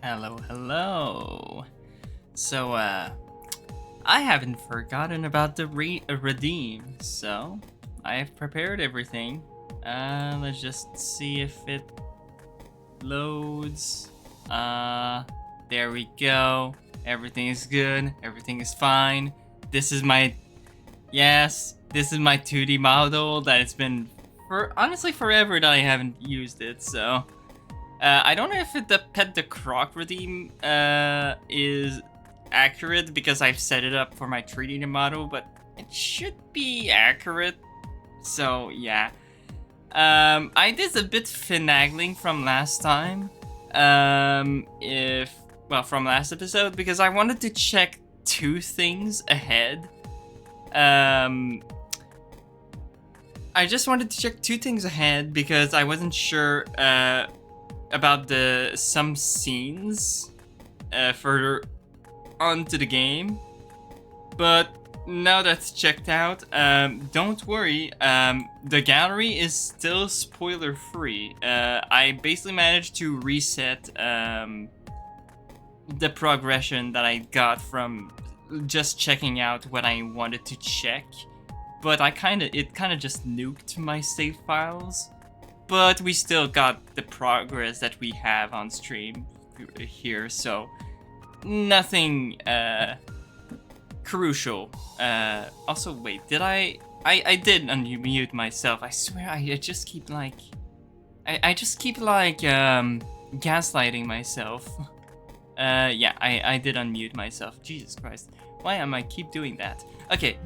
Hello, hello. So, I haven't forgotten about the redeem, so I have prepared everything. Let's just see if it loads. There we go. Everything is good. Everything is fine. This is my, this is my 2D model that it's been honestly forever that I haven't used it, so. I don't know if the Pet the Croc redeem is accurate because I've set it up for my 3D model, but it should be accurate. So yeah, I did a bit finagling from last time, from last episode because I wanted to check two things ahead. I just wanted to check two things ahead because I wasn't sure about some scenes further onto the game, but now that's checked out, don't worry, the gallery is still spoiler free. I basically managed to reset the progression that I got from just checking out what I wanted to check, but it kind of just nuked my save files. But we still got the progress that we have on stream here, so nothing crucial. Also, wait, did I did unmute myself. I swear I just keep like... I just keep like gaslighting myself. Yeah, I did unmute myself. Jesus Christ. Why am I keep doing that? Okay.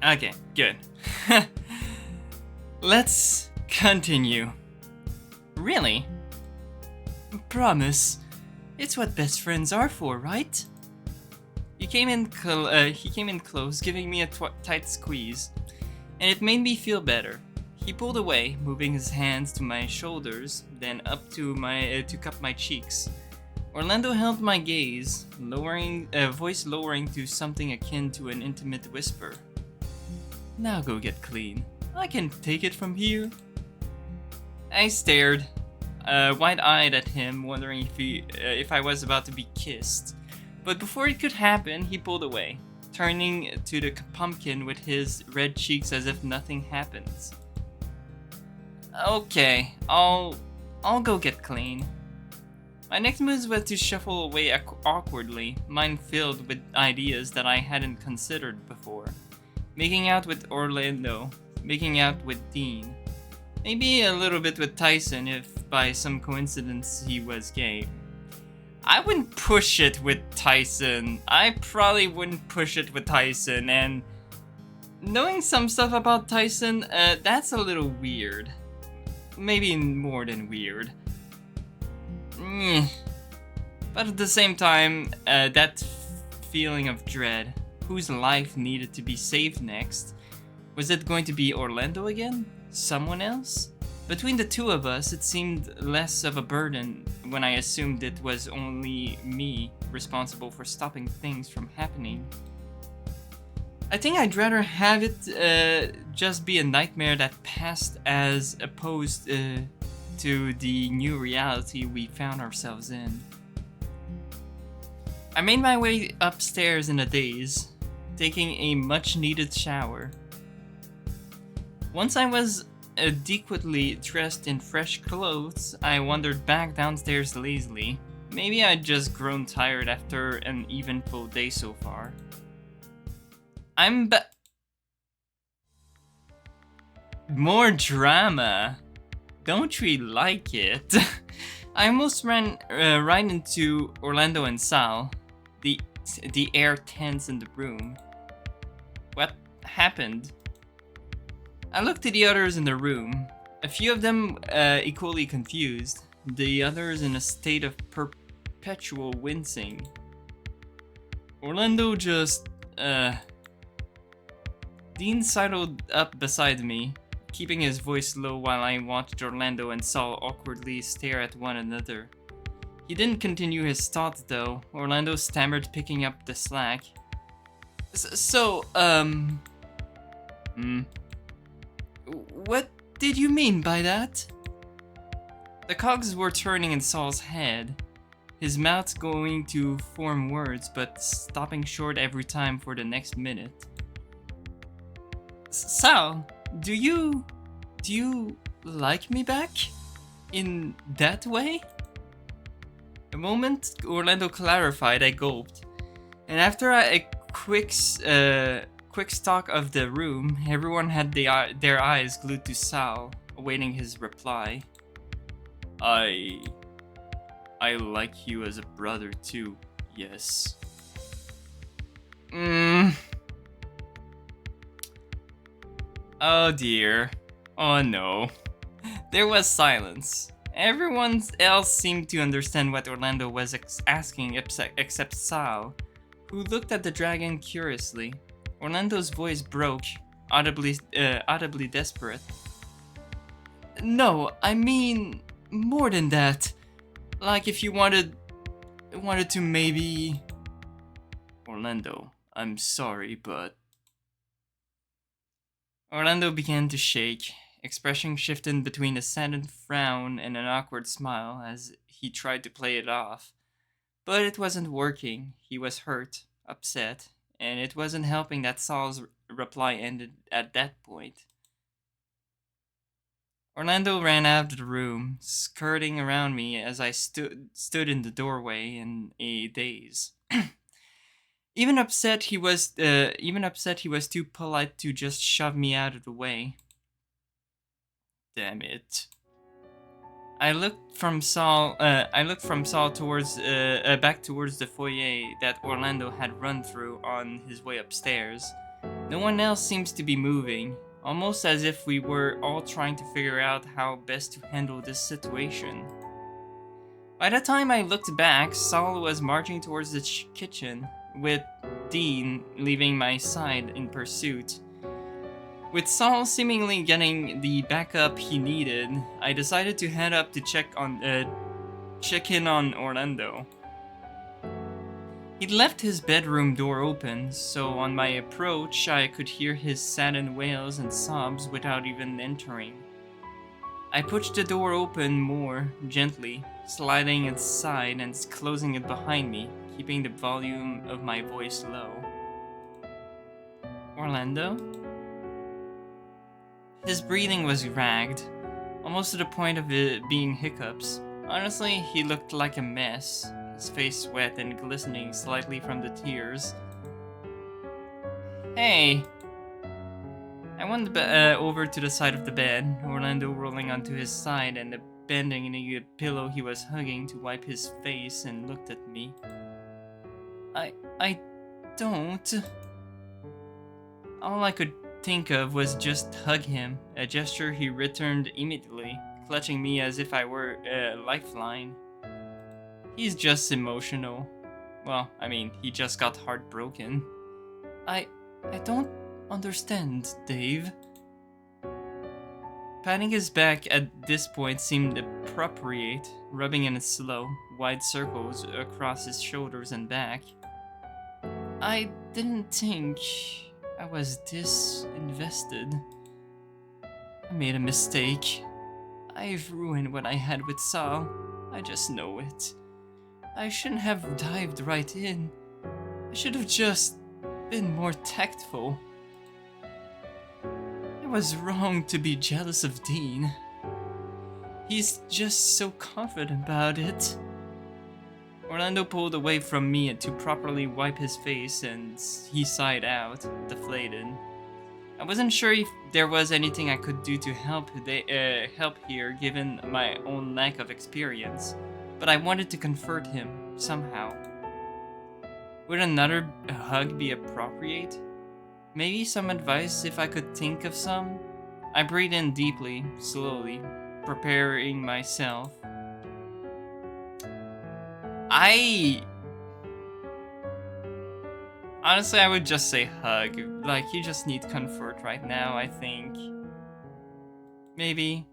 Okay, good. Let's continue. Really? Promise. It's what best friends are for, right? He came in close, giving me a tight squeeze, and it made me feel better. He pulled away, moving his hands to my shoulders, then up to to cup my cheeks. Orlando held my gaze, voice lowering to something akin to an intimate whisper. Now go get clean. I can take it from here. I stared, wide-eyed at him, wondering if I was about to be kissed. But before it could happen, he pulled away, turning to the pumpkin with his red cheeks as if nothing happens. Okay, I'll go get clean. My next move was to shuffle away awkwardly, mind filled with ideas that I hadn't considered before. Making out with Orlando. Making out with Dean. Maybe a little bit with Tyson if by some coincidence he was gay. I wouldn't push it with Tyson. I probably wouldn't push it with Tyson, and knowing some stuff about Tyson, that's a little weird. Maybe more than weird. But at the same time, that feeling of dread, whose life needed to be saved next? Was it going to be Orlando again? Someone else? Between the two of us, it seemed less of a burden when I assumed it was only me responsible for stopping things from happening. I think I'd rather have it just be a nightmare that passed as opposed to the new reality we found ourselves in. I made my way upstairs in a daze, taking a much-needed shower. Once I was adequately dressed in fresh clothes, I wandered back downstairs lazily. Maybe I'd just grown tired after an eventful day so far. More drama. Don't we like it? I almost ran right into Orlando and Sal, the air tense in the room. What happened? I looked at the others in the room, a few of them equally confused, the others in a state of perpetual wincing. Orlando just, Dean sidled up beside me, keeping his voice low while I watched Orlando and Saul awkwardly stare at one another. He didn't continue his thoughts though. Orlando stammered, picking up the slack. What did you mean by that? The cogs were turning in Saul's head, his mouth going to form words but stopping short every time for the next minute. Sal, do you like me back? In that way? The moment Orlando clarified, I gulped. And after a quick stalk of the room, everyone had their eyes glued to Sal, awaiting his reply. I like you as a brother too, yes. Oh dear. Oh no. There was silence. Everyone else seemed to understand what Orlando was asking except Sal, who looked at the dragon curiously. Orlando's voice broke, audibly desperate. No, I mean more than that. Like if you wanted to maybe... Orlando, I'm sorry, but... Orlando began to shake. Expression shifted between a saddened frown and an awkward smile as he tried to play it off. But it wasn't working. He was hurt, upset, and it wasn't helping that Saul's reply ended at that point. Orlando ran out of the room, skirting around me as I stood in the doorway in a daze. Even upset he was too polite to just shove me out of the way. Damn it. I looked from Saul towards back towards the foyer that Orlando had run through on his way upstairs. No one else seems to be moving, almost as if we were all trying to figure out how best to handle this situation. By the time I looked back, Saul was marching towards the kitchen, with Dean leaving my side in pursuit. With Saul seemingly getting the backup he needed, I decided to head up to check in on Orlando. He'd left his bedroom door open, so on my approach I could hear his saddened wails and sobs without even entering. I pushed the door open more gently, sliding it aside and closing it behind me, keeping the volume of my voice low. Orlando? His breathing was ragged, almost to the point of it being hiccups. Honestly, he looked like a mess, his face wet and glistening slightly from the tears. Hey! I went over to the side of the bed, Orlando rolling onto his side and bending in the pillow he was hugging to wipe his face, and looked at me. I don't... All I could think of was just hug him, a gesture he returned immediately, clutching me as if I were a lifeline. He's just emotional. Well, I mean, he just got heartbroken. I don't understand, Dave. Patting his back at this point seemed appropriate, rubbing in slow, wide circles across his shoulders and back. I didn't think I was this invested. I made a mistake. I've ruined what I had with Sal. I just know it. I shouldn't have dived right in. I should have just been more tactful. I was wrong to be jealous of Dean. He's just so confident about it. Orlando pulled away from me to properly wipe his face, and he sighed out, deflated. I wasn't sure if there was anything I could do to help here, given my own lack of experience, but I wanted to comfort him somehow. Would another hug be appropriate? Maybe some advice if I could think of some? I breathed in deeply, slowly, preparing myself. Honestly, I would just say hug. Like, you just need comfort right now, I think. Maybe.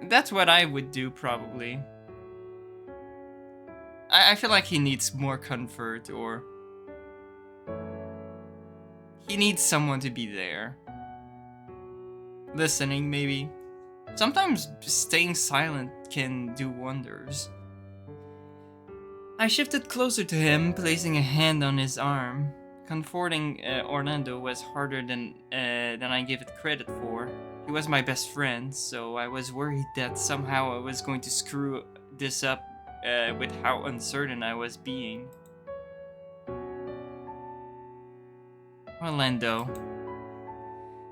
That's what I would do, probably. I feel like he needs more comfort, or... he needs someone to be there. Listening, maybe. Sometimes staying silent can do wonders. I shifted closer to him, placing a hand on his arm. Comforting Orlando was harder than I gave it credit for. He was my best friend, so I was worried that somehow I was going to screw this up with how uncertain I was being. Orlando.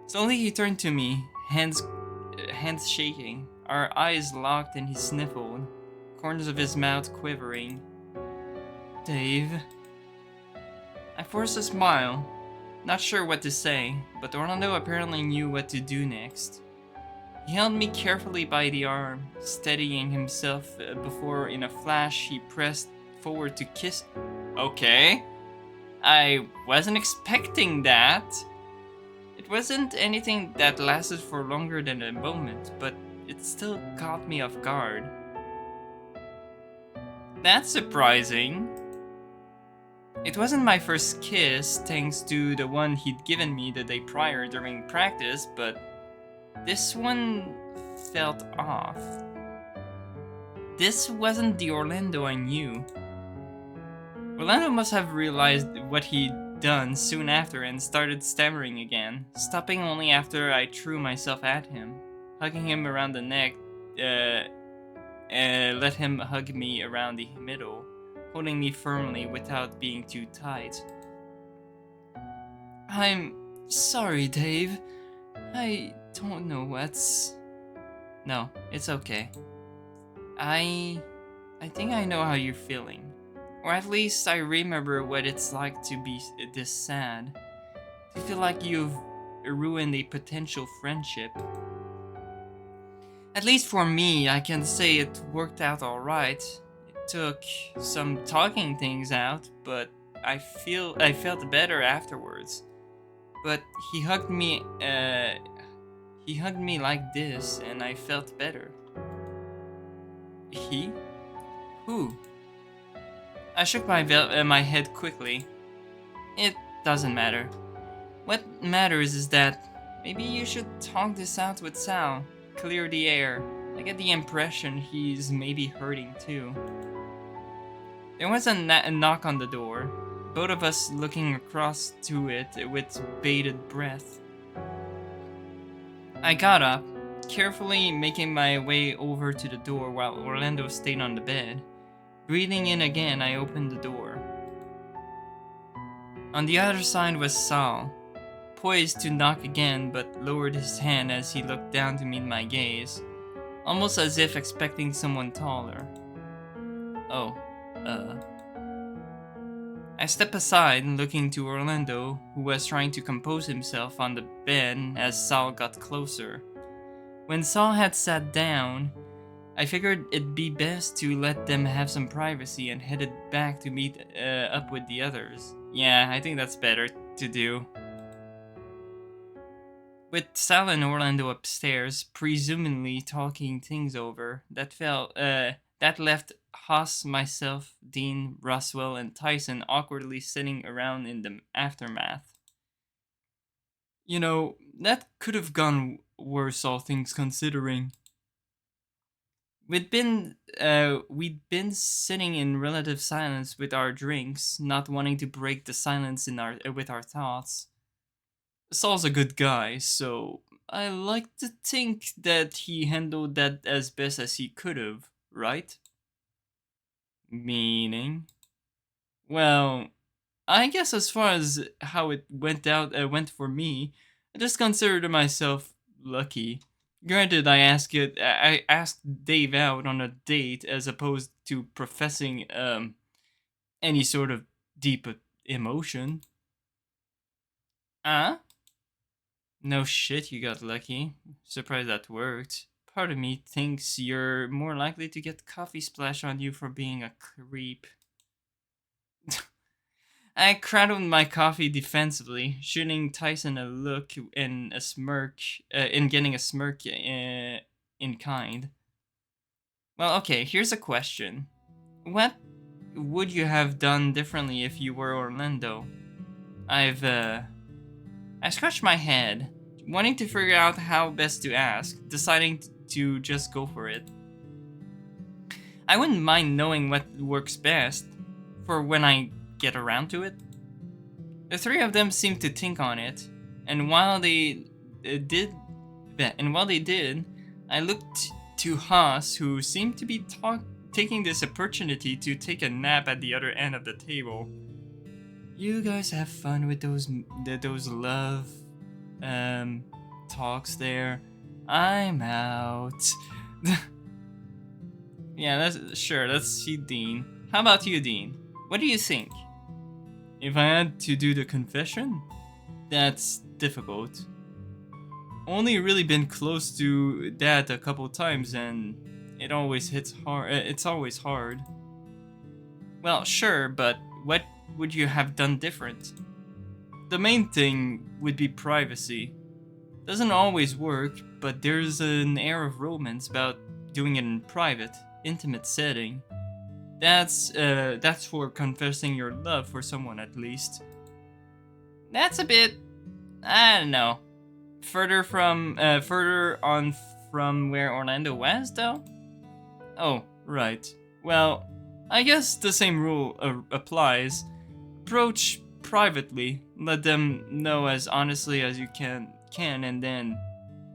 Slowly he turned to me, hands shaking, our eyes locked, and he sniffled, corners of his mouth quivering. Dave. I forced a smile, not sure what to say, but Orlando apparently knew what to do next. He held me carefully by the arm, steadying himself before, in a flash, he pressed forward to kiss. Okay. I wasn't expecting that. It wasn't anything that lasted for longer than a moment, but it still caught me off guard. That's surprising. It wasn't my first kiss, thanks to the one he'd given me the day prior during practice, but this one felt off. This wasn't the Orlando I knew. Orlando must have realized what he'd done soon after and started stammering again, stopping only after I threw myself at him, hugging him around the neck, let him hug me around the middle, holding me firmly without being too tight. I'm sorry, Dave. I don't know what's... No, it's okay. I think I know how you're feeling. Or at least I remember what it's like to be this sad. To feel like you've ruined a potential friendship. At least for me, I can say it worked out alright. It took some talking things out, but I felt better afterwards. But he hugged me like this, and I felt better. He? Who? I shook my head quickly. It doesn't matter. What matters is that maybe you should talk this out with Sal. Clear the air. I get the impression he's maybe hurting too. There was a knock on the door, both of us looking across to it with bated breath. I got up, carefully making my way over to the door while Orlando stayed on the bed. Breathing in again, I opened the door. On the other side was Sal, poised to knock again but lowered his hand as he looked down to meet my gaze, almost as if expecting someone taller. Oh, I stepped aside, looking to Orlando, who was trying to compose himself on the bed as Sal got closer. When Sal had sat down, I figured it'd be best to let them have some privacy and headed back to meet up with the others. Yeah, I think that's better to do. With Sal and Orlando upstairs, presumably talking things over, that left Haas, myself, Dean, Roswell, and Tyson awkwardly sitting around in the aftermath. You know, that could have gone worse, all things considering. We'd been sitting in relative silence with our drinks, not wanting to break the silence with our thoughts. Saul's a good guy, so I like to think that he handled that as best as he could have, right? Meaning? Well, I guess as far as how it went for me, I just considered myself lucky. Granted, I asked Dave out on a date as opposed to professing any sort of deep emotion. No shit, you got lucky. Surprised that worked. Part of me thinks you're more likely to get coffee splashed on you for being a creep. I cradled my coffee defensively, shooting Tyson a look and a smirk, and getting a smirk in kind. Well, okay, here's a question. What would you have done differently if you were Orlando? I scratched my head, wanting to figure out how best to ask, deciding to just go for it. I wouldn't mind knowing what works best for when I get around to it. The three of them seemed to think on it, and while they did, I looked to Haas, who seemed to be taking this opportunity to take a nap at the other end of the table. You guys have fun with those love talks there. I'm out. Yeah, let's see Dean. How about you, Dean? What do you think? If I had to do the confession, that's difficult. Only really been close to that a couple times, and it always hits hard. It's always hard. Well, sure, but what would you have done different? The main thing would be privacy. Doesn't always work, but there's an air of romance about doing it in private, intimate setting. That's for confessing your love for someone, at least. That's a bit, I don't know, further on from where Orlando was, though? Oh, right. Well, I guess the same rule applies. Approach privately, let them know as honestly as you can, and then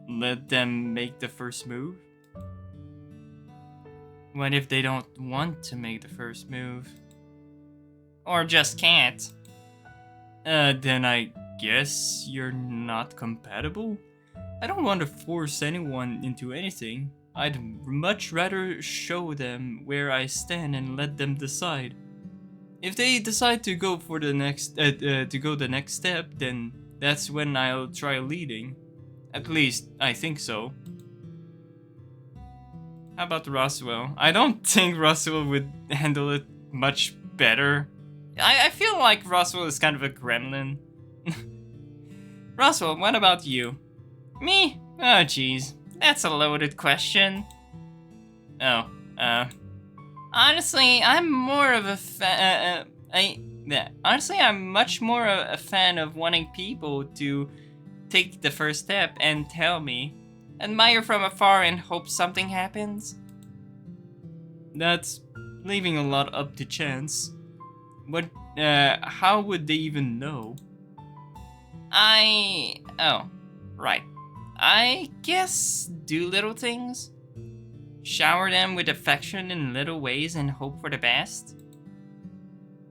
let them make the first move. What if they don't want to make the first move? Or just can't? Then I guess you're not compatible? I don't want to force anyone into anything. I'd much rather show them where I stand and let them decide. If they decide to go for the next step, then that's when I'll try leading. At least, I think so. How about Roswell? I don't think Roswell would handle it much better. I feel like Roswell is kind of a gremlin. Roswell, what about you? Me? Oh jeez, that's a loaded question. Honestly, I'm more of a honestly, I'm much more a fan of wanting people to take the first step and tell me. Admire from afar and hope something happens. That's leaving a lot up to chance. How would they even know? Oh, right. I guess do little things. Shower them with affection in little ways and hope for the best.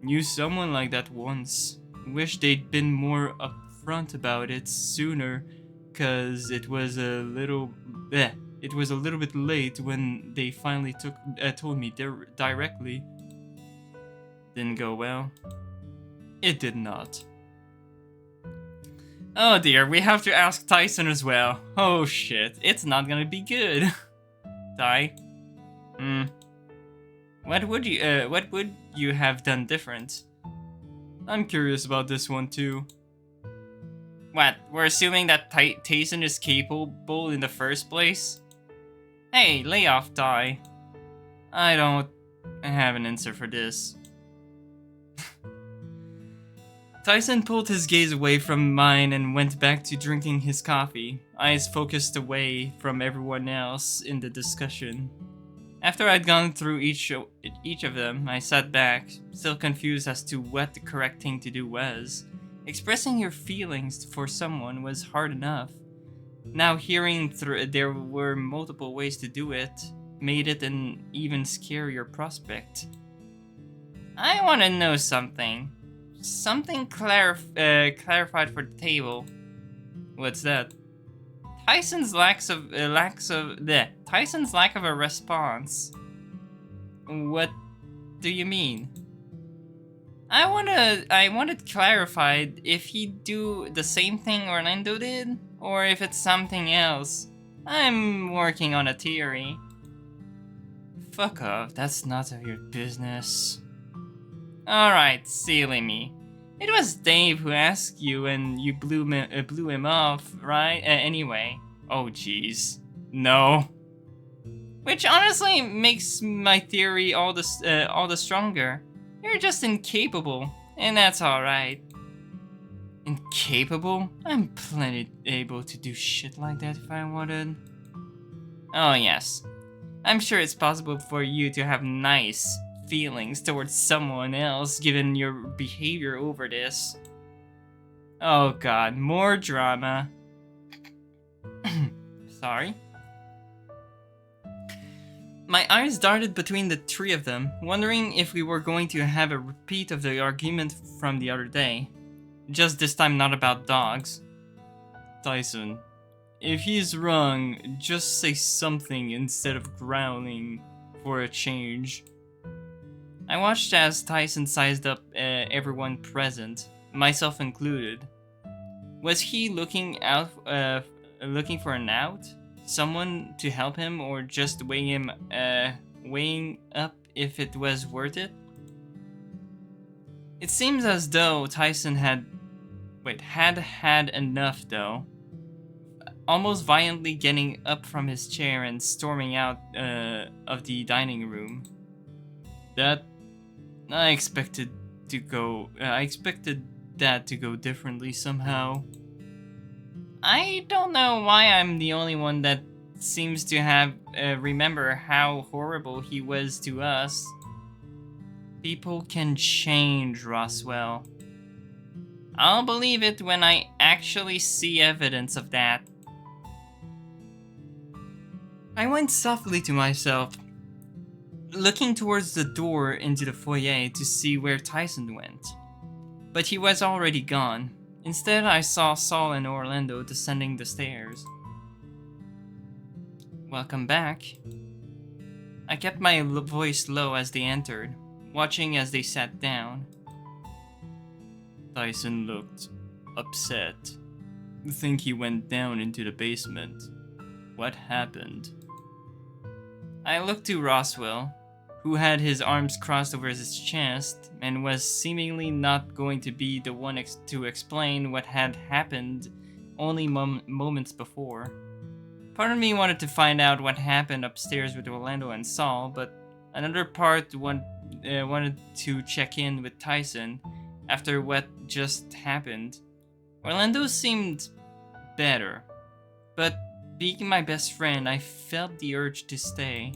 Knew someone like that once. Wish they'd been more upfront about it sooner, cause it was a little bit late when they finally told me directly. Didn't go well. It did not. Oh dear, we have to ask Tyson as well. Oh shit, it's not gonna be good. Ty? What would you have done different? I'm curious about this one too. What, we're assuming that Tyson is capable in the first place? Hey, lay off, Ty. I don't have an answer for this. Tyson pulled his gaze away from mine and went back to drinking his coffee, eyes focused away from everyone else in the discussion. After I'd gone through each of them, I sat back, still confused as to what the correct thing to do was. Expressing your feelings for someone was hard enough. Now hearing there were multiple ways to do it made it an even scarier prospect. I want to know something. Something clarified for the table. What's that? Tyson's lack of a response. What do you mean? I wanted clarified if he'd do the same thing Orlando did, or if it's something else. I'm working on a theory. Fuck off, that's none of your business. Alright, silly me. It was Dave who asked you and you blew him off, right? Anyway. Oh jeez. No. Which honestly makes my theory all the stronger. You're just incapable, and that's alright. Incapable? I'm plenty able to do shit like that if I wanted. Oh yes. I'm sure it's possible for you to have nice feelings towards someone else given your behavior over this. Oh god, more drama. Sorry. My eyes darted between the three of them, wondering if we were going to have a repeat of the argument from the other day. Just this time not about dogs. Tyson, if he's wrong, just say something instead of growling for a change. I watched as Tyson sized up everyone present, myself included. Was he looking for an out? Someone to help him, or just weighing up if it was worth it? It seems as though Tyson had had enough though. Almost violently getting up from his chair and storming out of the dining room. That I expected that to go differently somehow. I don't know why I'm the only one that seems to have remember how horrible he was to us. People can change, Roswell. I'll believe it when I actually see evidence of that. I went softly to myself, looking towards the door into the foyer to see where Tyson went. But he was already gone. Instead, I saw Saul and Orlando descending the stairs. Welcome back. I kept my voice low as they entered, watching as they sat down. Tyson looked upset. I think he went down into the basement. What happened? I looked to Roswell, who had his arms crossed over his chest and was seemingly not going to be the one to explain what had happened only moments before. Part of me wanted to find out what happened upstairs with Orlando and Saul, but another part wanted to check in with Tyson after what just happened. Orlando seemed better, but being my best friend, I felt the urge to stay.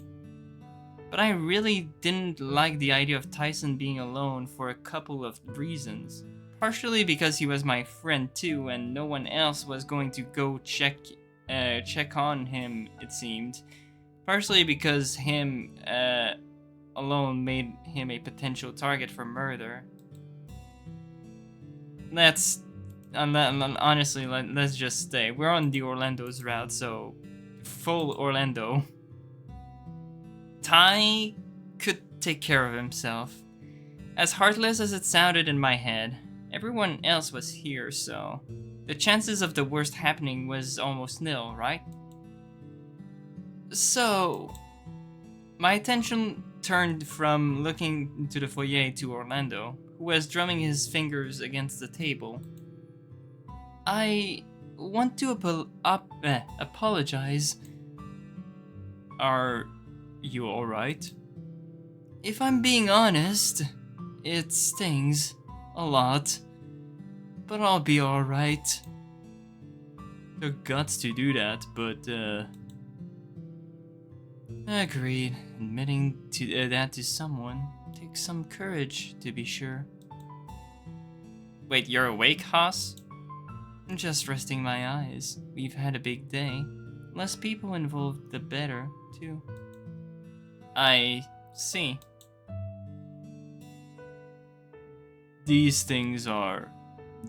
But I really didn't like the idea of Tyson being alone for a couple of reasons. Partially because he was my friend too, and no one else was going to go check on him, it seemed. Partially because him alone made him a potential target for murder. Honestly, let's just stay. We're on the Orlando's route, so full Orlando. Ty could take care of himself. As heartless as it sounded in my head, everyone else was here, so the chances of the worst happening was almost nil, right? So, my attention turned from looking into the foyer to Orlando, who was drumming his fingers against the table. I want to apologize. Are you alright? If I'm being honest, it stings a lot, but I'll be alright. The guts to do that, but agreed. Admitting to that to someone takes some courage, to be sure. Wait, you're awake, Haas? I'm just resting my eyes. We've had a big day. Less people involved, the better, too. I see. These things are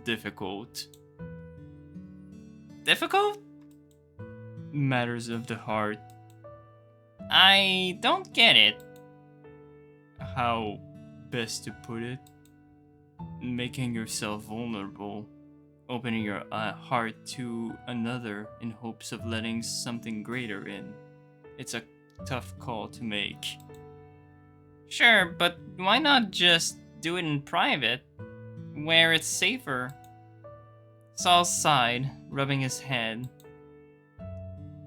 difficult. Difficult? Matters of the heart. I don't get it. How best to put it? Making yourself vulnerable. Opening your heart to another in hopes of letting something greater in. It's a tough call to make. Sure, but why not just do it in private, where it's safer? Saul sighed, rubbing his head.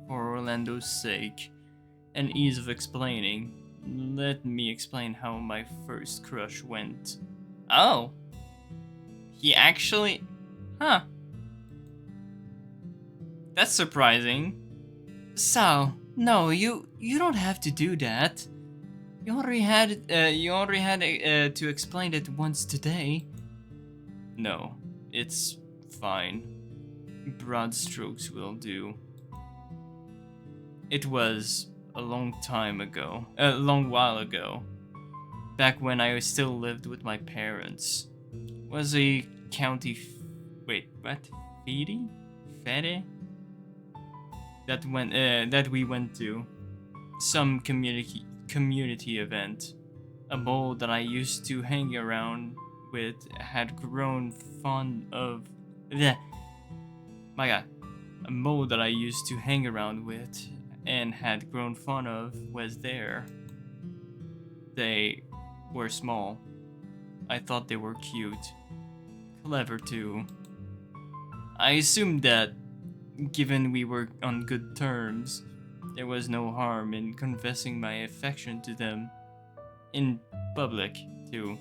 For Orlando's sake, and ease of explaining, let me explain how my first crush went. Oh. He actually... Huh. That's surprising. So, No, you don't have to do that. You already had to explain it once today. No, it's fine. Broad strokes will do. It was a long time ago, a long while ago, back when I still lived with my parents. Was a county, wait, what? Fede? Fede? That we went to some community event. A mole that I used to hang around with had grown fond of. Bleh. My God, a mole that I used to hang around with and had grown fond of was there. They were small. I thought they were cute, clever too. I assumed that, given we were on good terms, there was no harm in confessing my affection to them. In public, too.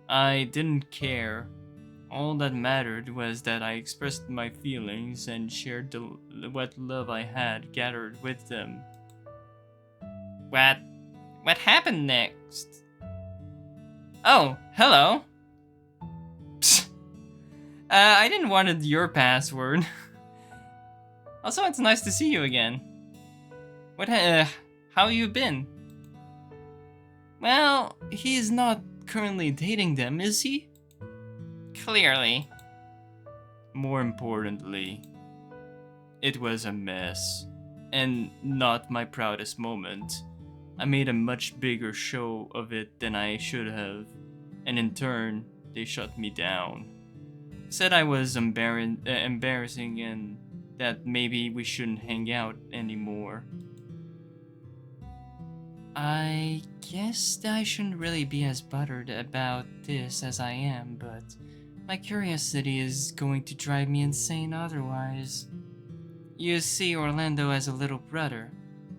I didn't care. All that mattered was that I expressed my feelings and shared what love I had gathered with them. What happened next? Oh, hello. Psst. I didn't want your password. Also, it's nice to see you again. How you been? Well, he's not currently dating them, is he? Clearly. More importantly, it was a mess, and not my proudest moment. I made a much bigger show of it than I should have, and in turn, they shut me down. Said I was embarrassing and that maybe we shouldn't hang out anymore. I guess I shouldn't really be as buttered about this as I am, but my curiosity is going to drive me insane otherwise. You see Orlando as a little brother,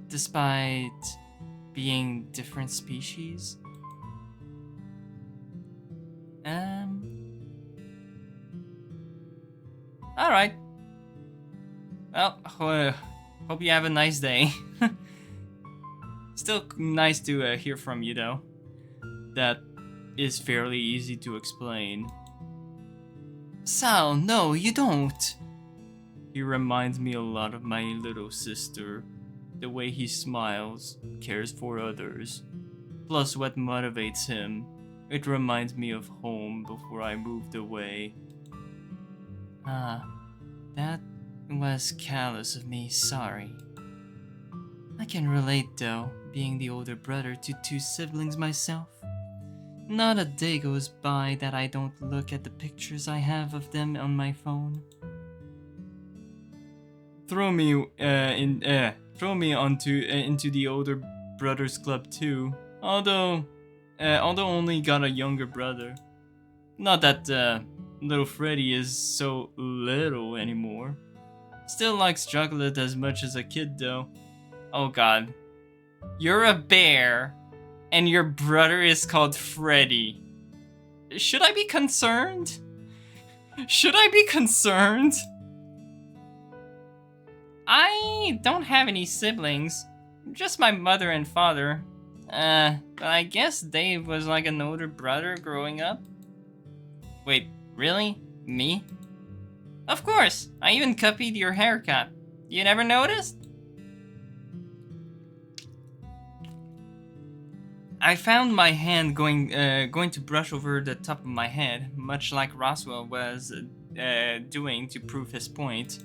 despite being different species? Alright. Well, hope you have a nice day. Still nice to hear from you, though. That is fairly easy to explain. Sal, no, you don't. He reminds me a lot of my little sister. The way he smiles, cares for others. Plus what motivates him. It reminds me of home before I moved away. That was callous of me, sorry. I can relate though, being the older brother to two siblings myself. Not a day goes by that I don't look at the pictures I have of them on my phone. Throw me into the older brothers club too. Although only got a younger brother. Not that little Freddy is so little anymore. Still likes chocolate as much as a kid though. Oh god. You're a bear, and your brother is called Freddy. Should I be concerned? Should I be concerned? I don't have any siblings. Just my mother and father. But I guess Dave was like an older brother growing up. Wait, really? Me? Of course! I even copied your haircut. You never noticed? I found my hand going to brush over the top of my head, much like Roswell was doing to prove his point.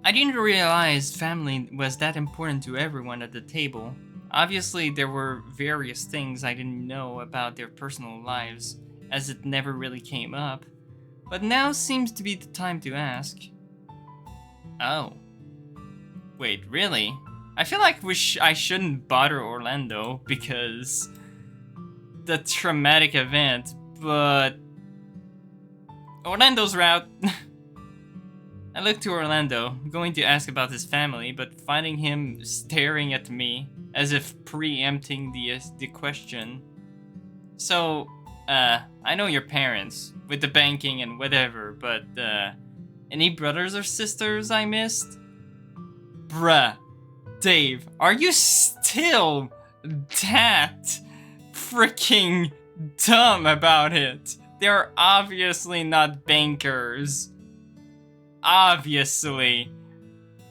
I didn't realize family was that important to everyone at the table. Obviously, there were various things I didn't know about their personal lives, as it never really came up. But now seems to be the time to ask. Oh. Wait, really? I feel like I shouldn't bother Orlando because the traumatic event, but Orlando's route. I looked to Orlando, going to ask about his family, but finding him staring at me as if preempting the question. So, I know your parents, with the banking and whatever, but any brothers or sisters I missed? Bruh. Dave, are you still that freaking dumb about it? They're obviously not bankers. Obviously.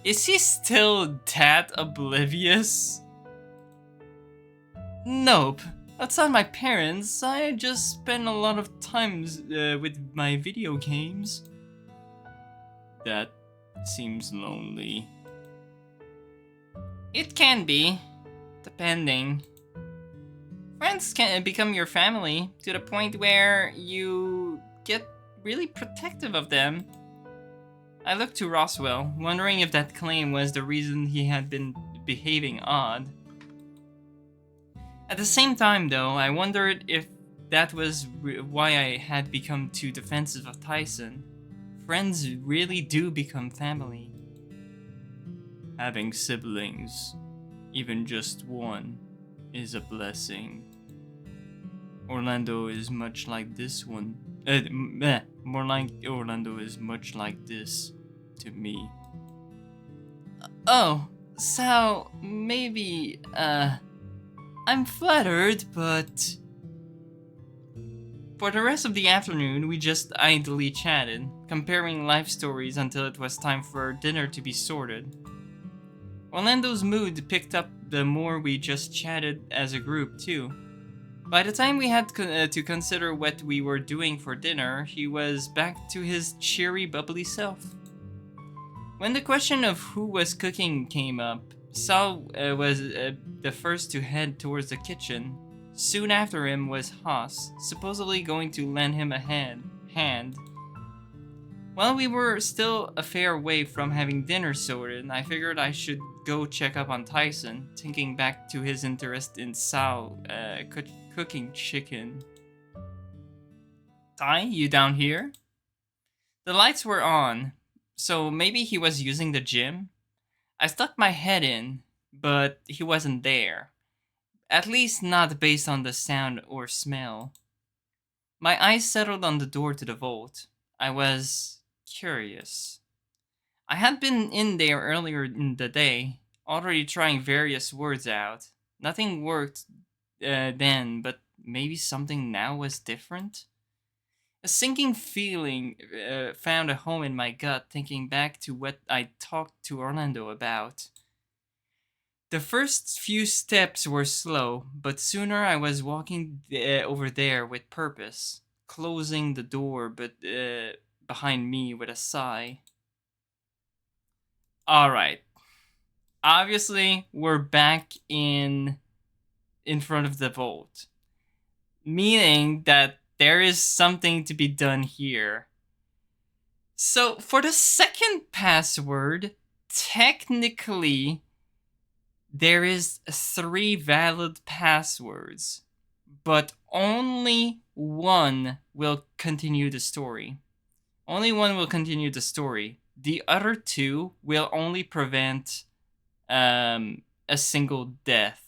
Is he still that oblivious? Nope. Outside my parents, I just spend a lot of times with my video games. That seems lonely. It can be, depending. Friends can become your family to the point where you get really protective of them. I looked to Roswell, wondering if that claim was the reason he had been behaving odd. At the same time, though, I wondered if that was why I had become too defensive of Tyson. Friends really do become family. Having siblings, even just one, is a blessing. Orlando is much like this one. More like Orlando is much like this to me. Oh, so maybe, I'm flattered, but... For the rest of the afternoon, we just idly chatted, comparing life stories until it was time for dinner to be sorted. Orlando's mood picked up the more we just chatted as a group, too. By the time we had to consider what we were doing for dinner, he was back to his cheery, bubbly self. When the question of who was cooking came up, Sal was the first to head towards the kitchen. Soon after him was Haas, supposedly going to lend him a hand. While we were still a fair way from having dinner sorted, I figured I should go check up on Tyson, thinking back to his interest in Sal cooking chicken. Ty, you down here? The lights were on, so maybe he was using the gym? I stuck my head in, but he wasn't there. At least not based on the sound or smell. My eyes settled on the door to the vault. I was curious. I had been in there earlier in the day, already trying various words out. Nothing worked then, but maybe something now was different? A sinking feeling found a home in my gut, thinking back to what I talked to Orlando about. The first few steps were slow, but sooner I was walking over there with purpose, closing the door behind me with a sigh. Alright. Obviously, we're back in front of the vault. Meaning that there is something to be done here. So, for the second password, technically, there is 3 valid passwords, but only one will continue the story. Only one will continue the story. The other 2 will only prevent a single death.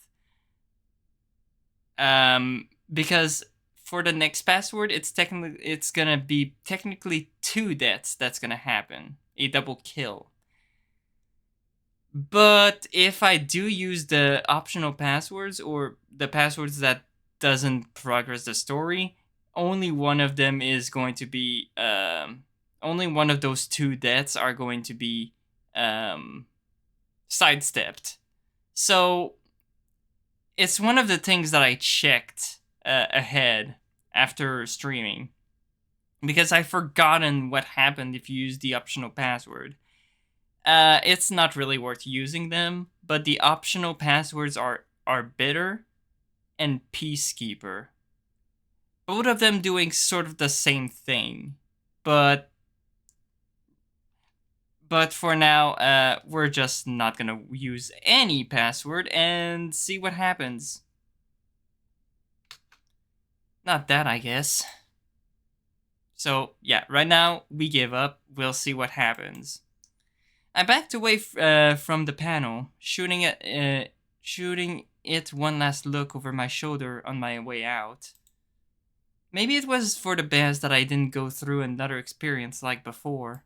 Because for the next password, it's gonna be technically 2 deaths that's gonna happen. A double kill. But if I do use the optional passwords or the passwords that doesn't progress the story, only one of them is going to be only one of those 2 deaths are going to be sidestepped. So it's one of the things that I checked ahead after streaming, because I've forgotten what happened if you use the optional password. It's not really worth using them, but the optional passwords are Bitter and Peacekeeper. Both of them doing sort of the same thing, but for now, we're just not gonna use any password and see what happens. Not that, I guess. So, yeah, right now, we give up. We'll see what happens. I backed away from the panel, shooting it one last look over my shoulder on my way out. Maybe it was for the best that I didn't go through another experience like before.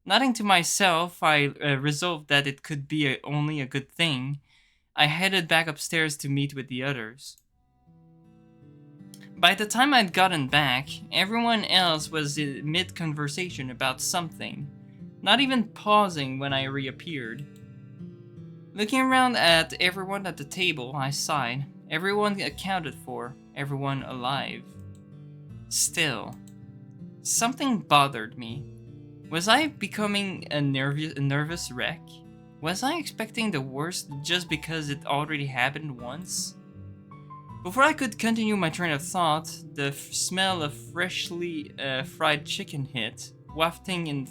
Nodding to myself, I resolved that it could be only a good thing. I headed back upstairs to meet with the others. By the time I'd gotten back, everyone else was in mid conversation about something, not even pausing when I reappeared. Looking around at everyone at the table, I sighed. Everyone accounted for, everyone alive. Still, something bothered me. Was I becoming a nervous wreck? Was I expecting the worst just because it already happened once? Before I could continue my train of thought, the smell of freshly fried chicken hit, wafting in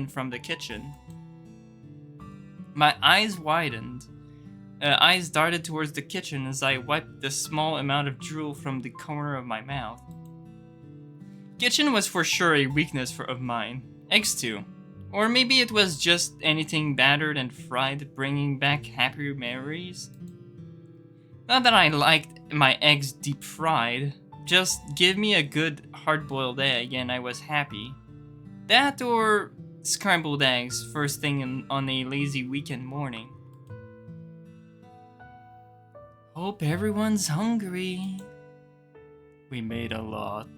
from the kitchen. My eyes widened. Eyes darted towards the kitchen as I wiped the small amount of drool from the corner of my mouth. Kitchen was for sure a weakness of mine. Eggs too. Or maybe it was just anything battered and fried, bringing back happy memories. Not that I liked my eggs deep fried, just give me a good hard-boiled egg and I was happy. That or scrambled eggs first thing on a lazy weekend morning. Hope everyone's hungry. We made a lot.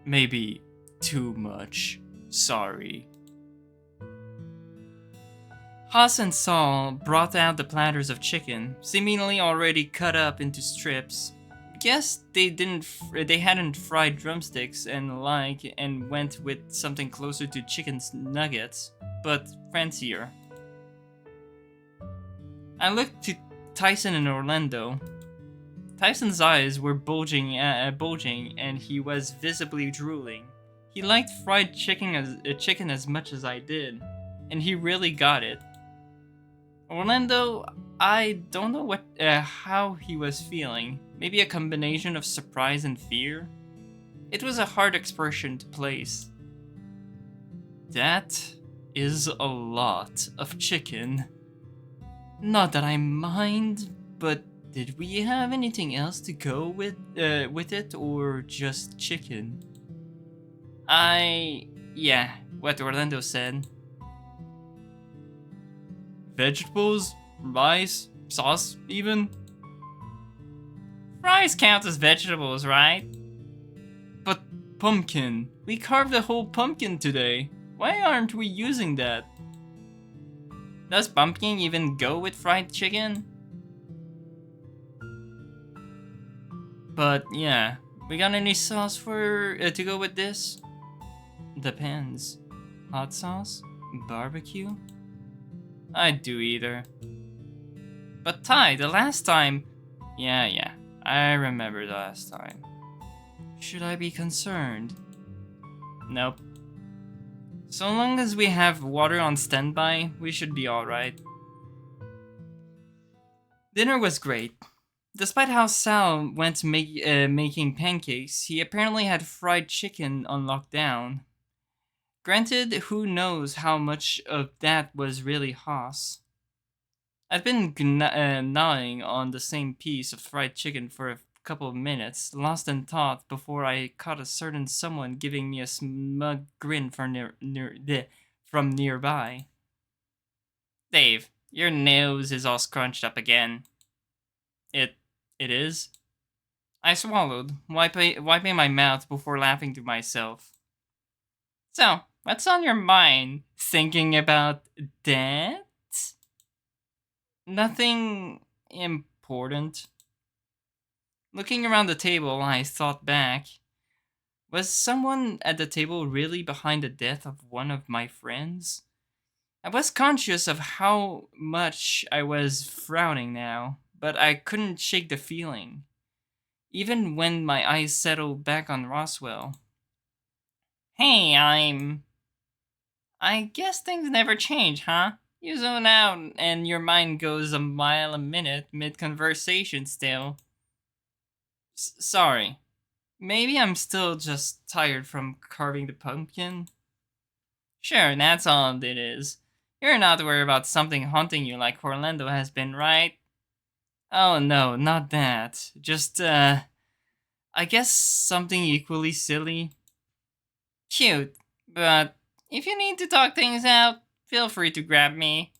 Maybe too much. Sorry. Haas and Saul brought out the platters of chicken, seemingly already cut up into strips. Guess they hadn't fried drumsticks and went with something closer to chicken nuggets, but fancier. I looked to Tyson and Orlando. Tyson's eyes were bulging and he was visibly drooling. He liked fried chicken as much as I did, and he really got it. Orlando, I don't know how he was feeling. Maybe a combination of surprise and fear? It was a hard expression to place. That is a lot of chicken. Not that I mind, but did we have anything else to go with it or just chicken? Yeah, what Orlando said. Vegetables? Rice? Sauce, even? Fries count as vegetables, right? But pumpkin. We carved a whole pumpkin today. Why aren't we using that? Does pumpkin even go with fried chicken? But yeah, we got any sauce to go with this? Depends. Hot sauce? Barbecue? I'd do either. But Ty, the last time... Yeah, I remember the last time. Should I be concerned? Nope. So long as we have water on standby, we should be alright. Dinner was great. Despite how Sal went making pancakes, he apparently had fried chicken on lockdown. Granted, who knows how much of that was really Haas. I'd been gnawing on the same piece of fried chicken for a couple of minutes, lost in thought, before I caught a certain someone giving me a smug grin from nearby. Dave, your nose is all scrunched up again. It is? I swallowed, wiping my mouth before laughing to myself. So, what's on your mind? Thinking about that? Nothing important. Looking around the table, I thought back. Was someone at the table really behind the death of one of my friends? I was conscious of how much I was frowning now, but I couldn't shake the feeling, even when my eyes settled back on Roswell. Hey, I guess things never change, huh? You zone out and your mind goes a mile a minute mid-conversation still. Sorry. Maybe I'm still just tired from carving the pumpkin? Sure, that's all it is. You're not worried about something haunting you like Orlando has been, right? Oh no, not that. Just, I guess something equally silly. Cute, but If you need to talk things out, feel free to grab me.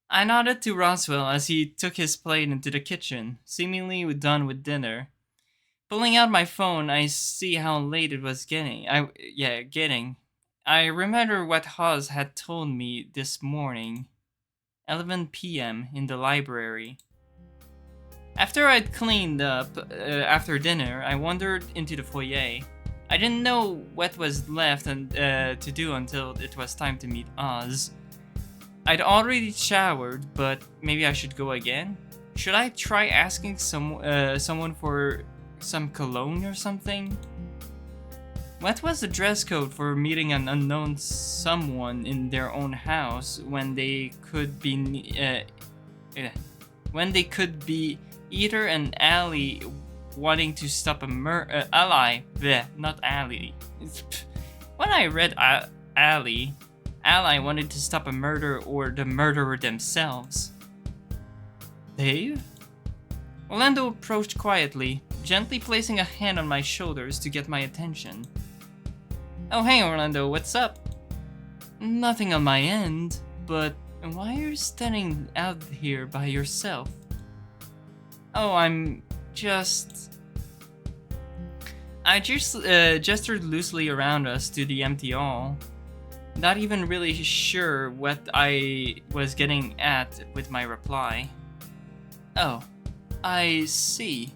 I nodded to Roswell as he took his plate into the kitchen, seemingly done with dinner. Pulling out my phone, I see how late it was getting. I remember what Hawes had told me this morning. 11 p.m. in the library. After I'd cleaned up after dinner, I wandered into the foyer. I didn't know what was left to do until it was time to meet Oz. I'd already showered, but maybe I should go again? Should I try asking someone for some cologne or something? What was the dress code for meeting an unknown someone in their own house when they could be either an ally wanting to stop a ally, not ally. When I read ally wanted to stop a murder or the murderer themselves. Dave? Orlando approached quietly, gently placing a hand on my shoulders to get my attention. Oh hey Orlando, what's up? Nothing on my end, but why are you standing out here by yourself? Oh, I just gestured loosely around us to the empty hall. Not even really sure what I was getting at with my reply. Oh, I see.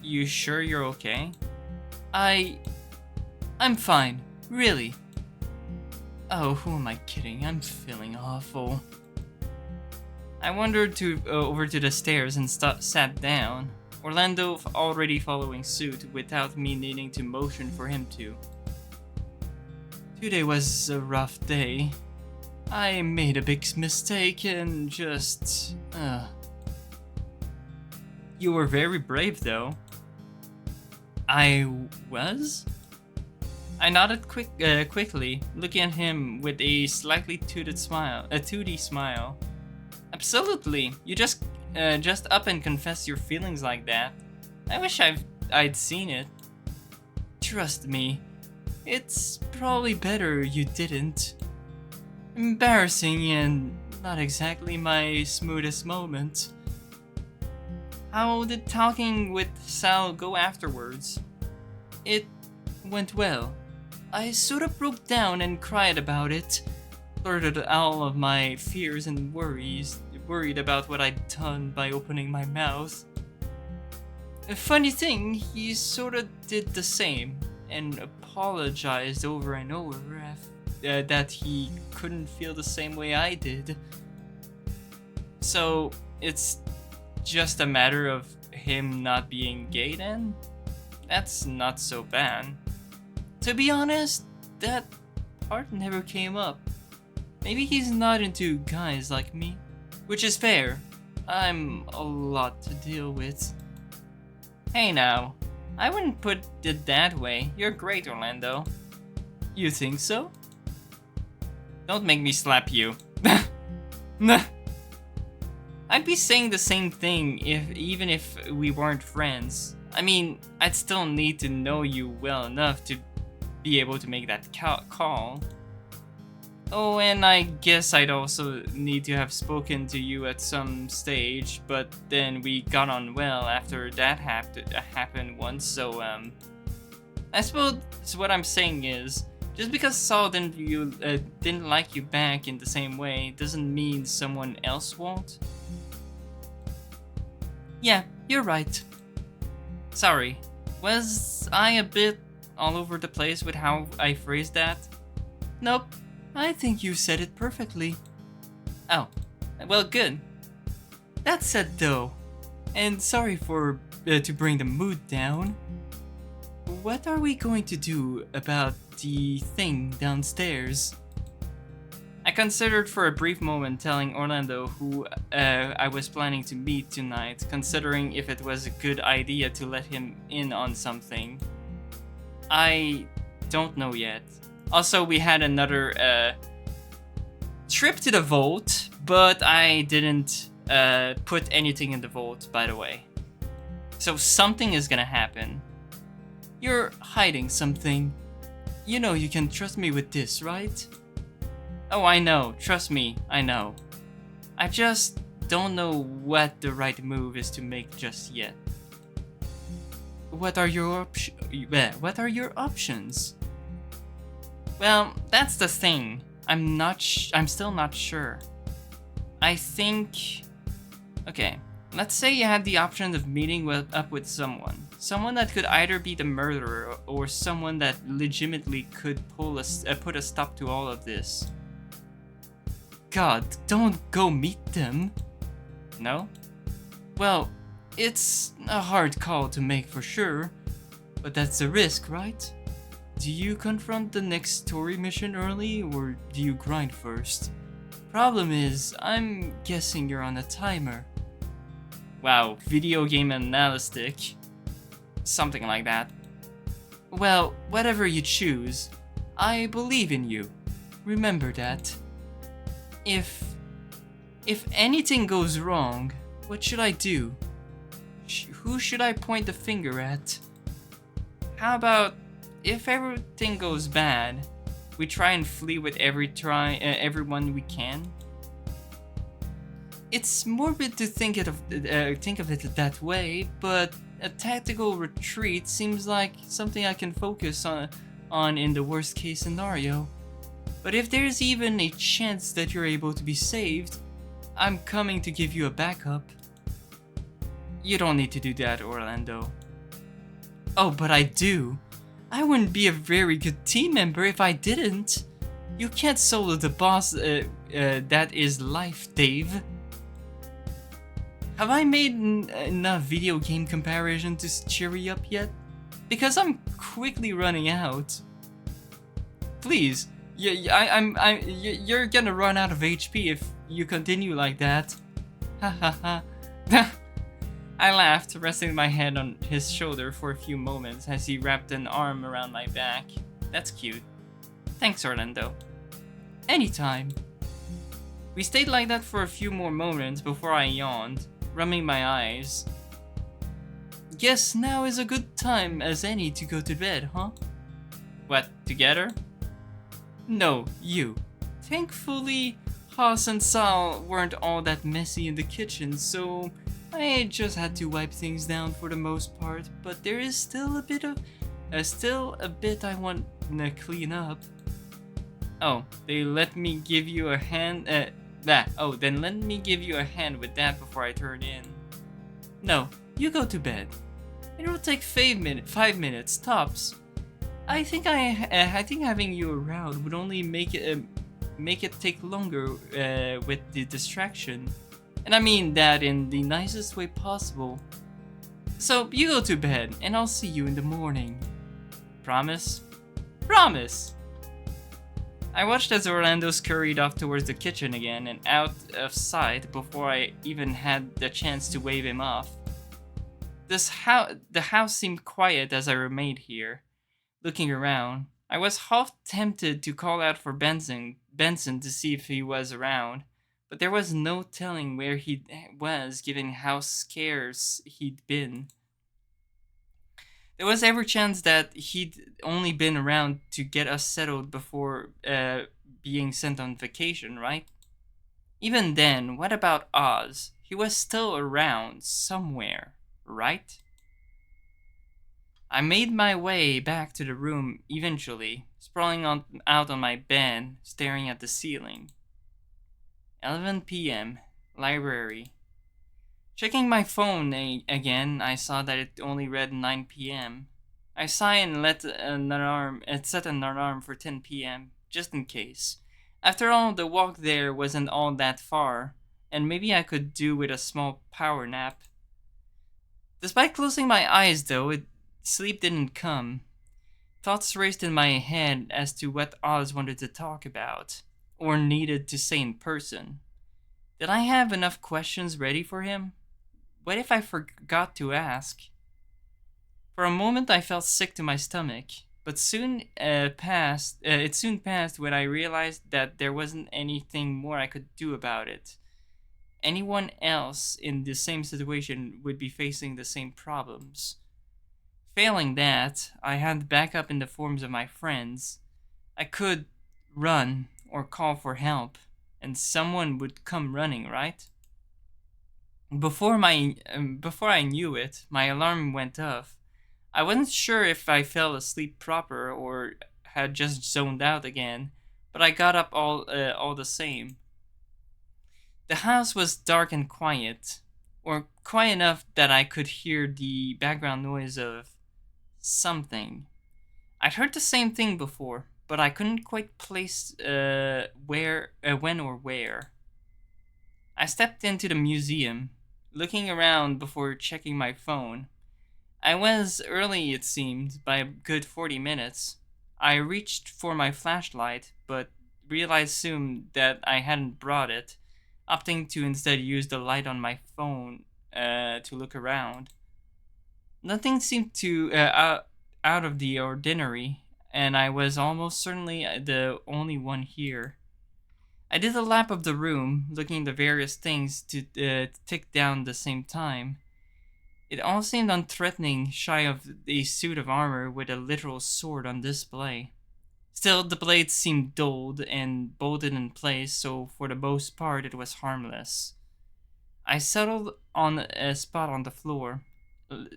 You sure you're okay? I'm fine, really. Oh, who am I kidding? I'm feeling awful. I wandered over to the stairs and sat down, Orlando already following suit without me needing to motion for him to. Today was a rough day. I made a big mistake and just... You were very brave though. I was? I nodded quickly, looking at him with a slightly toothy smile. Absolutely. You just up and confess your feelings like that. I wish I'd seen it. Trust me, it's probably better you didn't. Embarrassing and not exactly my smoothest moment. How did talking with Sal go afterwards? It went well. I sort of broke down and cried about it. Blurted all of my fears and worried about what I'd done by opening my mouth. A funny thing, he sort of did the same and apologized over and over that he couldn't feel the same way I did. So it's just a matter of him not being gay then? That's not so bad. To be honest, that part never came up. Maybe he's not into guys like me, which is fair. I'm a lot to deal with. Hey now, I wouldn't put it that way. You're great, Orlando. You think so? Don't make me slap you. Nah. I'd be saying the same thing even if we weren't friends. I mean, I'd still need to know you well enough to be able to make that call. Oh, and I guess I'd also need to have spoken to you at some stage, but then we got on well after that happened once, so I suppose what I'm saying is, just because Saul didn't like you back in the same way doesn't mean someone else won't. Yeah, you're right. Sorry, was I a bit all over the place with how I phrased that? Nope, I think you said it perfectly. Oh, well good. That said though, and sorry for to bring the mood down, what are we going to do about the thing downstairs? I considered for a brief moment telling Orlando who I was planning to meet tonight, considering if it was a good idea to let him in on something. I don't know yet. Also, we had another trip to the vault, but I didn't put anything in the vault, by the way. So something is gonna happen. You're hiding something. You know you can trust me with this, right? Oh, I know. Trust me, I know. I just don't know what the right move is to make just yet. What are your options? Well, that's the thing. I'm still not sure. I think... Okay, let's say you had the option of meeting up with someone. Someone that could either be the murderer or someone that legitimately could put a stop to all of this. God, don't go meet them. No? Well, it's a hard call to make for sure, but that's a risk, right? Do you confront the next story mission early, or do you grind first? Problem is, I'm guessing you're on a timer. Wow, video game analytic. Something like that. Well, whatever you choose, I believe in you. Remember that. If anything goes wrong, what should I do? Who should I point the finger at? How about if everything goes bad, we try and flee with everyone we can? It's morbid to think of it that way, but a tactical retreat seems like something I can focus on in the worst case scenario. But if there's even a chance that you're able to be saved, I'm coming to give you a backup. You don't need to do that, Orlando. Oh, but I do. I wouldn't be a very good team member if I didn't. You can't solo the boss, that is life, Dave. Have I made enough video game comparison to cheer you up yet? Because I'm quickly running out. Please, you're gonna run out of HP if you continue like that. Ha ha ha. I laughed, resting my head on his shoulder for a few moments as he wrapped an arm around my back. That's cute. Thanks, Orlando. Anytime. We stayed like that for a few more moments before I yawned, rubbing my eyes. Guess now is a good time as any to go to bed, huh? What, together? No, you. Thankfully, Haas and Sal weren't all that messy in the kitchen, so I just had to wipe things down for the most part, but there is still a bit I want to clean up. Oh, they let me give you a hand, then let me give you a hand with that before I turn in. No, you go to bed. It will take 5 minutes tops. I think having you around would only make it take longer with the distraction. And I mean that in the nicest way possible. So you go to bed, and I'll see you in the morning. Promise? Promise! I watched as Orlando scurried off towards the kitchen again and out of sight before I even had the chance to wave him off. The house seemed quiet as I remained here, looking around. I was half tempted to call out for Benson to see if he was around, but there was no telling where he was given how scarce he'd been. There was every chance that he'd only been around to get us settled before being sent on vacation, right? Even then, what about Oz? He was still around somewhere, right? I made my way back to the room eventually, sprawling out on my bed, staring at the ceiling. 11 p.m. Library. Checking my phone again, I saw that it only read 9 p.m. I sighed and set an alarm for 10 p.m., just in case. After all, the walk there wasn't all that far, and maybe I could do with a small power nap. Despite closing my eyes, though, sleep didn't come. Thoughts raced in my head as to what Oz wanted to talk about, or needed to say in person. Did I have enough questions ready for him? What if I forgot to ask? For a moment I felt sick to my stomach, but it soon passed when I realized that there wasn't anything more I could do about it. Anyone else in the same situation would be facing the same problems. Failing that, I had backup in the forms of my friends. I could run or call for help, and someone would come running, right? Before I knew it, my alarm went off. I wasn't sure if I fell asleep proper or had just zoned out again, but I got up all the same. The house was dark and quiet, or quiet enough that I could hear the background noise of something. I'd heard the same thing before, but I couldn't quite place when or where. I stepped into the museum, looking around before checking my phone. I was early, it seemed, by a good 40 minutes. I reached for my flashlight, but realized soon that I hadn't brought it, opting to instead use the light on my phone to look around. Nothing seemed out of the ordinary, and I was almost certainly the only one here. I did a lap of the room, looking at the various things to tick down at the same time. It all seemed unthreatening, shy of a suit of armor with a literal sword on display. Still, the blade seemed dulled and bolted in place, so for the most part it was harmless. I settled on a spot on the floor,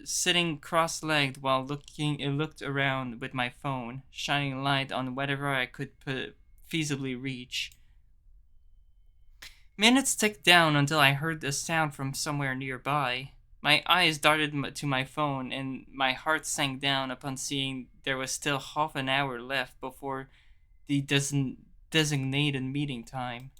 sitting cross-legged while looked around with my phone, shining light on whatever I could feasibly reach. Minutes ticked down until I heard a sound from somewhere nearby. My eyes darted to my phone, and my heart sank down upon seeing there was still half an hour left before the designated meeting time.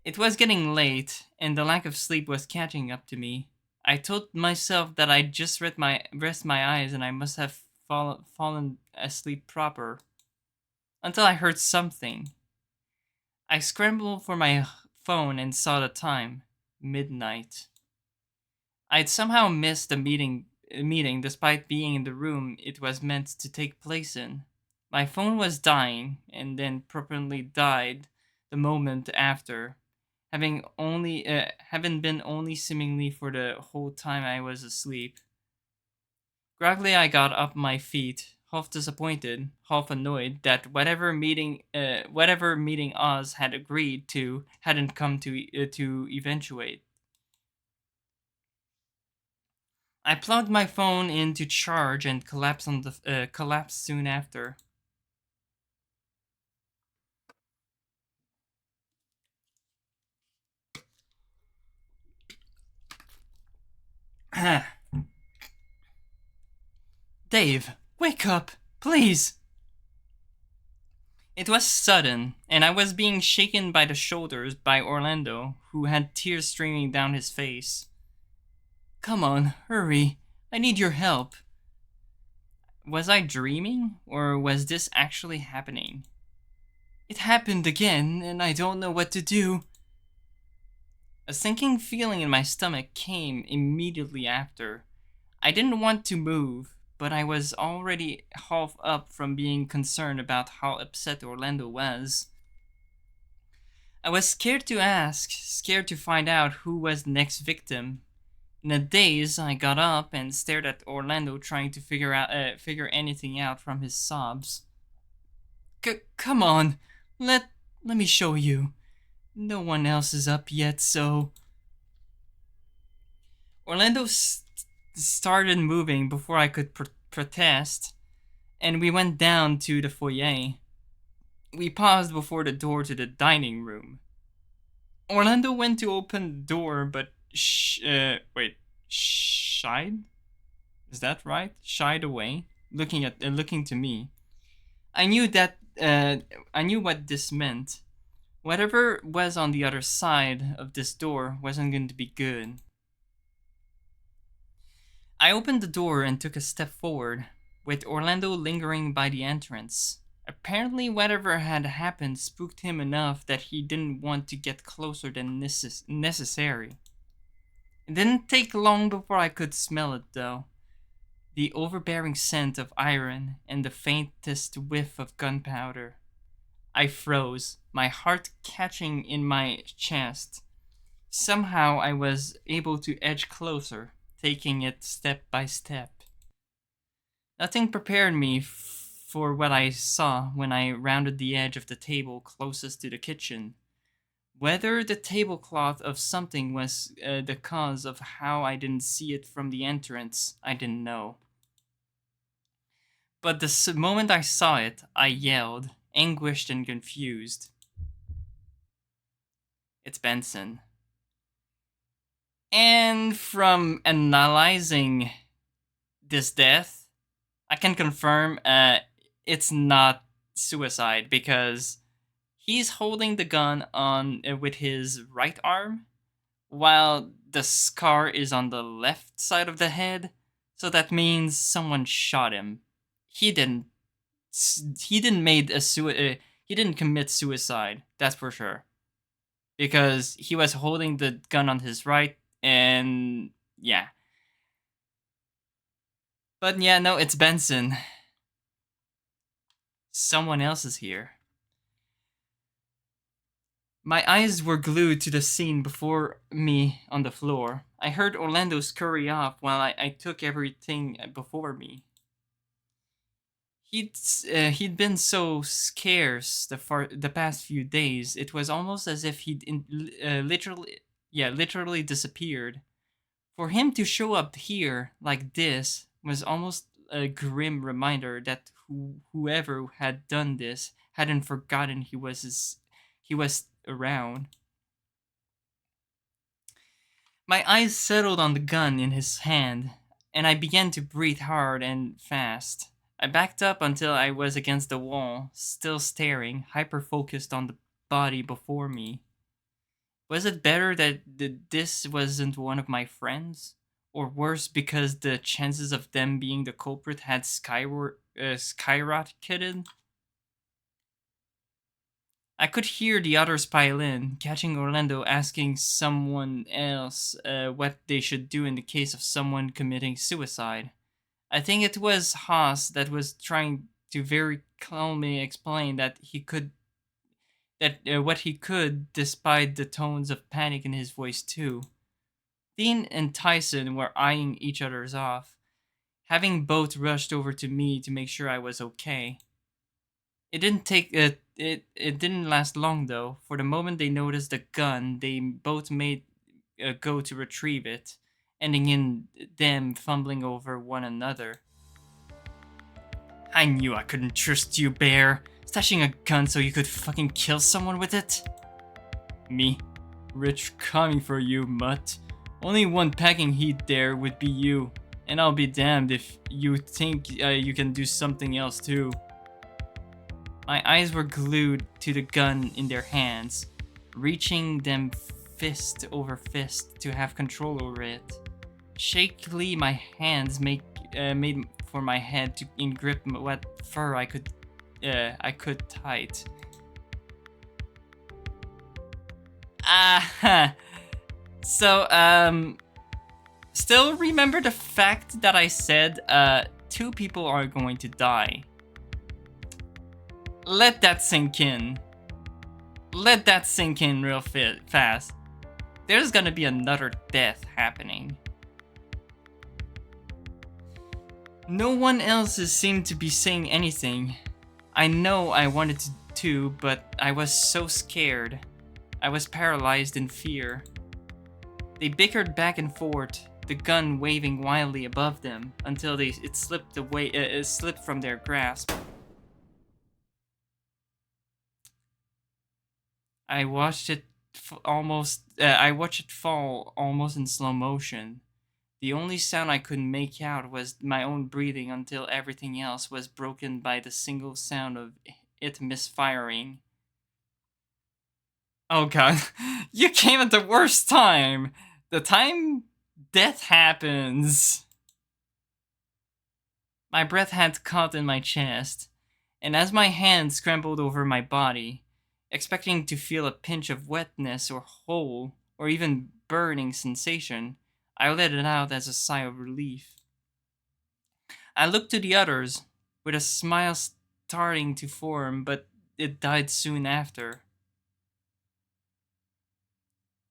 It was getting late, and the lack of sleep was catching up to me. I told myself that I'd just rest my eyes and I must have fallen asleep proper. Until I heard something. I scrambled for my phone and saw the time. Midnight. I'd somehow missed the meeting despite being in the room it was meant to take place in. My phone was dying, and then properly died the moment after, having been only seemingly for the whole time I was asleep. Gradually, I got up my feet, half disappointed, half annoyed that whatever meeting Oz had agreed to hadn't come to eventuate. I plugged my phone in to charge and collapsed soon after. Dave, wake up, please! It was sudden, and I was being shaken by the shoulders by Orlando, who had tears streaming down his face. Come on, hurry. I need your help. Was I dreaming, or was this actually happening? It happened again, and I don't know what to do. A sinking feeling in my stomach came immediately after. I didn't want to move, but I was already half up from being concerned about how upset Orlando was. I was scared to ask, scared to find out who was the next victim. In a daze, I got up and stared at Orlando, trying to figure anything out from his sobs. Come on, let me show you. No one else is up yet, so. Orlando started moving before I could protest, and we went down to the foyer. We paused before the door to the dining room. Orlando went to open the door, but shied? Is that right? Shied away, looking to me. I knew what this meant. Whatever was on the other side of this door wasn't going to be good. I opened the door and took a step forward, with Orlando lingering by the entrance. Apparently, whatever had happened spooked him enough that he didn't want to get closer than necessary. It didn't take long before I could smell it, though. The overbearing scent of iron and the faintest whiff of gunpowder. I froze, my heart catching in my chest. Somehow I was able to edge closer, taking it step by step. Nothing prepared me for what I saw when I rounded the edge of the table closest to the kitchen. Whether the tablecloth of something was the cause of how I didn't see it from the entrance, I didn't know. But the moment I saw it, I yelled, anguished and confused. It's Benson. And from analyzing this death, I can confirm it's not suicide because he's holding the gun on with his right arm while the scar is on the left side of the head. So that means someone shot him. He didn't. He didn't made a he didn't commit suicide. That's for sure. Because he was holding the gun on his right, and yeah. But yeah, no, it's Benson. Someone else is here. My eyes were glued to the scene before me on the floor. I heard Orlando scurry off while I took everything before me. He'd been so scarce the past few days. It was almost as if literally disappeared. For him to show up here like this was almost a grim reminder that whoever had done this hadn't forgotten he was around. My eyes settled on the gun in his hand, and I began to breathe hard and fast. I backed up until I was against the wall, still staring, hyper focused on the body before me. Was it better that this wasn't one of my friends? Or worse, because the chances of them being the culprit had skyrocketed? I could hear the others pile in, catching Orlando asking someone else what they should do in the case of someone committing suicide. I think it was Haas that was trying to very calmly explain what he could, despite the tones of panic in his voice too. Dean and Tyson were eyeing each other's off, having both rushed over to me to make sure I was okay. It didn't last long though. For the moment they noticed the gun, they both made a go to retrieve it, ending in them fumbling over one another. I knew I couldn't trust you, Bear. Stashing a gun so you could fucking kill someone with it? Me. Rich coming for you, Mutt. Only one packing heat there would be you. And I'll be damned if you think you can do something else too. My eyes were glued to the gun in their hands, reaching them fist over fist to have control over it. Shakily, my hands made for my head to grip what fur I could tight. So, still remember the fact that I said, 2 people are going to die. Let that sink in. Let that sink in real fast. There's gonna be another death happening. No one else seemed to be saying anything. I know I wanted to, but I was so scared. I was paralyzed in fear. They bickered back and forth, the gun waving wildly above them until it slipped from their grasp. I watched it fall almost in slow motion. The only sound I could make out was my own breathing until everything else was broken by the single sound of it misfiring. Oh god, you came at the worst time! The time death happens! My breath had caught in my chest, and as my hand scrambled over my body, expecting to feel a pinch of wetness or hole, or even burning sensation, I let it out as a sigh of relief. I looked to the others, with a smile starting to form, but it died soon after.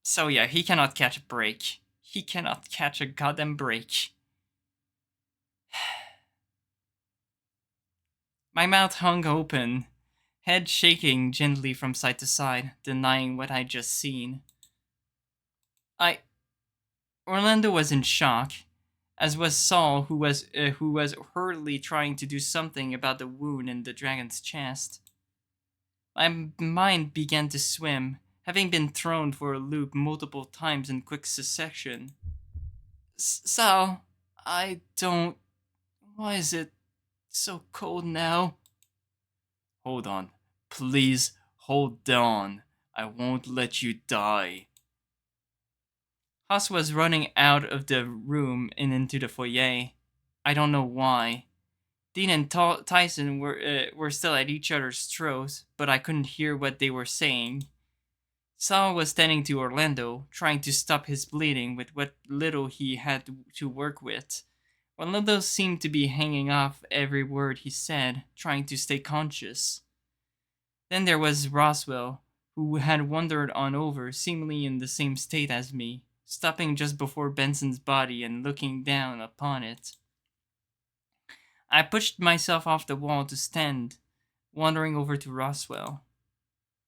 So yeah, he cannot catch a break. He cannot catch a goddamn break. My mouth hung open, head shaking gently from side to side, denying what I'd just seen. I Orlando was in shock, as was Saul, who was hurriedly trying to do something about the wound in the dragon's chest. My mind began to swim, having been thrown for a loop multiple times in quick succession. Sal, I don't. Why is it so cold now? Hold on. Please hold on. I won't let you die. Haas was running out of the room and into the foyer. I don't know why. Dean and Tyson were still at each other's throats, but I couldn't hear what they were saying. Sal was tending to Orlando, trying to stop his bleeding with what little he had to work with. Orlando seemed to be hanging off every word he said, trying to stay conscious. Then there was Roswell, who had wandered on over, seemingly in the same state as me, stopping just before Benson's body and looking down upon it. I pushed myself off the wall to stand, wandering over to Roswell.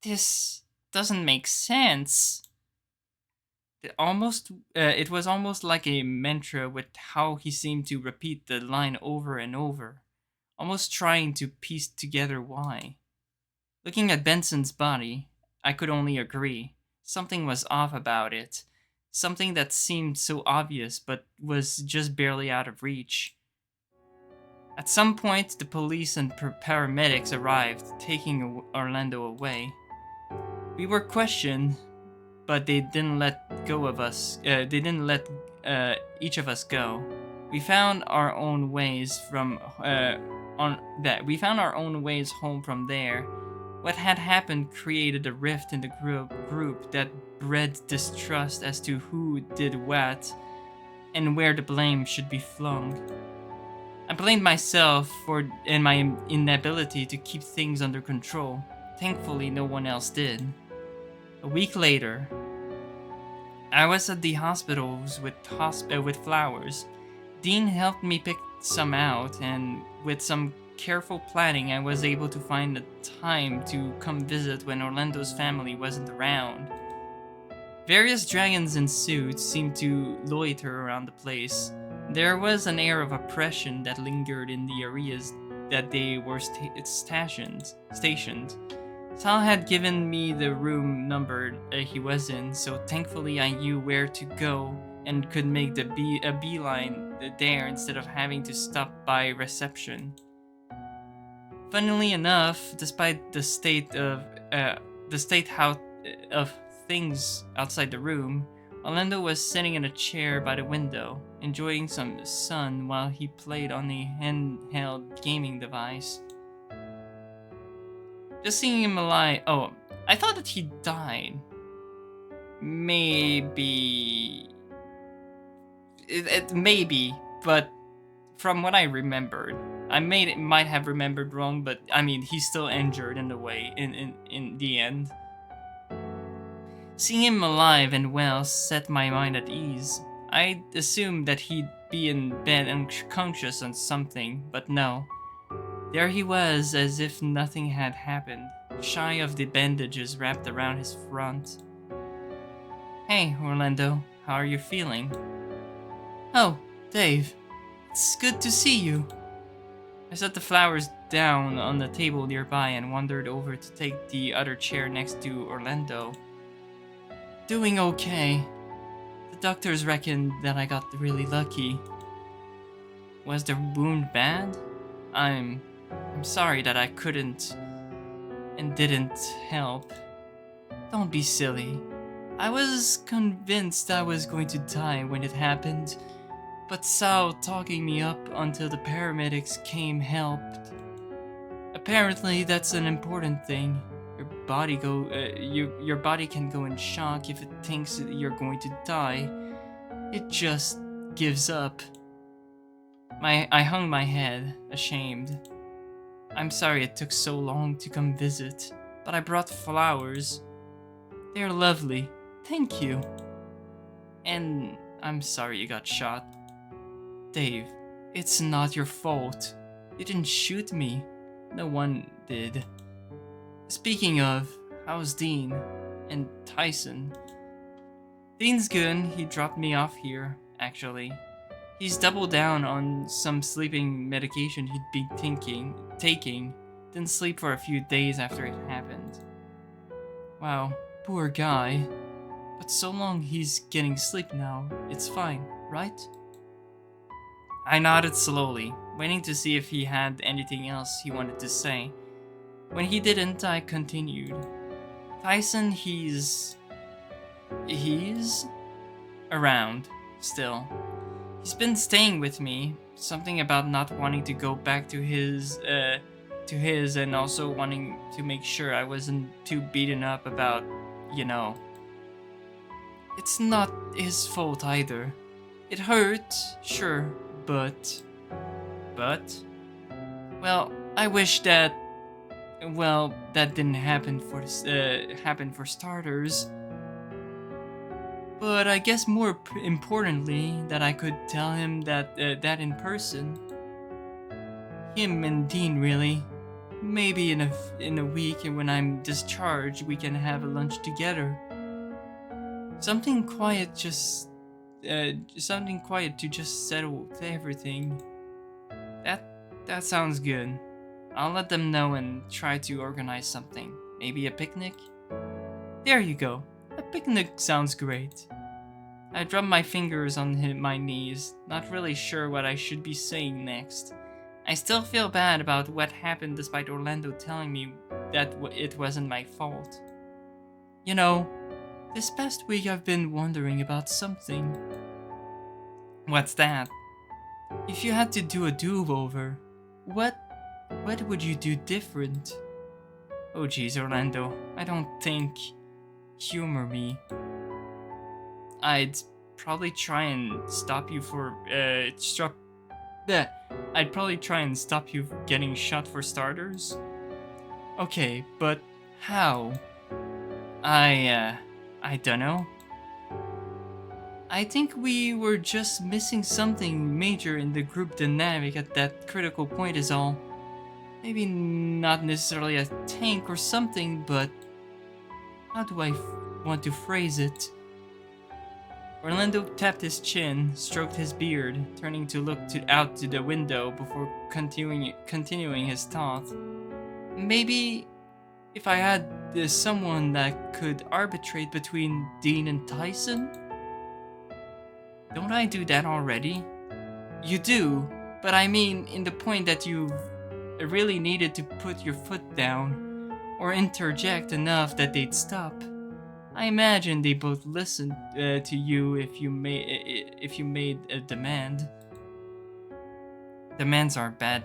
This doesn't make sense. It was almost like a mantra with how he seemed to repeat the line over and over, almost trying to piece together why. Looking at Benson's body, I could only agree. Something was off about it. Something that seemed so obvious but was just barely out of reach. At some point, the police and paramedics arrived, taking Orlando away. We were questioned, but they didn't let go of us. They didn't let each of us go. We found our own ways We found our own ways home from there. What had happened created a rift in the group that bred distrust as to who did what and where the blame should be flung. I blamed myself for my inability to keep things under control. Thankfully, no one else did. A week later, I was at the hospitals with flowers. Dean helped me pick some out, and with some careful planning, I was able to find a time to come visit when Orlando's family wasn't around. Various dragons in suits seemed to loiter around the place. There was an air of oppression that lingered in the areas that they were stationed. Sal had given me the room number he was in, so thankfully I knew where to go and could make a beeline there instead of having to stop by reception. Funnily enough, despite the state of things outside the room, Orlando was sitting in a chair by the window, enjoying some sun while he played on a handheld gaming device. Just seeing him alive. Oh, I thought that he died. Maybe. Maybe, but from what I remembered, I might have remembered wrong, but I mean, he's still injured in the way, in the end. Seeing him alive and well set my mind at ease. I assumed that he'd be in bed unconscious on something, but no. There he was, as if nothing had happened, shy of the bandages wrapped around his front. Hey, Orlando, how are you feeling? Oh, Dave, it's good to see you. I set the flowers down on the table nearby and wandered over to take the other chair next to Orlando. Doing okay. The doctors reckoned that I got really lucky. Was the wound bad? I'm sorry that I couldn't and didn't help. Don't be silly. I was convinced I was going to die when it happened, but Sal talking me up until the paramedics came helped. Apparently, that's an important thing. Your body can go in shock if it thinks that you're going to die. It just gives up. I hung my head, ashamed. I'm sorry it took so long to come visit, but I brought flowers. They're lovely. Thank you. And I'm sorry you got shot. Dave, it's not your fault. You didn't shoot me. No one did. Speaking of, how's Dean? And Tyson? Dean's good. He dropped me off here, actually. He's doubled down on some sleeping medication he'd been taking. Didn't sleep for a few days after it happened. Wow, poor guy. But so long he's getting sleep now, it's fine, right? I nodded slowly, waiting to see if he had anything else he wanted to say. When he didn't, I continued. Tyson, he's around, still. He's been staying with me. Something about not wanting to go back to his, and also wanting to make sure I wasn't too beaten up about, you know. It's not his fault either. It hurt, sure, but... Well, I wish that... Well, that didn't happen for starters. But I guess more importantly, that I could tell him that in person. Him and Dean, really. Maybe in a week, and when I'm discharged, we can have a lunch together. Something quiet to just settle everything. That sounds good. I'll let them know and try to organize something. Maybe a picnic? There you go. A picnic sounds great. I drummed my fingers on my knees, not really sure what I should be saying next. I still feel bad about what happened despite Orlando telling me that it wasn't my fault. You know, this past week I've been wondering about something. What's that? If you had to do a do-over, what would you do different? Oh geez, Orlando, I don't think... Humor me. I'd probably try and stop you for, I'd probably try and stop you getting shot for starters. Okay, but how? I dunno. I think we were just missing something major in the group dynamic at that critical point is all. Maybe not necessarily a tank or something, but how do I want to phrase it? Orlando tapped his chin, stroked his beard, turning to look out to the window before continuing his thought. Maybe if I had someone that could arbitrate between Dean and Tyson? Don't I do that already? You do, but I mean in the point that you really needed to put your foot down or interject enough that they'd stop. I imagine they both listened to you if you made a demand. Demands are bad.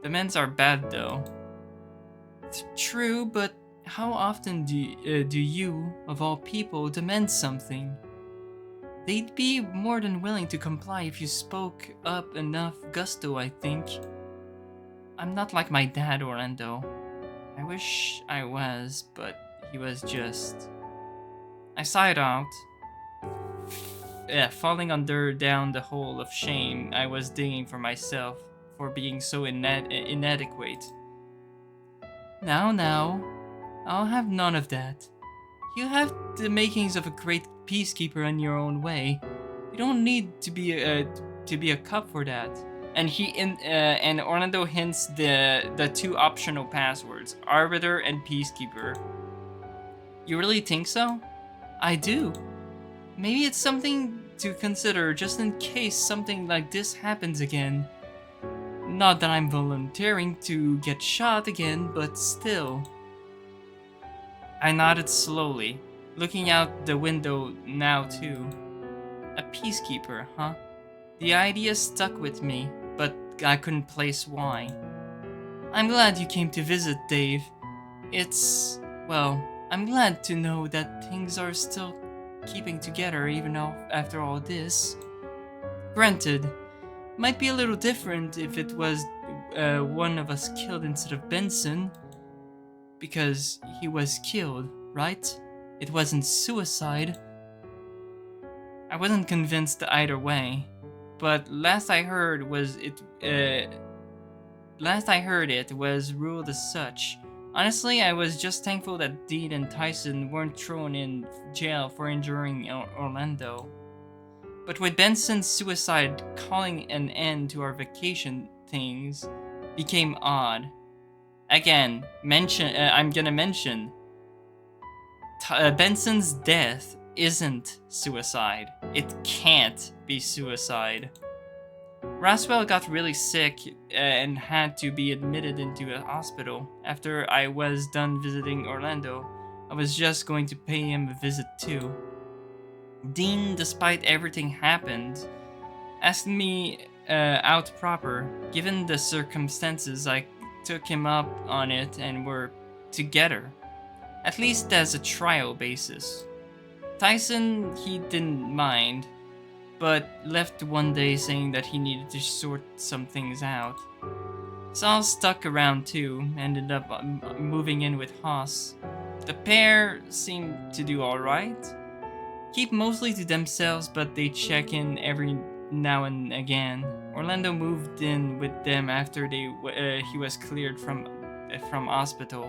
Demands are bad though. It's true, but how often do you, of all people, demand something? They'd be more than willing to comply if you spoke up enough gusto, I think. I'm not like my dad, Orlando. I wish I was, but he was just... I sighed out, falling down the hole of shame I was digging for myself for being so inadequate. Now, I'll have none of that. You have the makings of a great peacekeeper in your own way. You don't need to be a cop for that. And and Orlando hints the two optional passwords, Arbiter and Peacekeeper. You really think so? I do. Maybe it's something to consider just in case something like this happens again. Not that I'm volunteering to get shot again, but still. I nodded slowly, looking out the window now too. A peacekeeper, huh? The idea stuck with me, but I couldn't place why. I'm glad you came to visit, Dave. I'm glad to know that things are still keeping together even after all this. Granted, might be a little different if it was one of us killed instead of Benson. Because he was killed, right? It wasn't suicide. I wasn't convinced either way, but last I heard last I heard it was ruled as such. Honestly, I was just thankful that Dean and Tyson weren't thrown in jail for injuring Orlando. But with Benson's suicide calling an end to our vacation, things became odd. Again, I'm gonna mention Benson's death isn't suicide. It can't be suicide. Roswell got really sick and had to be admitted into a hospital. After I was done visiting Orlando, I was just going to pay him a visit too. Dean, despite everything happened, asked me out proper. Given the circumstances, I took him up on it and we're together. At least as a trial basis. Tyson, he didn't mind, but left one day saying that he needed to sort some things out. Saul stuck around too, ended up moving in with Haas. The pair seemed to do alright. Keep mostly to themselves, but they check in every now and again. Orlando moved in with them after he was cleared from hospital.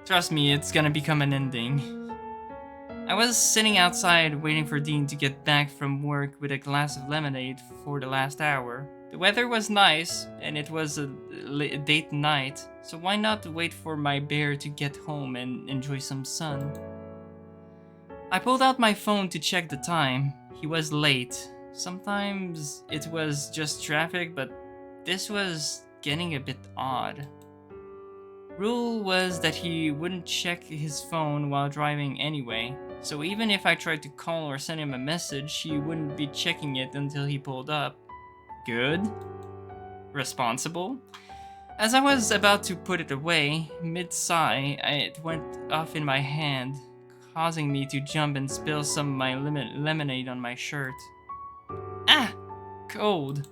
Trust me, it's gonna become an ending. I was sitting outside waiting for Dean to get back from work with a glass of lemonade for the last hour. The weather was nice, and it was a date night, so why not wait for my bear to get home and enjoy some sun? I pulled out my phone to check the time. He was late. Sometimes it was just traffic, but this was getting a bit odd. Rule was that he wouldn't check his phone while driving anyway, so even if I tried to call or send him a message, he wouldn't be checking it until he pulled up. Good. Responsible. As I was about to put it away, mid-sigh, it went off in my hand, causing me to jump and spill some of my lemonade on my shirt. Ah! Cold.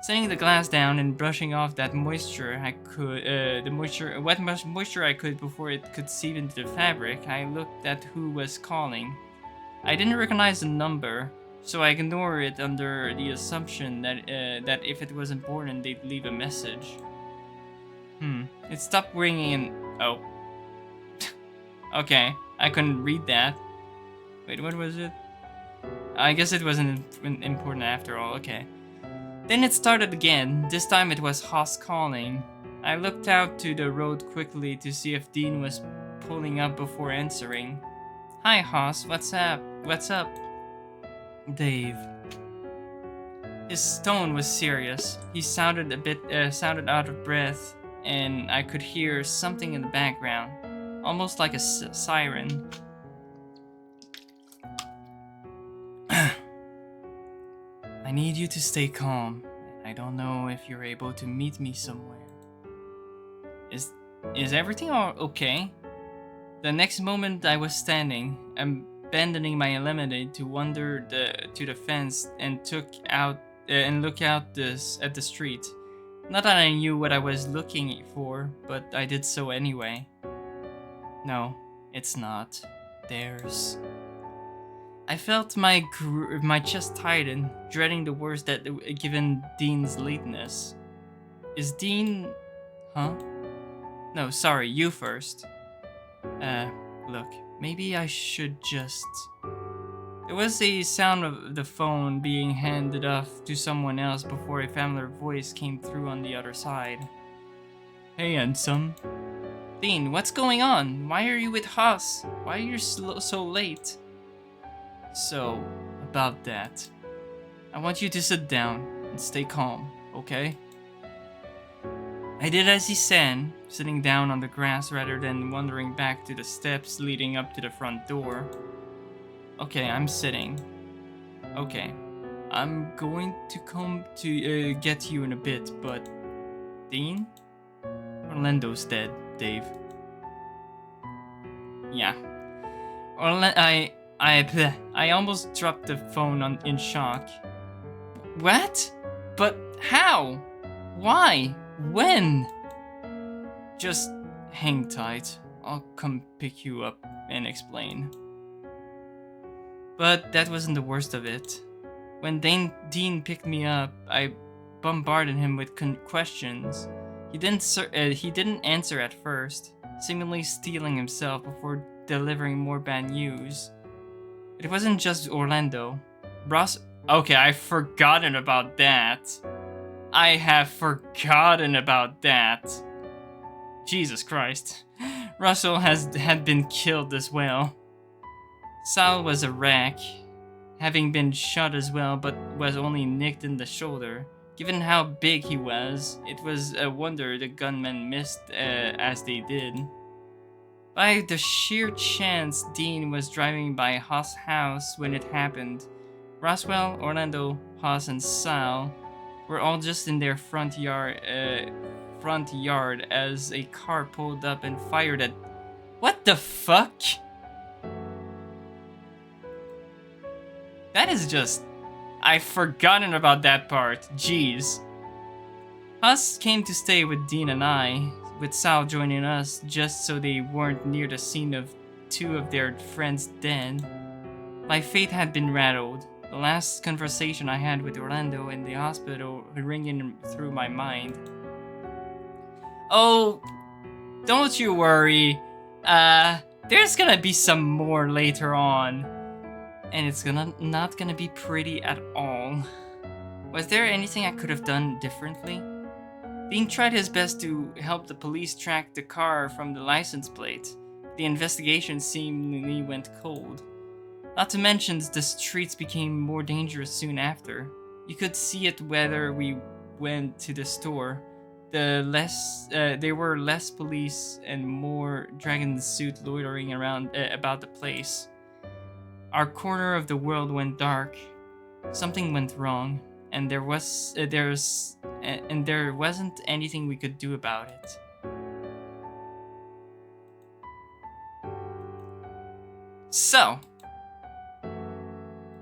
Setting the glass down and brushing off that moisture wet moisture I could before it could seep into the fabric, I looked at who was calling. I didn't recognize the number, so I ignored it under the assumption that if it was important, they'd leave a message. It stopped ringing and... oh. Okay, I couldn't read that. Wait, what was it? I guess it wasn't important after all, okay. Then it started again. This time it was Haas calling. I looked out to the road quickly to see if Dean was pulling up before answering. Hi Haas, what's up? What's up? Dave. His tone was serious. He sounded out of breath, and I could hear something in the background, almost like a siren. I need you to stay calm. I don't know if you're able to meet me somewhere. Is everything all okay? The next moment I was standing, abandoning my lemonade to wander to the fence and look out at the street. Not that I knew what I was looking for, but I did so anyway. No, it's not. There's... I felt my chest tighten, dreading the worst that given Dean's lateness. Is Dean... Huh? No, sorry, you first. Look, maybe I should just... There was a sound of the phone being handed off to someone else before a familiar voice came through on the other side. Hey, handsome. Dean, what's going on? Why are you with Haas? Why are you so late? So, about that. I want you to sit down and stay calm, okay? I did as he said, sitting down on the grass rather than wandering back to the steps leading up to the front door. Okay, I'm sitting. Okay, I'm going to come to get you in a bit, but... Dean? Orlando's dead, Dave. Yeah. I almost dropped the phone in shock. What? But how? Why? When? Just hang tight. I'll come pick you up and explain. But that wasn't the worst of it. When Dean picked me up, I bombarded him with questions. He didn't answer at first, seemingly stealing himself before delivering more bad news. It wasn't just Orlando. Ross. Okay, I've forgotten about that. I have forgotten about that. Jesus Christ. Russell had been killed as well. Sal was a wreck, having been shot as well, but was only nicked in the shoulder. Given how big he was, it was a wonder the gunmen missed as they did. By the sheer chance Dean was driving by Haas' house when it happened, Roswell, Orlando, Haas, and Sal were all just in their front yard as a car pulled up and fired at... What the fuck? That is just... I've forgotten about that part. Jeez. Haas came to stay with Dean and I, with Sal joining us just so they weren't near the scene of two of their friends dead. My fate had been rattled. The last conversation I had with Orlando in the hospital ringing through my mind. Oh, don't you worry. There's gonna be some more later on. And it's not gonna be pretty at all. Was there anything I could have done differently? Dean tried his best to help the police track the car from the license plate. The investigation seemingly went cold. Not to mention, the streets became more dangerous soon after. You could see it whether we went to the store. There were less police and more dragon suit loitering around about the place. Our corner of the world went dark. Something went wrong, and there wasn't anything we could do about it. So,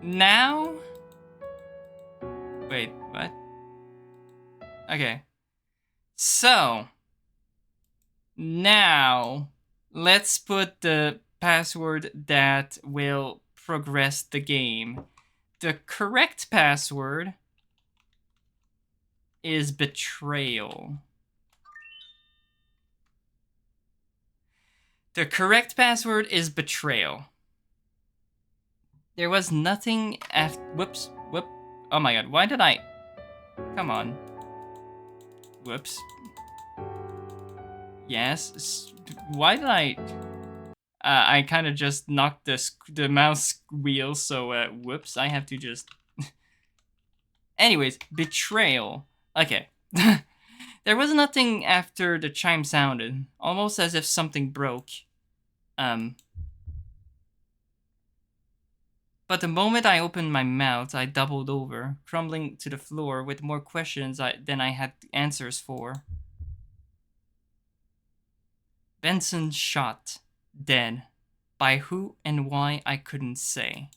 now... Wait, what? Okay. So, now, let's put the password that will progress the game. The correct password is betrayal. The correct password is betrayal. There was nothing after... Whoops. Whoop. Oh my god, why did I... Come on. Whoops. Yes. Why did I... I kind of just knocked the mouse wheel, so, whoops, I have to just... Anyways, betrayal. Okay. There was nothing after the chime sounded, almost as if something broke. But the moment I opened my mouth, I doubled over, crumbling to the floor with more questions than I had answers for. Benson shot. Dead. By who and why, I couldn't say.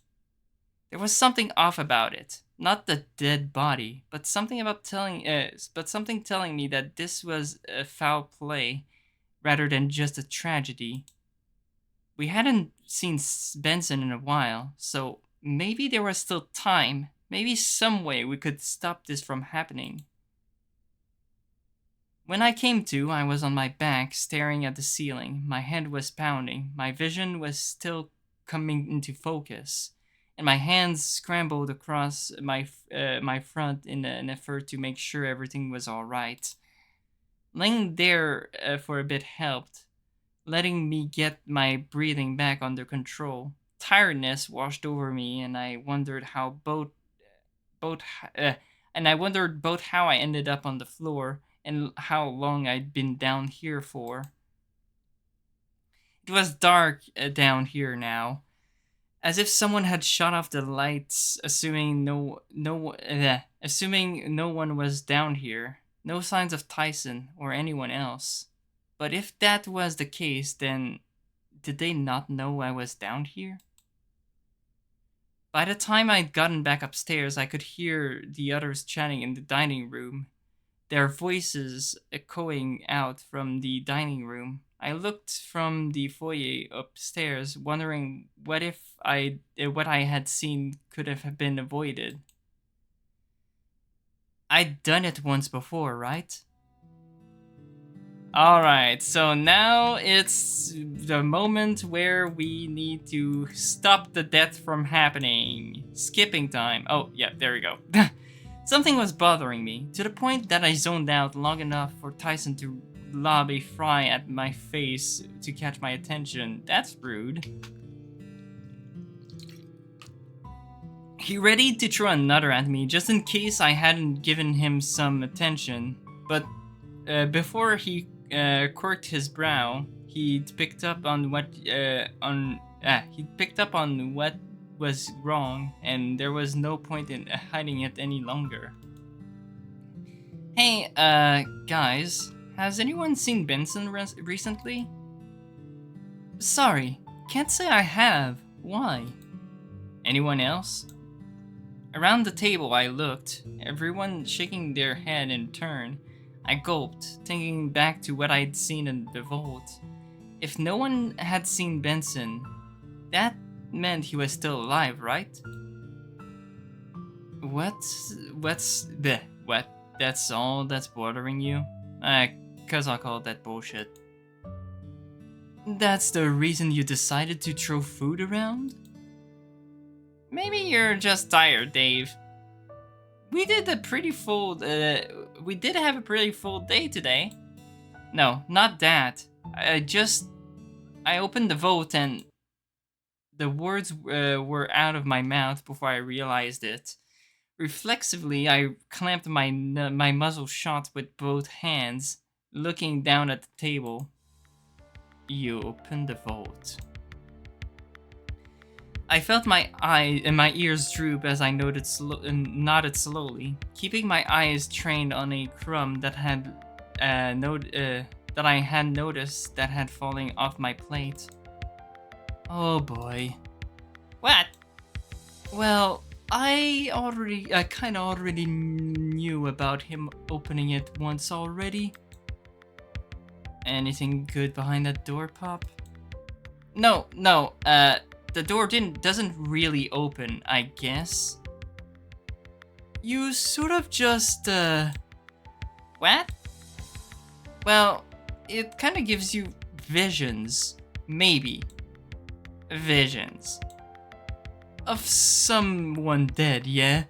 There was something off about it. Not the dead body, but something telling me that this was a foul play rather than just a tragedy. We hadn't seen Benson in a while, so maybe there was still time. Maybe some way we could stop this from happening. When I came to, I was on my back, staring at the ceiling. My head was pounding. My vision was still coming into focus, and my hands scrambled across my front in an effort to make sure everything was all right. Laying there for a bit helped, letting me get my breathing back under control. Tiredness washed over me, and I wondered both how I ended up on the floor and how long I'd been down here for. It was dark down here now, as if someone had shut off the lights, assuming no one was down here. No signs of Tyson or anyone else. But if that was the case, then did they not know I was down here? By the time I'd gotten back upstairs, I could hear the others chatting in the dining room, their voices echoing out from the dining room. I looked from the foyer upstairs, wondering what I had seen could have been avoided. I'd done it once before, right? Alright, so now it's the moment where we need to stop the death from happening. Skipping time. Oh, yeah, there we go. Something was bothering me, to the point that I zoned out long enough for Tyson to lob a fry at my face to catch my attention. That's rude. He readied to throw another at me, just in case I hadn't given him some attention. But before he quirked his brow, he'd picked up on what was wrong, and there was no point in hiding it any longer. Hey, guys, has anyone seen Benson recently? Sorry, can't say I have. Why? Anyone else? Around the table I looked, everyone shaking their head in turn. I gulped, thinking back to what I'd seen in the vault. If no one had seen Benson, that meant he was still alive, right? What? That's all that's bothering you? Cause I'll call that bullshit. That's the reason you decided to throw food around? Maybe you're just tired, Dave. We did have a pretty full day today. No, not that. I opened the vault and the words were out of my mouth before I realized it. Reflexively, I clamped my muzzle shut with both hands, looking down at the table. You opened the vault. I felt my ears droop as I nodded slowly, keeping my eyes trained on a crumb that I had noticed that had fallen off my plate. Oh boy. What? Well, I kinda already knew about him opening it once already. Anything good behind that door, Pop? No, the door doesn't really open, I guess. You sort of just, What? Well, it kinda gives you visions. Maybe. Visions. Of someone dead, yeah?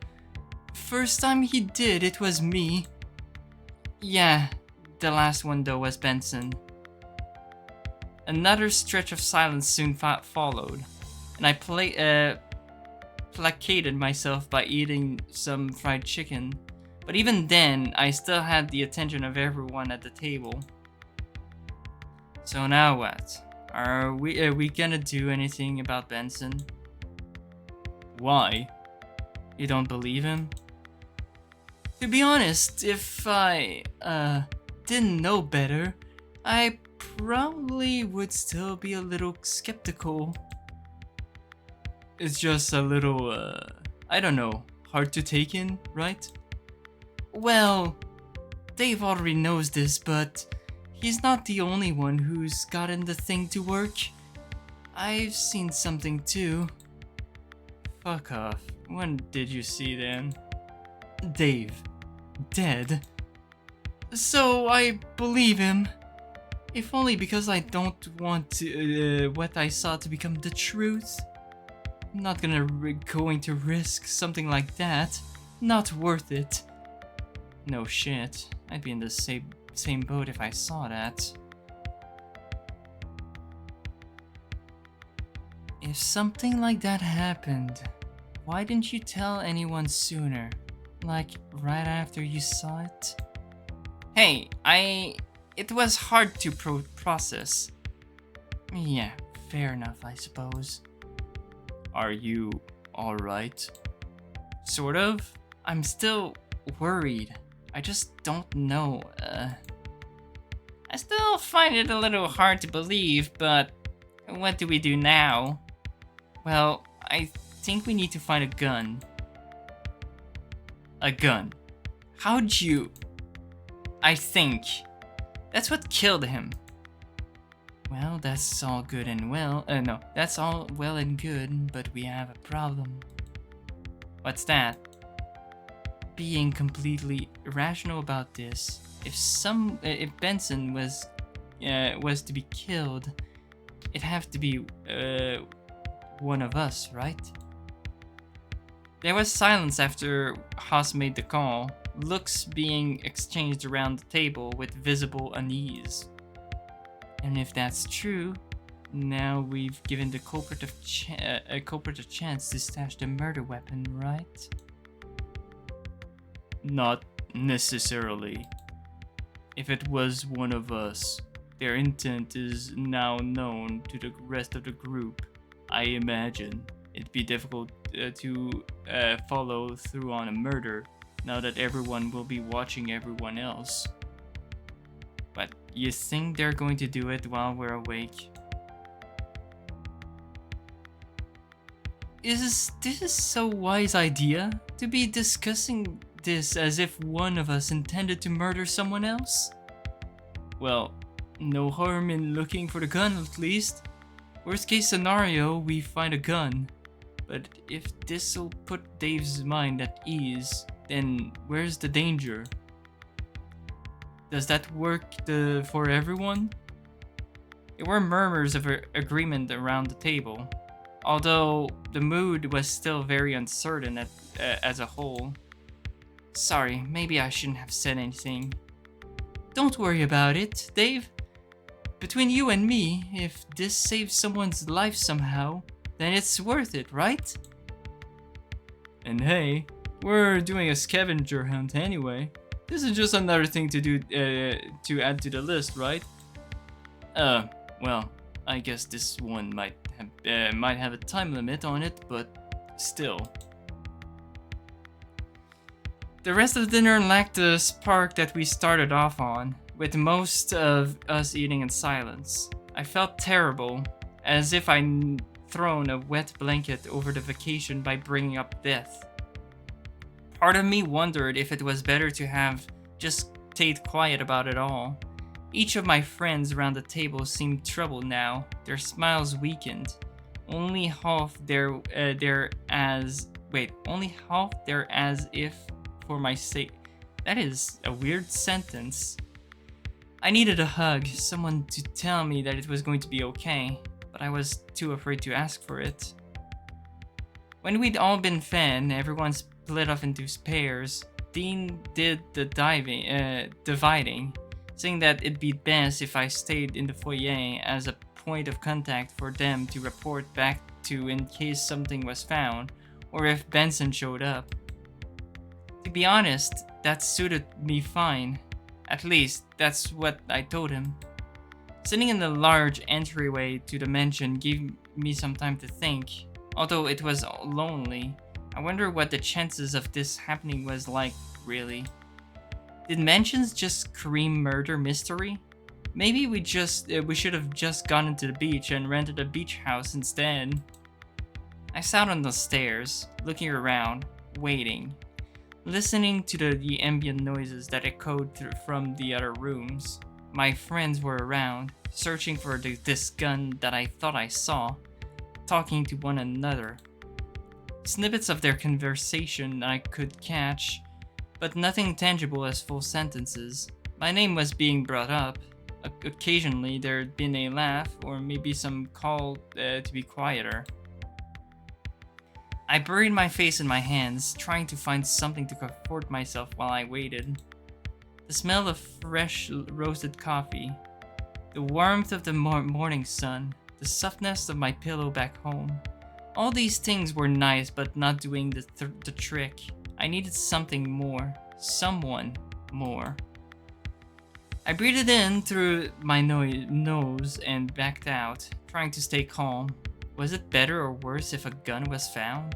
First time he did, it was me. Yeah, the last one though was Benson. Another stretch of silence soon followed, and I placated myself by eating some fried chicken. But even then, I still had the attention of everyone at the table. So now what? Are we gonna do anything about Benson? Why? You don't believe him? To be honest, if I didn't know better, I probably would still be a little skeptical. It's just a little, I don't know, hard to take in, right? Well, Dave already knows this, but he's not the only one who's gotten the thing to work. I've seen something too. Fuck off. When did you see them? Dave. Dead? So I believe him. If only because I don't want to, what I saw to become the truth. I'm not going to risk something like that. Not worth it. No shit. I'd be in the same boat if I saw that. If something like that happened, why didn't you tell anyone sooner? Like, right after you saw it? Hey, it was hard to process. Yeah, fair enough, I suppose. Are you alright? Sort of. I'm still worried. I just don't know, I still find it a little hard to believe, but what do we do now? Well, I think we need to find a gun. A gun? How'd you... I think. That's what killed him. Well, that's all good and well. No, that's all well and good, but we have a problem. What's that? Being completely irrational about this. If Benson was to be killed, it'd have to be one of us, right? There was silence after Haas made the call, looks being exchanged around the table with visible unease. And if that's true, now we've given the culprit a chance to stash the murder weapon, right? Not necessarily. If it was one of us, their intent is now known to the rest of the group. I imagine it'd be difficult to follow through on a murder now that everyone will be watching everyone else. But you think they're going to do it while we're awake? Is this so wise idea to be discussing this as if one of us intended to murder someone else? Well, no harm in looking for the gun at least. Worst case scenario, we find a gun. But if this'll put Dave's mind at ease, then where's the danger? Does that work for everyone? There were murmurs of agreement around the table, although the mood was still very uncertain as a whole. Sorry, maybe I shouldn't have said anything. Don't worry about it, Dave. Between you and me, if this saves someone's life somehow, then it's worth it, right? And hey, we're doing a scavenger hunt anyway. This is just another thing to do to add to the list, right? Well, I guess this one might have a time limit on it, but still. The rest of the dinner lacked the spark that we started off on, with most of us eating in silence. I felt terrible, as if I'd thrown a wet blanket over the vacation by bringing up death. Part of me wondered if it was better to have just stayed quiet about it all. Each of my friends around the table seemed troubled now, their smiles weakened. Only half there as if for my sake. That is a weird sentence. I needed a hug, someone to tell me that it was going to be okay, but I was too afraid to ask for it. When we'd all been fed, everyone split off into pairs. Dean did the dividing, saying that it'd be best if I stayed in the foyer as a point of contact for them to report back to in case something was found, or if Benson showed up. To be honest, that suited me fine. At least, that's what I told him. Sitting in the large entryway to the mansion gave me some time to think. Although it was lonely, I wonder what the chances of this happening was like, really. Did mansions just scream murder mystery? Maybe we should have just gone into the beach and rented a beach house instead. I sat on the stairs, looking around, waiting, listening to the ambient noises that echoed from the other rooms. My friends were around, searching for this gun that I thought I saw, talking to one another. Snippets of their conversation I could catch, but nothing tangible as full sentences. My name was being brought up. Occasionally there'd been a laugh or maybe some call to be quieter. I buried my face in my hands, trying to find something to comfort myself while I waited. The smell of fresh roasted coffee, the warmth of the morning sun, the softness of my pillow back home. All these things were nice but not doing the trick. I needed something more, someone more. I breathed in through my nose and backed out, trying to stay calm. Was it better or worse if a gun was found?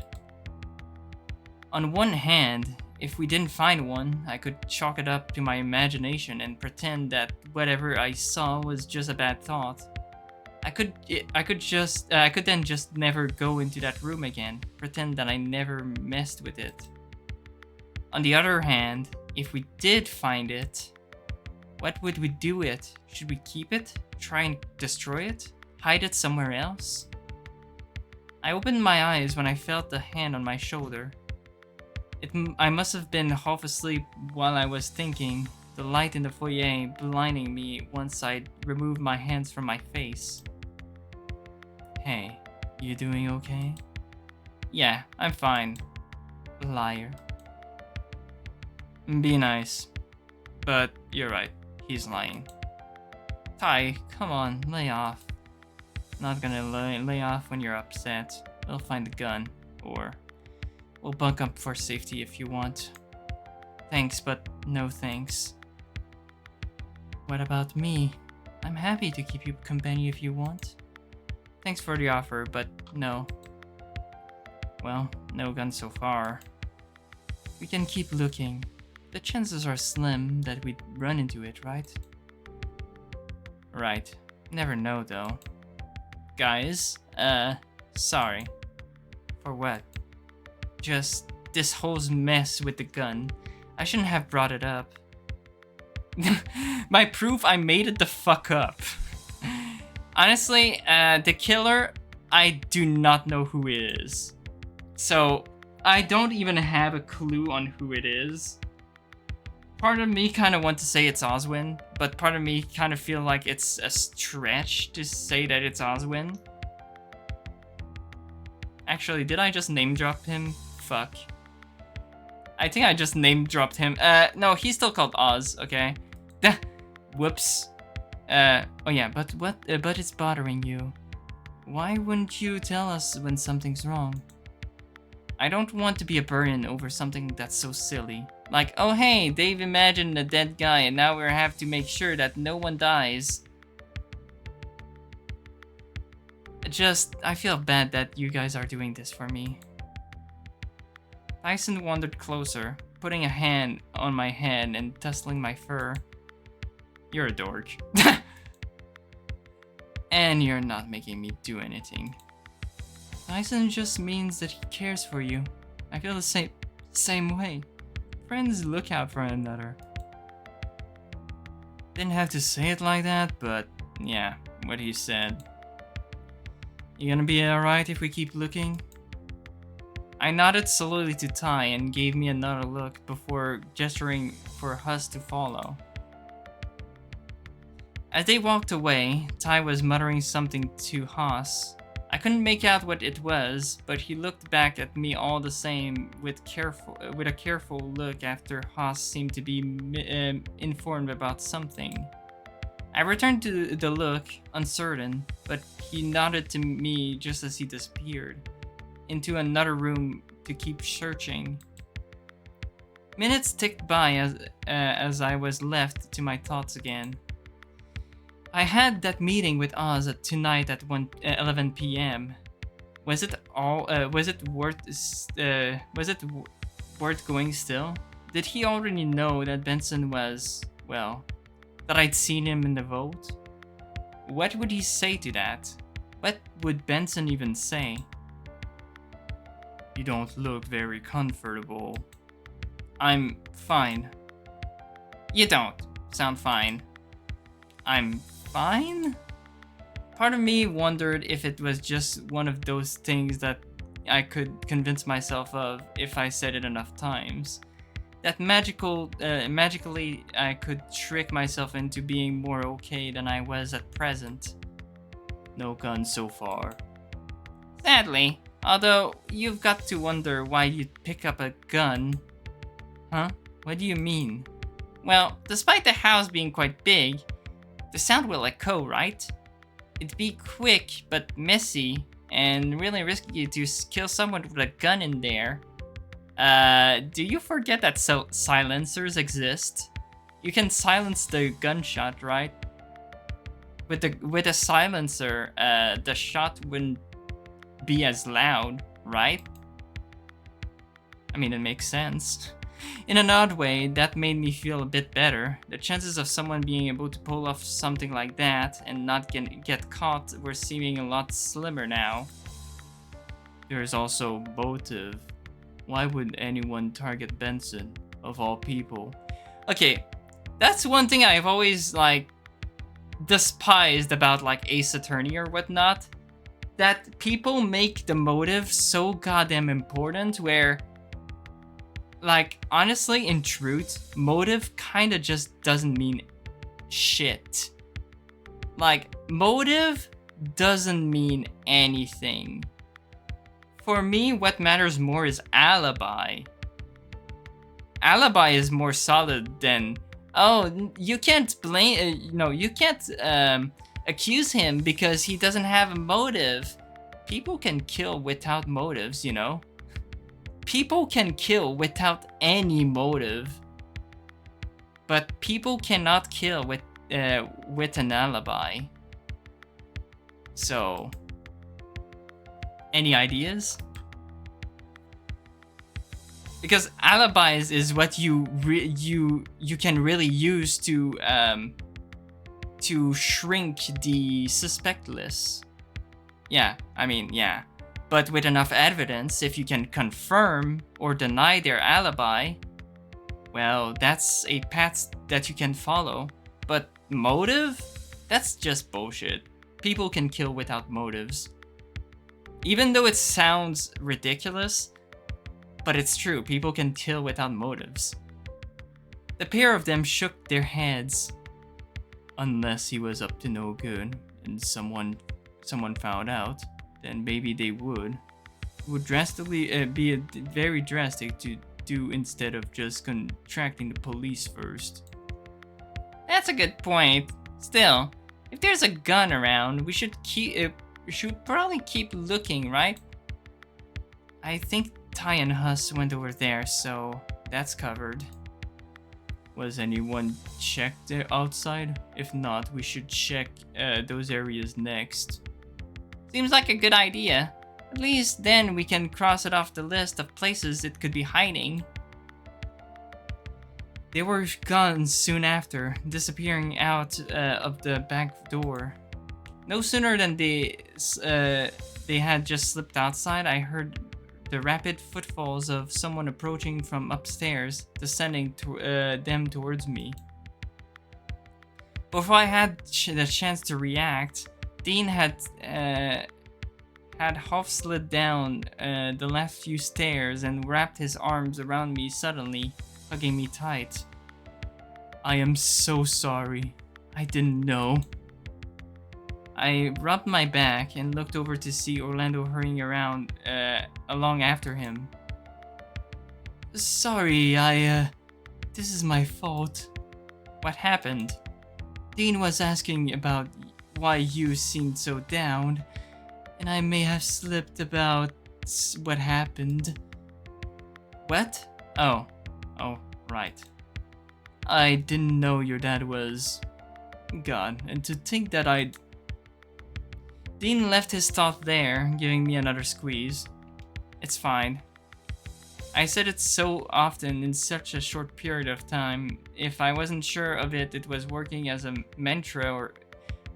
On one hand, if we didn't find one, I could chalk it up to my imagination and pretend that whatever I saw was just a bad thought. I could then just never go into that room again, pretend that I never messed with it. On the other hand, if we did find it, What would we do with it? Should we keep it? Try and destroy it? Hide it somewhere else? I opened my eyes when I felt the hand on my shoulder. I must have been half asleep while I was thinking, the light in the foyer blinding me once I removed my hands from my face. Hey, you doing okay? Yeah, I'm fine. Liar. Be nice. But you're right, he's lying. Tai, come on, lay off. Not gonna lay off when you're upset. We'll find the gun, or we'll bunk up for safety if you want. Thanks, but no thanks. What about me? I'm happy to keep you company if you want. Thanks for the offer, but no. Well, no gun so far. We can keep looking. The chances are slim that we'd run into it, right? Right. Never know, though. Guys, sorry. For what? Just this whole mess with the gun. I shouldn't have brought it up. My proof, I made it the fuck up. Honestly, the killer, I do not know who it is. So, I don't even have a clue on who it is. Part of me kind of want to say it's Oswin, but part of me kind of feel like it's a stretch to say that it's Oswin. Actually, did I just name drop him? Fuck. I think I just name dropped him. No, he's still called Oz, okay? Whoops. Oh yeah, but what? But it's bothering you. Why wouldn't you tell us when something's wrong? I don't want to be a burden over something that's so silly. Like, oh hey, they've imagined a dead guy and now we have to make sure that no one dies. I feel bad that you guys are doing this for me. Tyson wandered closer, putting a hand on my head and tussling my fur. You're a dork. And you're not making me do anything. Tyson just means that he cares for you. I feel the same way. Friends look out for another. Didn't have to say it like that, but yeah, what he said. You gonna be alright if we keep looking? I nodded slowly to Tai and gave me another look before gesturing for us to follow. As they walked away, Tai was muttering something to Haas. I couldn't make out what it was, but he looked back at me all the same with a careful look after Haas seemed to be informed about something. I returned to the look, uncertain, but he nodded to me just as he disappeared into another room to keep searching. Minutes ticked by as I was left to my thoughts again. I had that meeting with Oz tonight at 11 p.m. Was it worth going still? Did he already know that Benson was, well, that I'd seen him in the vault? What would he say to that? What would Benson even say? You don't look very comfortable. I'm fine. You don't sound fine. I'm fine? Part of me wondered if it was just one of those things that I could convince myself of if I said it enough times. That magically I could trick myself into being more okay than I was at present. No guns so far. Sadly, although you've got to wonder why you'd pick up a gun. Huh? What do you mean? Well, despite the house being quite big, the sound will echo, right? It'd be quick but messy and really risky to kill someone with a gun in there. Do you forget that silencers exist? You can silence the gunshot, right? With a silencer, the shot wouldn't be as loud, right? I mean, it makes sense. In an odd way, that made me feel a bit better. The chances of someone being able to pull off something like that and not get caught were seeming a lot slimmer now. There is also motive. Why would anyone target Benson, of all people? Okay, That's one thing I've always like despised about like Ace Attorney or whatnot. That people make the motive so goddamn important where, like, honestly, in truth, motive kinda just doesn't mean shit. Like, motive doesn't mean anything. For me, what matters more is alibi. Alibi is more solid than, oh, you can't blame, you can't accuse him because he doesn't have a motive. People can kill without motives, you know? People can kill without any motive. But people cannot kill with an alibi. So, any ideas? Because alibis is what you can really use to shrink the suspect list. Yeah, I mean, yeah. But with enough evidence, if you can confirm or deny their alibi, well, that's a path that you can follow. But motive? That's just bullshit. People can kill without motives. Even though it sounds ridiculous, but it's true, people can kill without motives. The pair of them shook their heads. Unless he was up to no good and someone found out, then maybe they would. It would drastically be very drastic to do instead of just contracting the police first. That's a good point. Still, if there's a gun around, we should probably keep looking, right? I think Ty and Huss went over there, so that's covered. Was anyone checked outside? If not, we should check those areas next. Seems like a good idea. At least then we can cross it off the list of places it could be hiding. They were gone soon after, disappearing out of the back door. No sooner than they had just slipped outside, I heard the rapid footfalls of someone approaching from upstairs, descending them towards me. Before I had the chance to react, Dean had half slid down the last few stairs and wrapped his arms around me suddenly, hugging me tight. I am so sorry. I didn't know. I rubbed my back and looked over to see Orlando hurrying around along after him. Sorry, this is my fault. What happened? Dean was asking about why you seemed so down, and I may have slipped about what happened. What? Oh, right. I didn't know your dad was... God, and to think that I'd... Dean left his thought there, giving me another squeeze. It's fine. I said it so often in such a short period of time. If I wasn't sure of it, it was working as a mantra,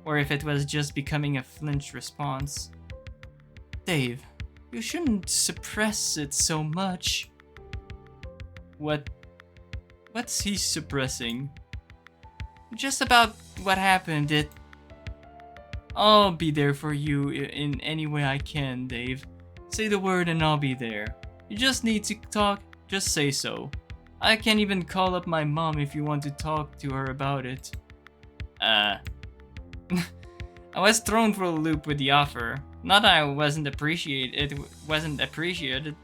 or if it was just becoming a flinch response. Dave, you shouldn't suppress it so much. What's he suppressing? Just about what happened. I'll be there for you in any way I can, Dave. Say the word and I'll be there. You just need to talk, just say so. I can even call up my mom if you want to talk to her about it. I was thrown for a loop with the offer. Not that it wasn't appreciated,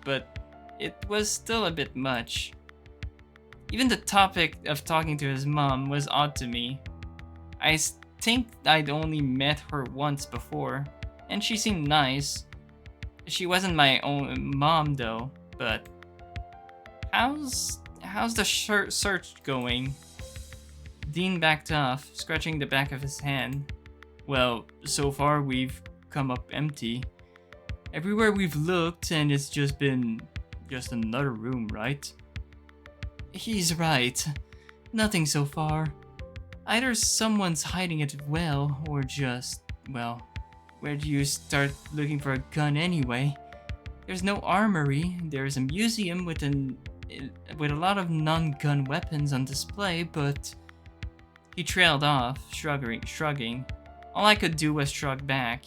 but it was still a bit much. Even the topic of talking to his mom was odd to me. I think I'd only met her once before, and she seemed nice. She wasn't my own mom though, but how's the search going? Dean backed off, scratching the back of his hand. Well, so far we've come up empty. Everywhere we've looked, and it's just been another room, right? He's right. Nothing so far. Either someone's hiding it well, or just, well, where do you start looking for a gun anyway? There's no armory. There's a museum with a lot of non-gun weapons on display, but He trailed off, shrugging. All I could do was shrug back.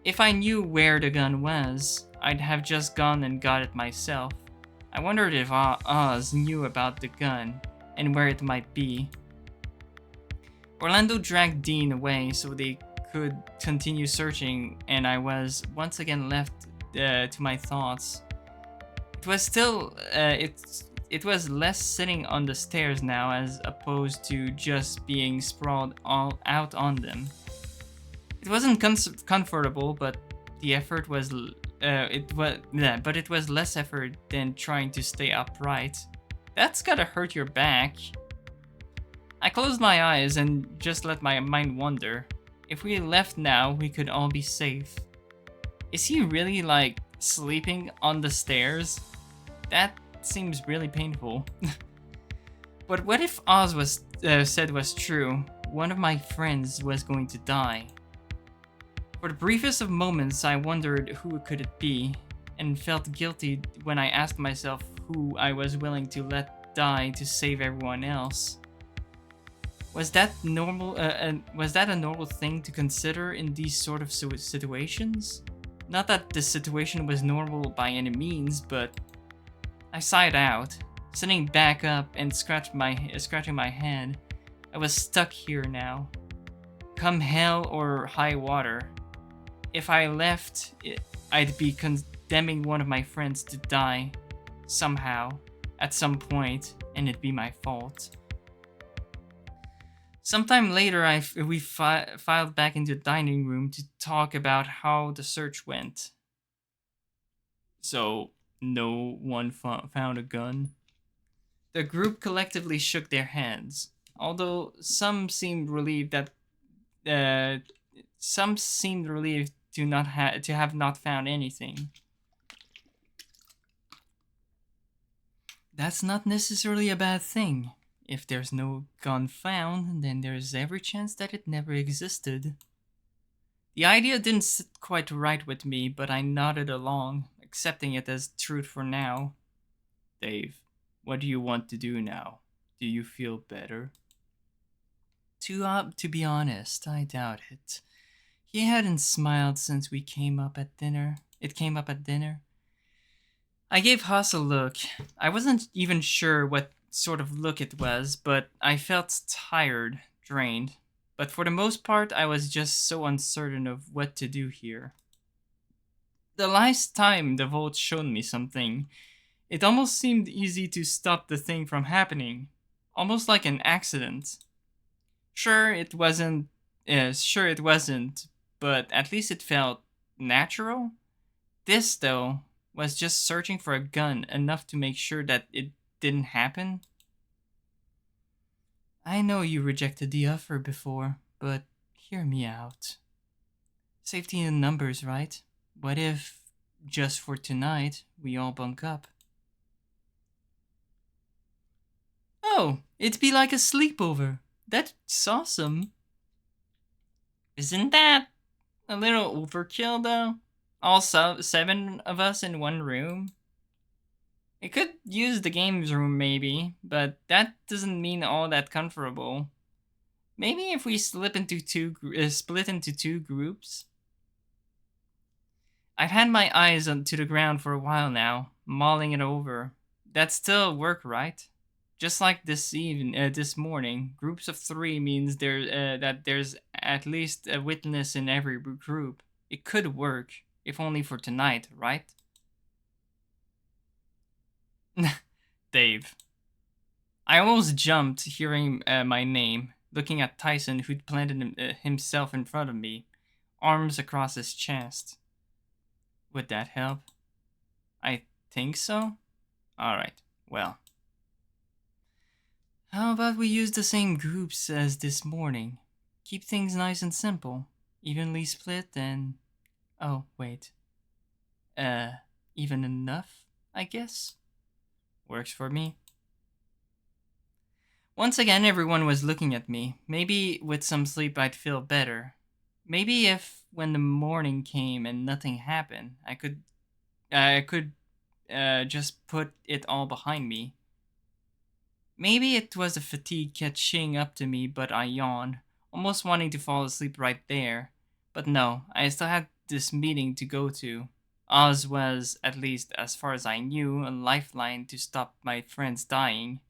If I knew where the gun was, I'd have just gone and got it myself. I wondered if Oz knew about the gun and where it might be. Orlando dragged Dean away so they could continue searching, and I was once again left to my thoughts. It was still it was less sitting on the stairs now as opposed to just being sprawled all out on them. It wasn't comfortable, but the effort was but it was less effort than trying to stay upright. That's gotta hurt your back. I closed my eyes and just let my mind wander. If we left now, we could all be safe. Is he really like sleeping on the stairs? That seems really painful. But what if Oz said was true? One of my friends was going to die. For the briefest of moments, I wondered who could it be, and felt guilty when I asked myself who I was willing to let die to save everyone else. Was that normal? Was that a normal thing to consider in these sort of situations? Not that the situation was normal by any means, but I sighed out, sitting back up and scratching my head. I was stuck here now. Come hell or high water. If I left, I'd be condemning one of my friends to die somehow, at some point, and it'd be my fault. Sometime later, we filed back into the dining room to talk about how the search went. So, no one found a gun? The group collectively shook their heads, although some seemed relieved to have not found anything. That's not necessarily a bad thing. If there's no gun found, then there's every chance that it never existed. The idea didn't sit quite right with me, but I nodded along, accepting it as truth for now. Dave, what do you want to do now? Do you feel better? To be honest, I doubt it. He hadn't smiled since we came up at dinner. I gave Haas a look. I wasn't even sure what sort of look it was, but I felt tired, drained. But for the most part, I was just so uncertain of what to do here. The last time the vault showed me something, it almost seemed easy to stop the thing from happening, almost like an accident. Sure, it wasn't, but at least it felt natural. This, though, was just searching for a gun enough to make sure that it didn't happen. I know you rejected the offer before, but hear me out. Safety in numbers, right? What if, just for tonight, we all bunk up? Oh, it'd be like a sleepover. That's awesome. Isn't that a little overkill, though? All 7 of us in one room? It could use the games room, maybe, but that doesn't mean all that comfortable. Maybe if we split into two groups? I've had my eyes to the ground for a while now, mulling it over. That still work, right? Just like this morning, groups of 3 means that there's at least a witness in every group. It could work, if only for tonight, right? Dave. I almost jumped hearing my name, looking at Tyson, who'd planted himself in front of me, arms across his chest. Would that help? I think so. Alright, well. How about we use the same groups as this morning? Keep things nice and simple. Evenly split and... Oh, wait. Even enough, I guess? Works for me. Once again, everyone was looking at me. Maybe with some sleep I'd feel better. Maybe if, when the morning came and nothing happened, I could just put it all behind me. Maybe it was the fatigue catching up to me, but I yawned, almost wanting to fall asleep right there. But no, I still had this meeting to go to. Oz was, at least as far as I knew, a lifeline to stop my friends dying.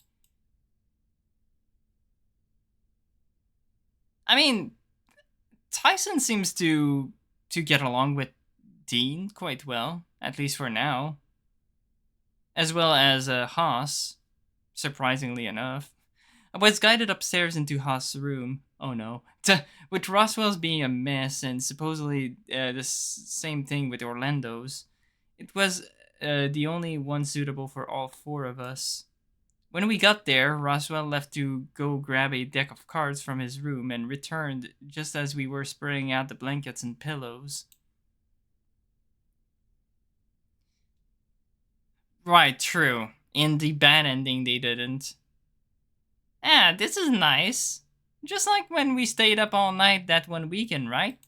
I mean, Tyson seems to get along with Dean quite well, at least for now, as well as Haas, surprisingly enough. I was guided upstairs into Haas' room. Oh no. With Roswell's being a mess and supposedly the same thing with Orlando's, it was the only one suitable for all four of us. When we got there, Roswell left to go grab a deck of cards from his room and returned just as we were spreading out the blankets and pillows. Right, true. In the bad ending, they didn't. Ah, this is nice. Just like when we stayed up all night that one weekend, right?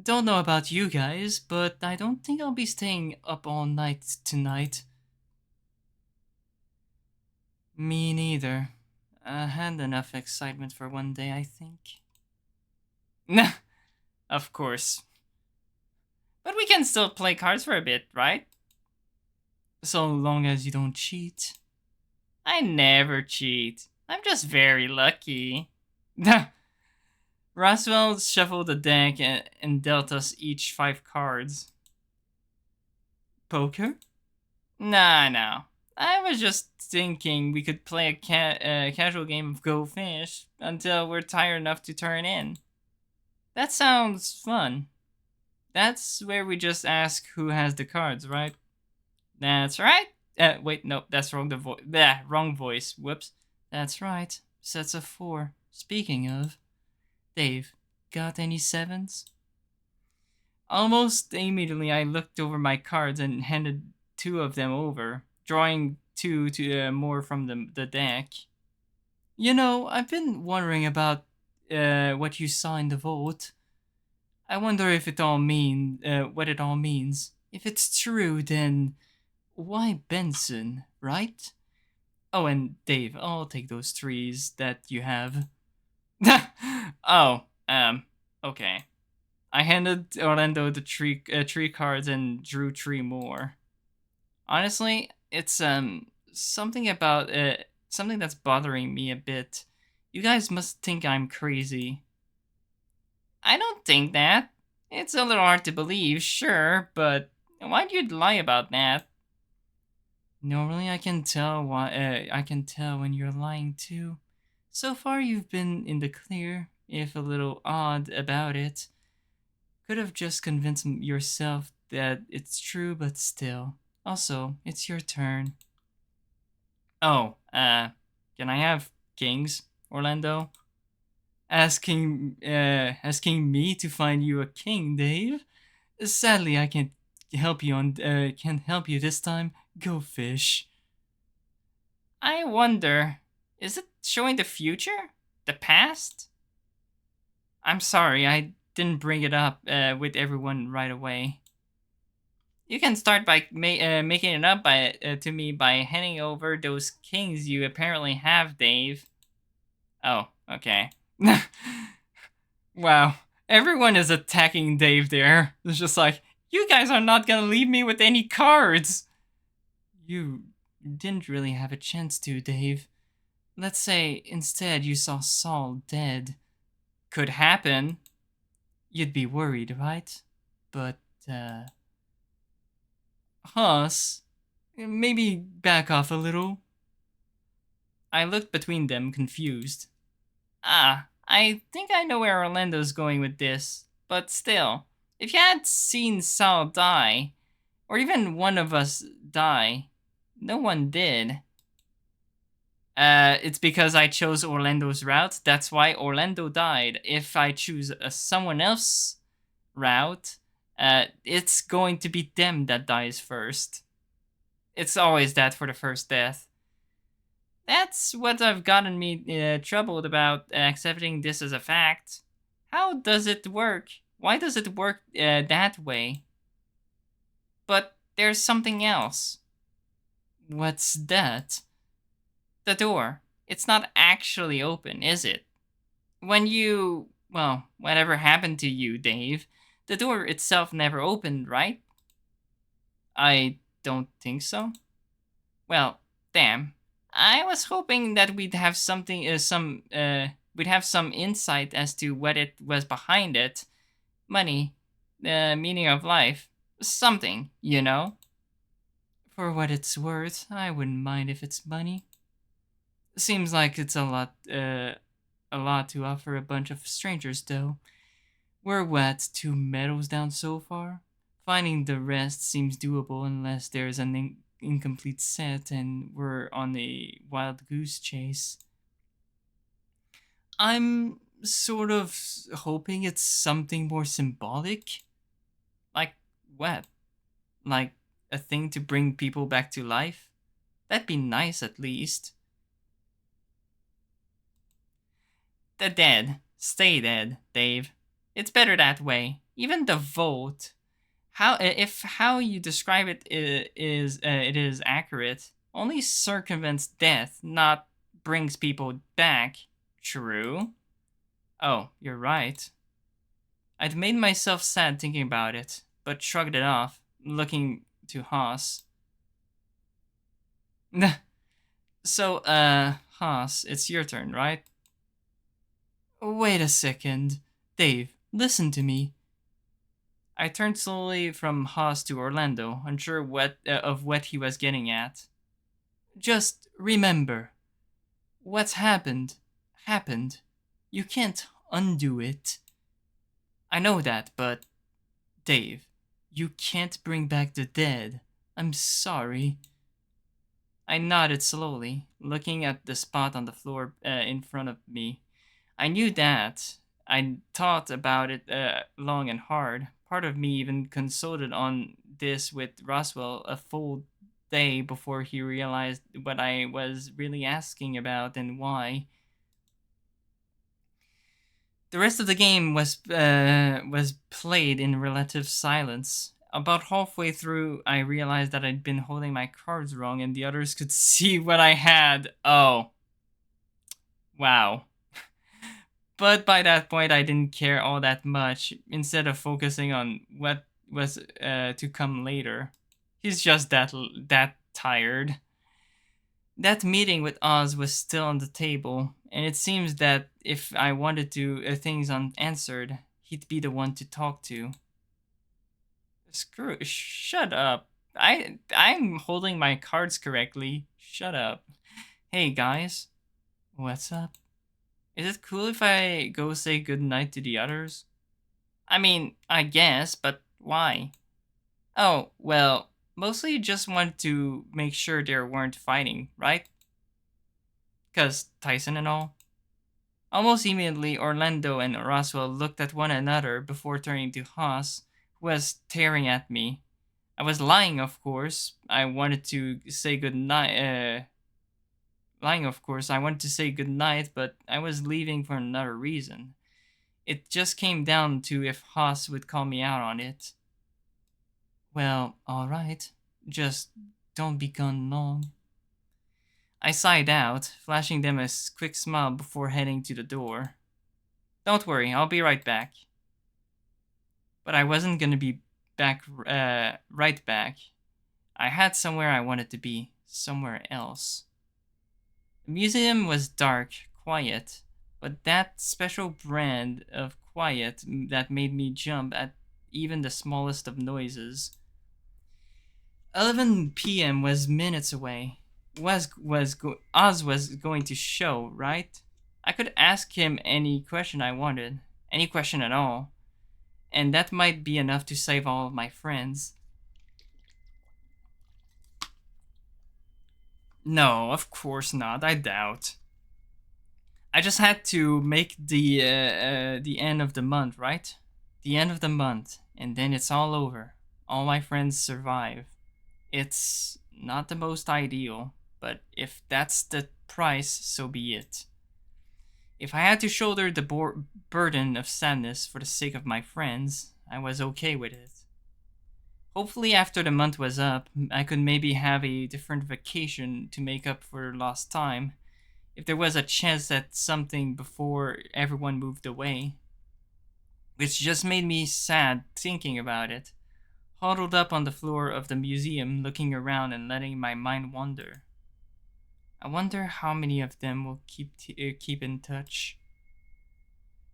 Don't know about you guys, but I don't think I'll be staying up all night tonight. Me neither. I had enough excitement for one day, I think. Nah, of course. But we can still play cards for a bit, right? So long as you don't cheat. I never cheat. I'm just very lucky. Roswell shuffled the deck and dealt us each 5 cards. Poker? Nah, no. I was just thinking we could play a casual game of Go Fish until we're tired enough to turn in. That sounds fun. That's where we just ask who has the cards, right? That's right. Wait, no, that's wrong. Wrong voice. Whoops. That's right. Sets of 4. Speaking of, Dave, got any 7s? Almost immediately, I looked over my cards and handed 2 of them over, drawing 2 to more from the deck. You know, I've been wondering about what you saw in the vault. I wonder if what it all means. If it's true, then why Benson, right? Oh, and Dave, I'll take those 3s that you have. Oh, okay. I handed Orlando the 3 cards and drew 3 more. Honestly, it's something that's bothering me a bit. You guys must think I'm crazy. I don't think that. It's a little hard to believe, sure, but why'd you lie about that? Normally, I can tell when you're lying too. So far, you've been in the clear, if a little odd about it. Could have just convinced yourself that it's true, but still. Also, it's your turn. Oh, can I have kings, Orlando? Asking me to find you a king, Dave. Sadly, I can't help you this time. Go fish. I wonder, is it showing the future? The past? I'm sorry, I didn't bring it up with everyone right away. You can start by making it up to me by handing over those kings you apparently have, Dave. Oh, okay. Wow, everyone is attacking Dave there. It's just like, you guys are not gonna leave me with any cards. You didn't really have a chance to, Dave. Let's say instead you saw Saul dead. Could happen. You'd be worried, right? But, Huss, maybe back off a little. I looked between them, confused. I think I know where Orlando's going with this, but still, if you had seen Saul die, or even one of us die, no one did. It's because I chose Orlando's route. That's why Orlando died. If I choose someone else's route, it's going to be them that dies first. It's always that for the first death. That's what I've gotten me troubled about accepting this as a fact. How does it work? Why does it work that way? But there's something else. What's that? The door. It's not actually open, is it? Well, whatever happened to you, Dave? The door itself never opened, right? I don't think so. Well, damn. I was hoping that we'd have some insight as to what it was behind it. Money, the meaning of life, something, you know? For what it's worth, I wouldn't mind if it's money. Seems like it's a lot to offer a bunch of strangers, though. We're what, 2 medals down so far? Finding the rest seems doable unless there's an incomplete set and we're on a wild goose chase. I'm sort of hoping it's something more symbolic. Like what? Like a thing to bring people back to life? That'd be nice at least. The dead. Stay dead, Dave. It's better that way. Even the vote. If how you describe it is accurate, only circumvents death, not brings people back. True. Oh, you're right. I'd made myself sad thinking about it, but shrugged it off, looking to Haas. So, Haas, it's your turn, right? Wait a second. Dave, listen to me. I turned slowly from Haas to Orlando, unsure of what he was getting at. Just remember, what's happened, happened. You can't undo it. I know that, but Dave, you can't bring back the dead. I'm sorry. I nodded slowly, looking at the spot on the floor in front of me. I knew that. I thought about it long and hard. Part of me even consulted on this with Roswell a full day before he realized what I was really asking about and why. The rest of the game was played in relative silence. About halfway through, I realized that I'd been holding my cards wrong and the others could see what I had. Oh. Wow. But by that point, I didn't care all that much, instead of focusing on what was to come later. He's just that tired. That meeting with Oz was still on the table, and it seems that if I wanted to things unanswered, he'd be the one to talk to. Shut up. I'm holding my cards correctly. Shut up. Hey guys, what's up? Is it cool if I go say goodnight to the others? I mean, I guess, but why? Oh, well, mostly just wanted to make sure they weren't fighting, right? 'Cause Tyson and all. Almost immediately, Orlando and Roswell looked at one another before turning to Haas, who was staring at me. I was lying, of course. I wanted to say goodnight. Lying, of course. I wanted to say goodnight, but I was leaving for another reason. It just came down to if Haas would call me out on it. Well, alright. Just don't be gone long. I sighed out, flashing them a quick smile before heading to the door. Don't worry, I'll be right back. But I wasn't gonna be right back. I had somewhere I wanted to be, somewhere else. The museum was dark, quiet, but that special brand of quiet that made me jump at even the smallest of noises. 11 p.m. was minutes away. Oz was going to show, right? I could ask him any question I wanted, any question at all, and that might be enough to save all of my friends. No, of course not. I doubt. I just had to make the end of the month, right? The end of the month, and then it's all over. All my friends survive. It's not the most ideal, but if that's the price, so be it. If I had to shoulder the burden of sadness for the sake of my friends, I was okay with it. Hopefully, after the month was up, I could maybe have a different vacation to make up for lost time. if there was a chance at something before everyone moved away. Which just made me sad thinking about it. Huddled up on the floor of the museum, looking around and letting my mind wander. I wonder how many of them will keep in touch.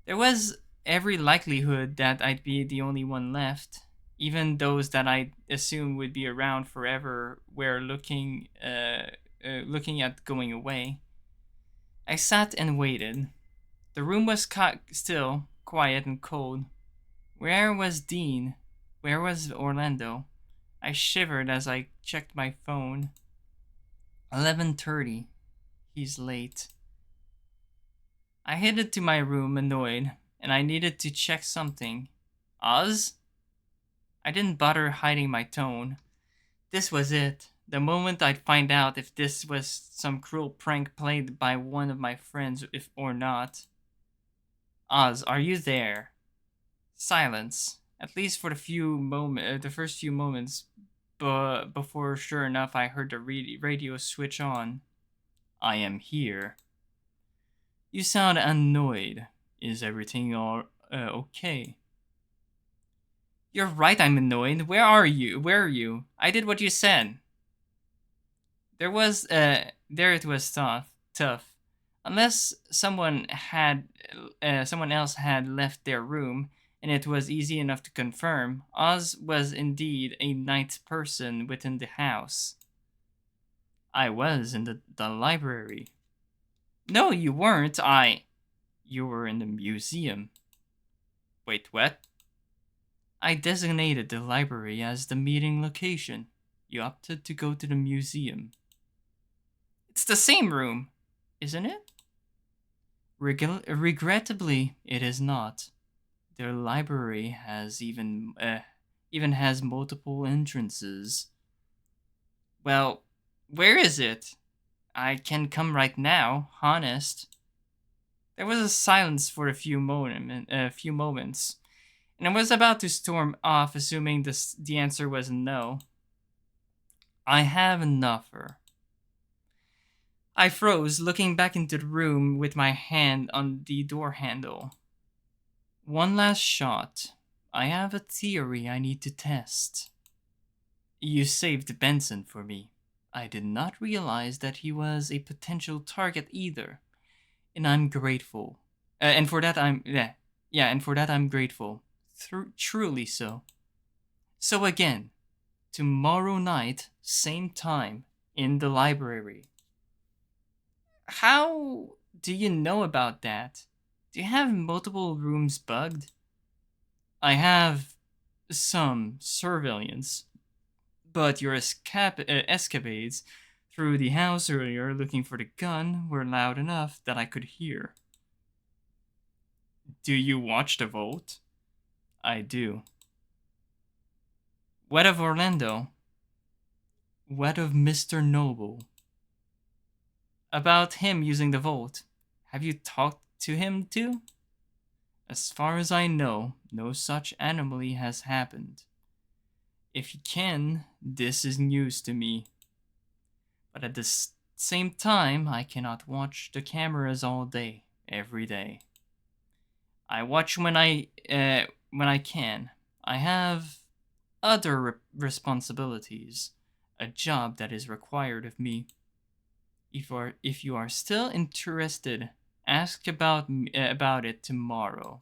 There was every likelihood that I'd be the only one left. Even those that I assumed would be around forever were looking at going away. I sat and waited. The room was still, quiet and cold. Where was Dean? Where was Orlando? I shivered as I checked my phone. 11:30. He's late. I headed to my room annoyed, and I needed to check something. Oz? I didn't bother hiding my tone. This was it. The moment I'd find out if this was some cruel prank played by one of my friends if or not. Oz, are you there? Silence. At least for the first few moments, but before sure enough I heard the radio switch on. I am here. You sound annoyed. Is everything all okay? You're right, I'm annoyed. Where are you? Where are you? I did what you said. There it was tough. Unless someone else had left their room, and it was easy enough to confirm, Oz was indeed a ninth person within the house. I was in the library. No, you weren't. You were in the museum. Wait, what? I designated the library as the meeting location. You opted to go to the museum. It's the same room, isn't it? Regrettably, it is not. Their library has even has multiple entrances. Well, where is it? I can come right now, honest. There was a silence for a few moments, and I was about to storm off, assuming the answer was no. I have an offer. I froze, looking back into the room with my hand on the door handle. One last shot. I have a theory I need to test. You saved Benson for me. I did not realize that he was a potential target either, and I'm grateful. And for that I'm grateful. Truly so. So again, tomorrow night, same time, in the library. How do you know about that? Do you have multiple rooms bugged? I have some surveillance, but your escapades through the house earlier looking for the gun were loud enough that I could hear. Do you watch the vote? I do. What of Orlando? What of Mr. Noble? About him using the vault. Have you talked to him too? As far as I know, no such anomaly has happened. If you can, this is news to me. But at the same time, I cannot watch the cameras all day, every day. I watch when I can. I have other responsibilities, a job that is required of me. If you are still interested, ask about it tomorrow.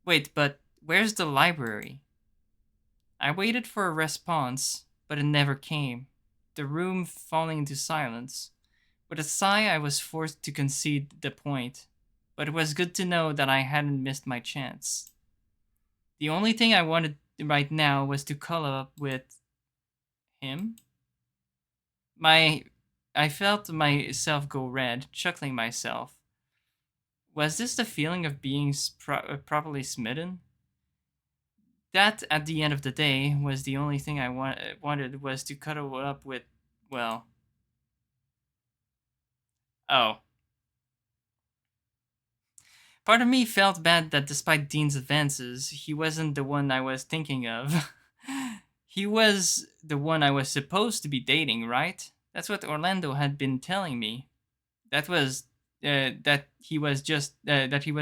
Wait, but where's the library? I waited for a response, but it never came. The room falling into silence. With a sigh, I was forced to concede the point, but it was good to know that I hadn't missed my chance. The only thing I wanted right now was to cuddle up with him. I felt myself go red, chuckling myself. Was this the feeling of being properly smitten? That, at the end of the day, was the only thing I wanted was to cuddle up with, well... Oh. Part of me felt bad that despite Dean's advances, he wasn't the one I was thinking of. He was the one I was supposed to be dating, right? That's what Orlando had been telling me. that he was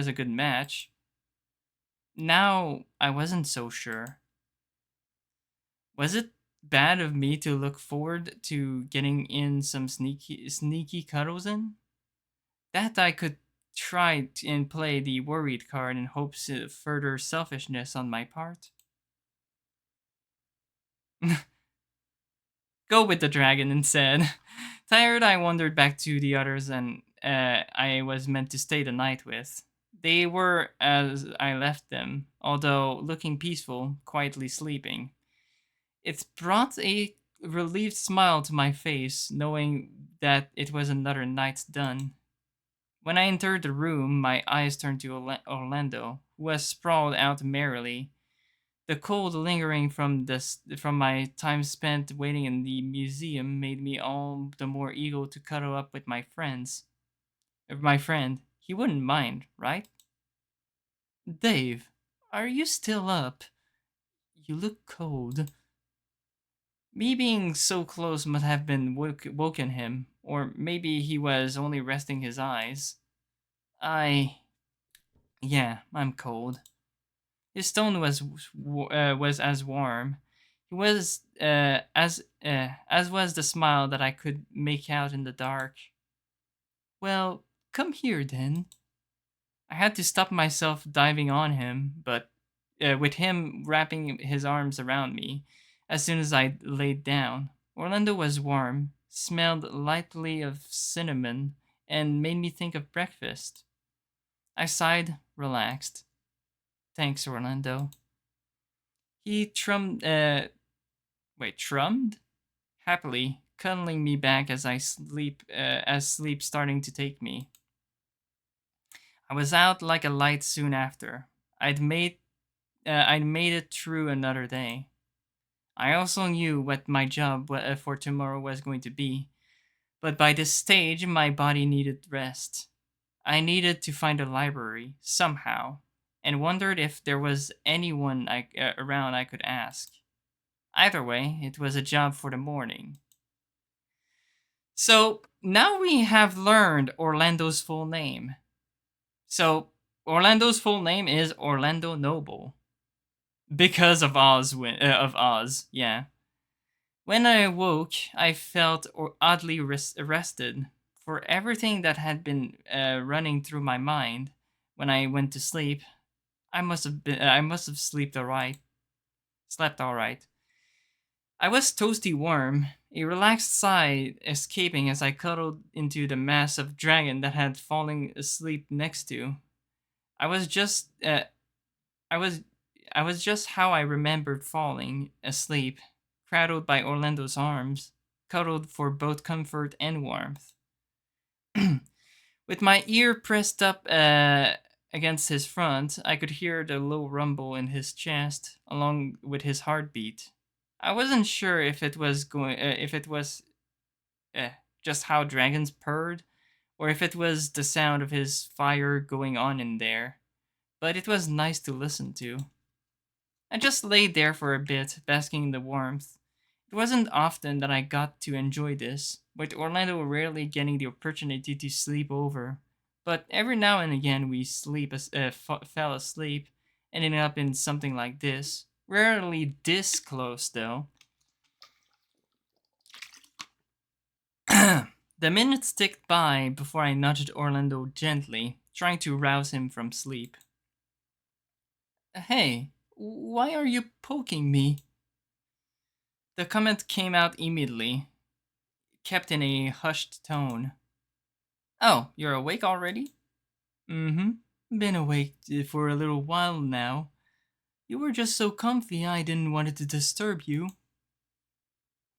a good match. Now I wasn't so sure. Was it bad of me to look forward to getting in some sneaky cuddles in? That I could and play the worried card in hopes of further selfishness on my part. Go with the dragon instead. Tired, I wandered back to the others and I was meant to stay the night with. They were as I left them, although looking peaceful, quietly sleeping. It brought a relieved smile to my face, knowing that it was another night done. When I entered the room, my eyes turned to Orlando, who was sprawled out merrily. The cold lingering from my time spent waiting in the museum made me all the more eager to cuddle up with my friends. My friend, he wouldn't mind, right? Dave, are you still up? You look cold. Me being so close must have been woken him, or maybe he was only resting his eyes. I. Yeah, I'm cold. His tone was as warm. He was as was the smile that I could make out in the dark. Well, come here then. I had to stop myself diving on him, but with him wrapping his arms around me as soon as I laid down. Orlando was warm, smelled lightly of cinnamon, and made me think of breakfast. I sighed, relaxed. Thanks, Orlando. He trummed? Happily, cuddling me back as sleep starting to take me. I was out like a light soon after. I'd made it through another day. I also knew what my job for tomorrow was going to be, but by this stage, my body needed rest. I needed to find a library somehow, and wondered if there was anyone around I could ask. Either way, it was a job for the morning. So now we have learned Orlando's full name. So Orlando's full name is Orlando Noble because of Oz. Yeah. When I awoke, I felt oddly rested for everything that had been running through my mind when I went to sleep. I must have slept all right. I was toasty warm, a relaxed sigh escaping as I cuddled into the mass of dragon that had fallen asleep next to. I was just, uh, I was, I was just how I remembered falling asleep, cradled by Orlando's arms, cuddled for both comfort and warmth. With my ear pressed up against his front, I could hear the low rumble in his chest, along with his heartbeat. I wasn't sure if it was uh, just how dragons purred, or if it was the sound of his fire going on in there. But it was nice to listen to. I just lay there for a bit, basking in the warmth. It wasn't often that I got to enjoy this, with Orlando rarely getting the opportunity to sleep over. But every now and again we fell asleep, ending up in something like this. Rarely this close, though. The minutes ticked by before I nudged Orlando gently, trying to rouse him from sleep. Hey, why are you poking me? The comment came out immediately, kept in a hushed tone. Oh, you're awake already? Mm hmm. Been awake for a little while now. You were just so comfy I didn't want to disturb you.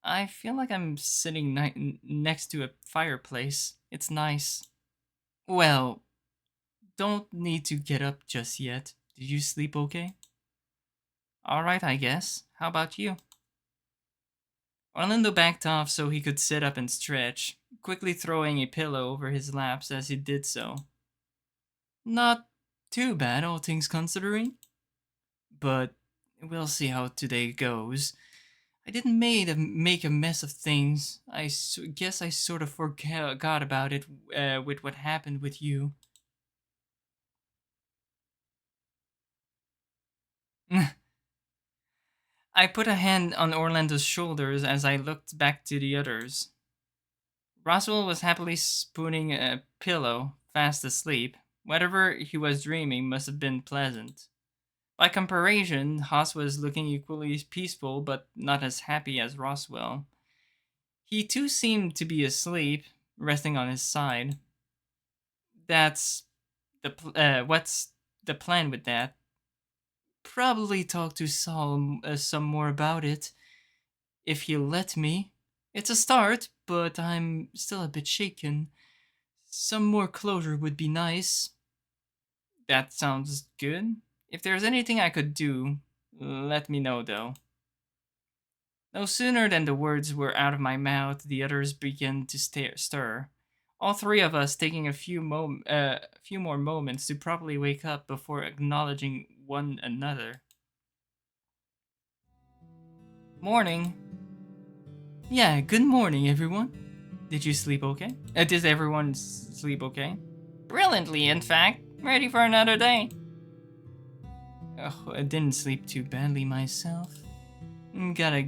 I feel like I'm sitting next to a fireplace. It's nice. Well, don't need to get up just yet. Did you sleep okay? Alright, I guess. How about you? Orlando backed off so he could sit up and stretch, quickly throwing a pillow over his laps as he did so. Not too bad, all things considering. But we'll see how today goes. I didn't make a mess of things. Guess I sort of forgot about it with what happened with you. I put a hand on Orlando's shoulders as I looked back to the others. Roswell was happily spooning a pillow, fast asleep. Whatever he was dreaming must have been pleasant. By comparison, Haas was looking equally peaceful but not as happy as Roswell. He too seemed to be asleep, resting on his side. That's what's the plan with that? Probably talk to Saul some more about it, if he'll let me. It's a start, but I'm still a bit shaken. Some more closure would be nice. That sounds good. If there's anything I could do, let me know though. No sooner than the words were out of my mouth, the others began to stir. All three of us taking a few more moments to properly wake up before acknowledging one another. Morning. Yeah, good morning, everyone. Did you sleep okay? Did everyone sleep okay? Brilliantly, in fact. Ready for another day. Oh, I didn't sleep too badly myself. Gotta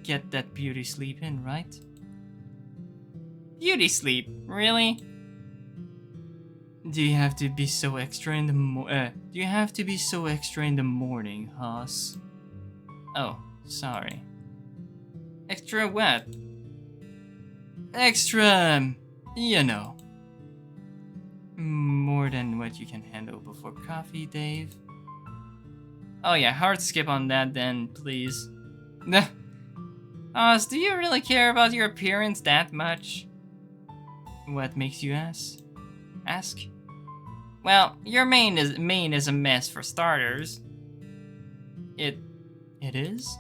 get that beauty sleep in, right? Beauty sleep? Really? Do you have to be so extra in the do you have to be so extra in the morning, Haas? Oh, sorry. Extra what? Extra, you know. More than what you can handle before coffee, Dave. Oh yeah, hard skip on that then, please. Haas, do you really care about your appearance that much? What makes you ask? Well, your mane is a mess for starters. It is?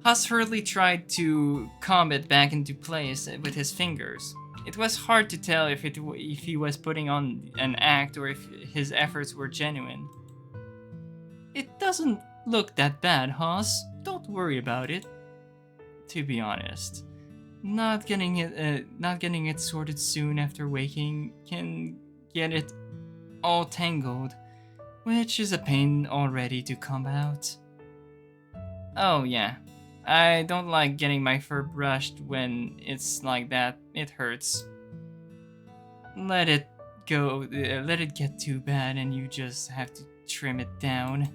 Huss hurriedly tried to comb it back into place with his fingers. It was hard to tell if he was putting on an act or if his efforts were genuine. It doesn't look that bad, Haas. Don't worry about it. To be honest, not getting it sorted soon after waking can get it all tangled, which is a pain already to comb out. Oh yeah, I don't like getting my fur brushed when it's like that. It hurts. Let it go. Let it get too bad, and you just have to trim it down.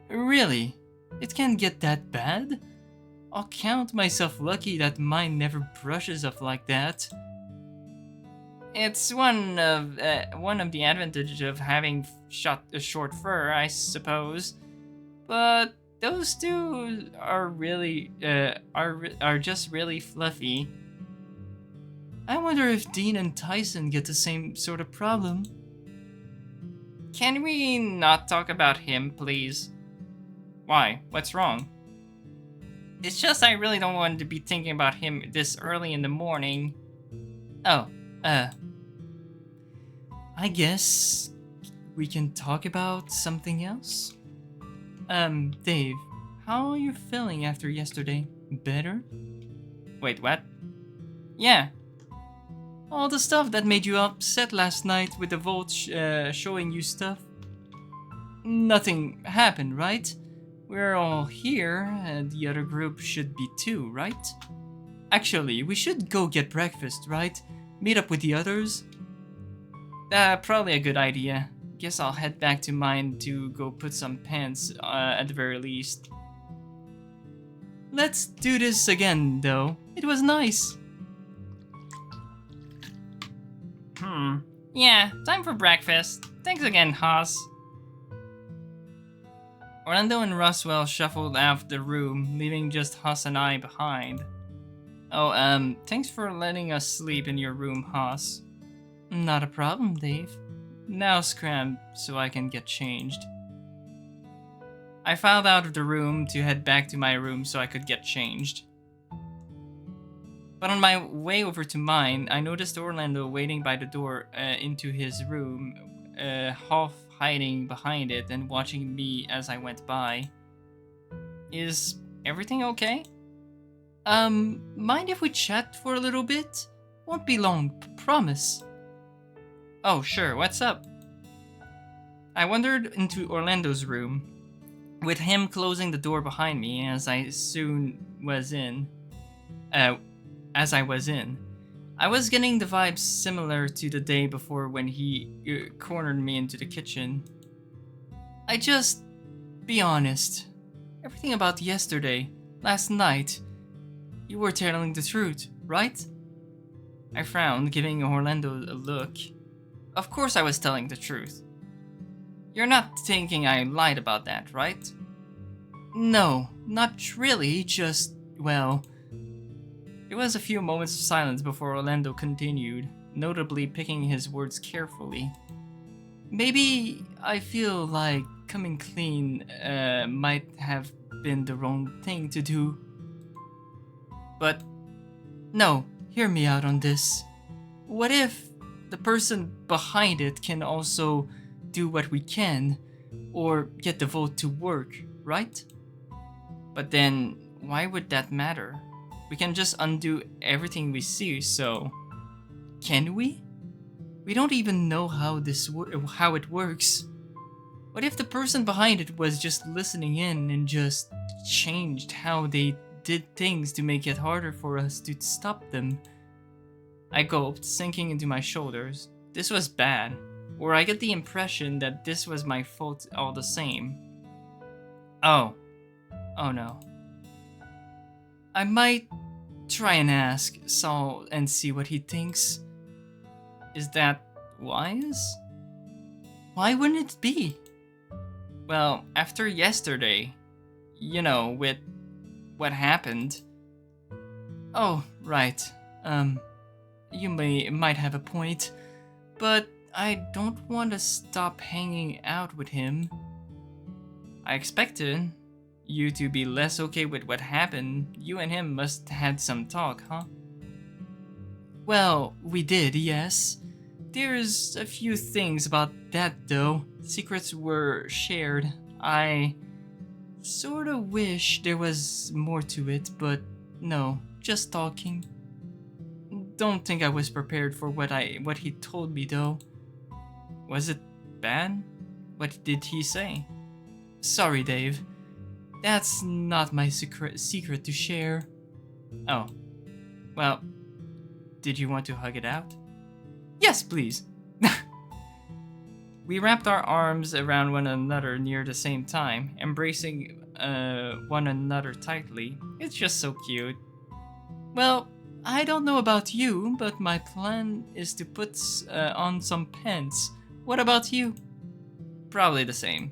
Really? It can't get that bad? I'll count myself lucky that mine never brushes up like that. It's one of the advantages of having short fur, I suppose. But those two are really are just really fluffy. I wonder if Dean and Tyson get the same sort of problem. Can we not talk about him, please? Why? What's wrong? It's just I really don't want to be thinking about him this early in the morning. Oh, I guess we can talk about something else? Dave, how are you feeling after yesterday? Better? Wait, what? Yeah. All the stuff that made you upset last night with the vault showing you stuff? Nothing happened, right? We're all here, and the other group should be too, right? Actually, we should go get breakfast, right? Meet up with the others? Probably a good idea. Guess I'll head back to mine to go put some pants at the very least. Let's do this again, though. It was nice. Yeah, time for breakfast. Thanks again, Haas. Orlando and Roswell shuffled out of the room, leaving just Haas and I behind. Oh, thanks for letting us sleep in your room, Haas. Not a problem, Dave. Now scram so I can get changed. I filed out of the room to head back to my room so I could get changed. But on my way over to mine, I noticed Orlando waiting by the door into his room, half hiding behind it and watching me as I went by. Is Everything okay? Mind if we chat for a little bit? Won't be long, promise. Oh, sure, what's up? I wandered into Orlando's room, with him closing the door behind me as I was in. I was getting the vibes similar to the day before when he cornered me into the kitchen. Be honest. Everything about yesterday, last night, you were telling the truth, right? I frowned, giving Orlando a look. Of course I was telling the truth. You're not thinking I lied about that, right? No, not really, well... There was a few moments of silence before Orlando continued, notably picking his words carefully. Maybe I feel like coming clean might have been the wrong thing to do. But no, hear me out on this. What if the person behind it can also do what we can, or get the vote to work, right? But then, why would that matter? We can just undo everything we see, so... Can we? We don't even know how how it works. What if the person behind it was just listening in and just changed how they did things to make it harder for us to stop them? I gulped, sinking into my shoulders. This was bad, or I get the impression that this was my fault all the same. Oh no. I might try and ask Saul and see what he thinks. Is that wise? Why wouldn't it be? Well, after yesterday, with what happened. Oh, right. You might have a point, but I don't want to stop hanging out with him. I expected you to be less okay with what happened. You and him must have had some talk, huh? Well, we did, yes. There's a few things about that, though. Secrets were shared. I sorta wish there was more to it, but no, just talking. Don't think I was prepared for what he told me, though. Was it bad? What did he say? Sorry, Dave. That's not my secret to share. Oh. Well, did you want to hug it out? Yes, please. We wrapped our arms around one another near the same time, embracing one another tightly. It's just so cute. Well, I don't know about you, but my plan is to put on some pants. What about you? Probably the same.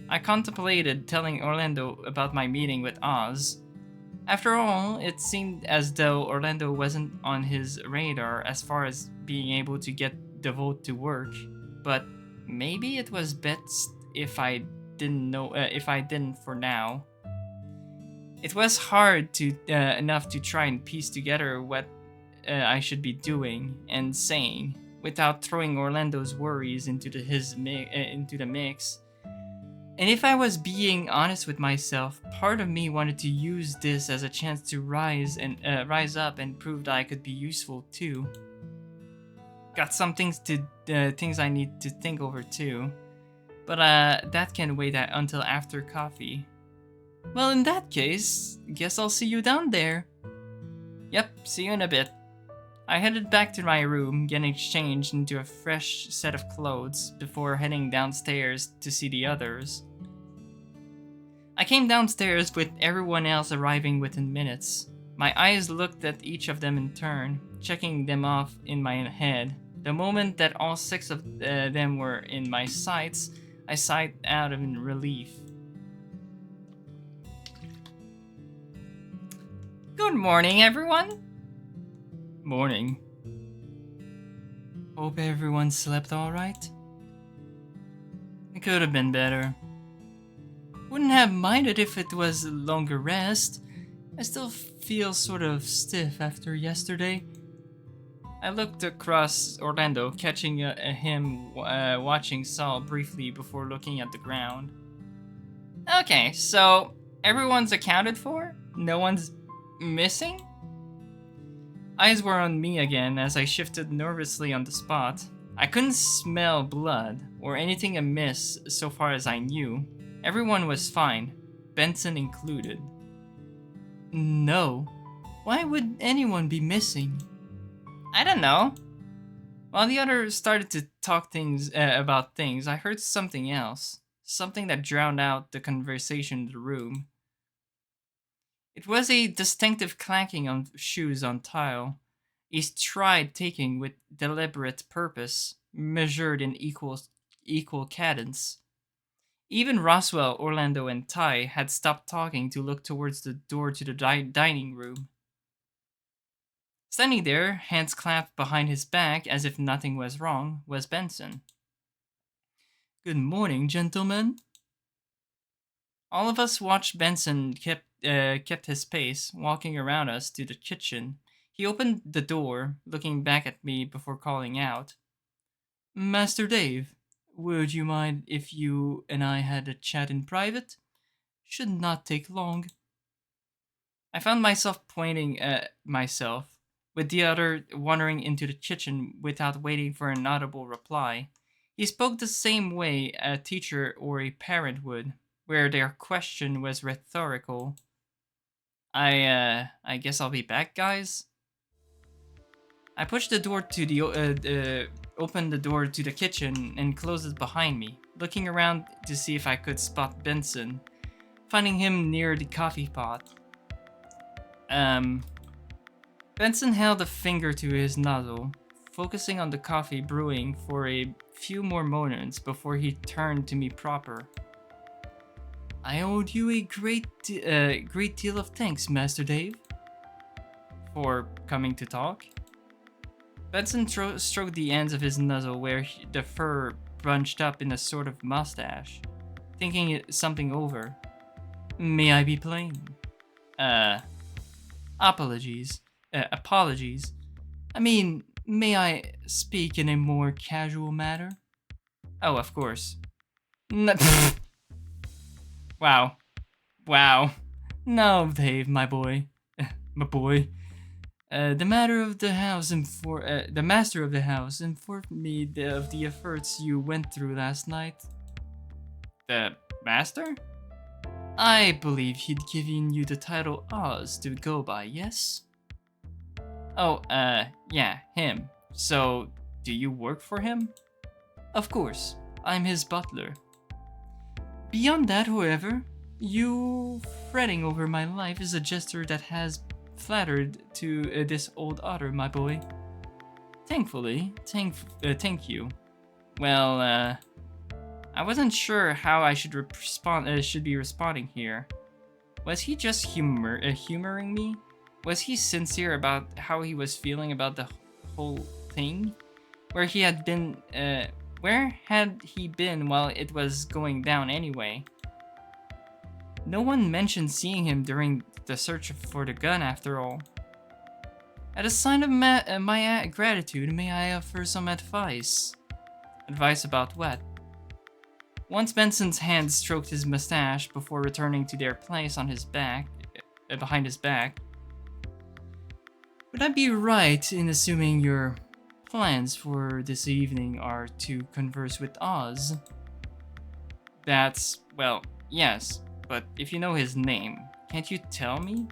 I contemplated telling Orlando about my meeting with Oz. After all, it seemed as though Orlando wasn't on his radar as far as being able to get the vote to work, but maybe it was best if I didn't for now. It was hard enough to try and piece together what I should be doing and saying without throwing Orlando's worries into the mix. And if I was being honest with myself, part of me wanted to use this as a chance to rise up and prove that I could be useful too. Got some things I need to think over too, but that can wait until after coffee. Well, in that case, guess I'll see you down there. Yep, see you in a bit. I headed back to my room, getting changed into a fresh set of clothes before heading downstairs to see the others. I came downstairs with everyone else arriving within minutes. My eyes looked at each of them in turn, checking them off in my head. The moment that all 6 of them were in my sights, I sighed out in relief. Good morning, everyone. Morning. Hope everyone slept alright. It could have been better. Wouldn't have minded if it was a longer rest. I still feel sort of stiff after yesterday. I looked across Orlando, catching him watching Saul briefly before looking at the ground. Okay, so Everyone's accounted for? No one's missing? Eyes were on me again as I shifted nervously on the spot. I couldn't smell blood or anything amiss so far as I knew. Everyone was fine, Benson included. No. Why would anyone be missing? I don't know. While the others started to talk about things, I heard something else. Something that drowned out the conversation in the room. It was a distinctive clanking of shoes on tile, a stride taken with deliberate purpose, measured in equal cadence. Even Roswell, Orlando, and Ty had stopped talking to look towards the door to the dining room. Standing there, hands clasped behind his back as if nothing was wrong, was Benson. Good morning, gentlemen. All of us watched Benson kept his pace, walking around us to the kitchen. He opened the door, looking back at me before calling out, Master Dave, would you mind if you and I had a chat in private? Should not take long. I found myself pointing at myself, with the other wandering into the kitchen without waiting for an audible reply. He spoke the same way a teacher or a parent would, where their question was rhetorical. I guess I'll be back, guys. I pushed the door to the opened the door to the kitchen and closed it behind me, looking around to see if I could spot Benson, finding him near the coffee pot. Benson held a finger to his nozzle, focusing on the coffee brewing for a few more moments before he turned to me proper. I owed you a great deal of thanks, Master Dave. For coming to talk? Benson stroked the ends of his nozzle where the fur bunched up in a sort of mustache, thinking something over. May I be plain? Apologies. Apologies. I mean, may I speak in a more casual manner? Oh, of course. Wow. Wow. No, Dave, my boy. My boy. The master of the house informed me of the efforts you went through last night. The master? I believe he'd given you the title Oz to go by, yes? Oh, yeah, him. So, do you work for him? Of course, I'm his butler. Beyond that, however, you fretting over my life is a gesture that has flattered to this old otter, my boy. Thankfully, thank you. Well, I wasn't sure how I should be responding here. Was he just humoring me? Was he sincere about how he was feeling about the whole thing? Where had he been while it was going down anyway? No one mentioned seeing him during the search for the gun, after all. As a sign of my gratitude, may I offer some advice? Advice about what? Once Benson's hand stroked his mustache before returning to their place on his back, behind his back. Would I be right in assuming your plans for this evening are to converse with Oz? That's, well, yes, but if you know his name, can't you tell me?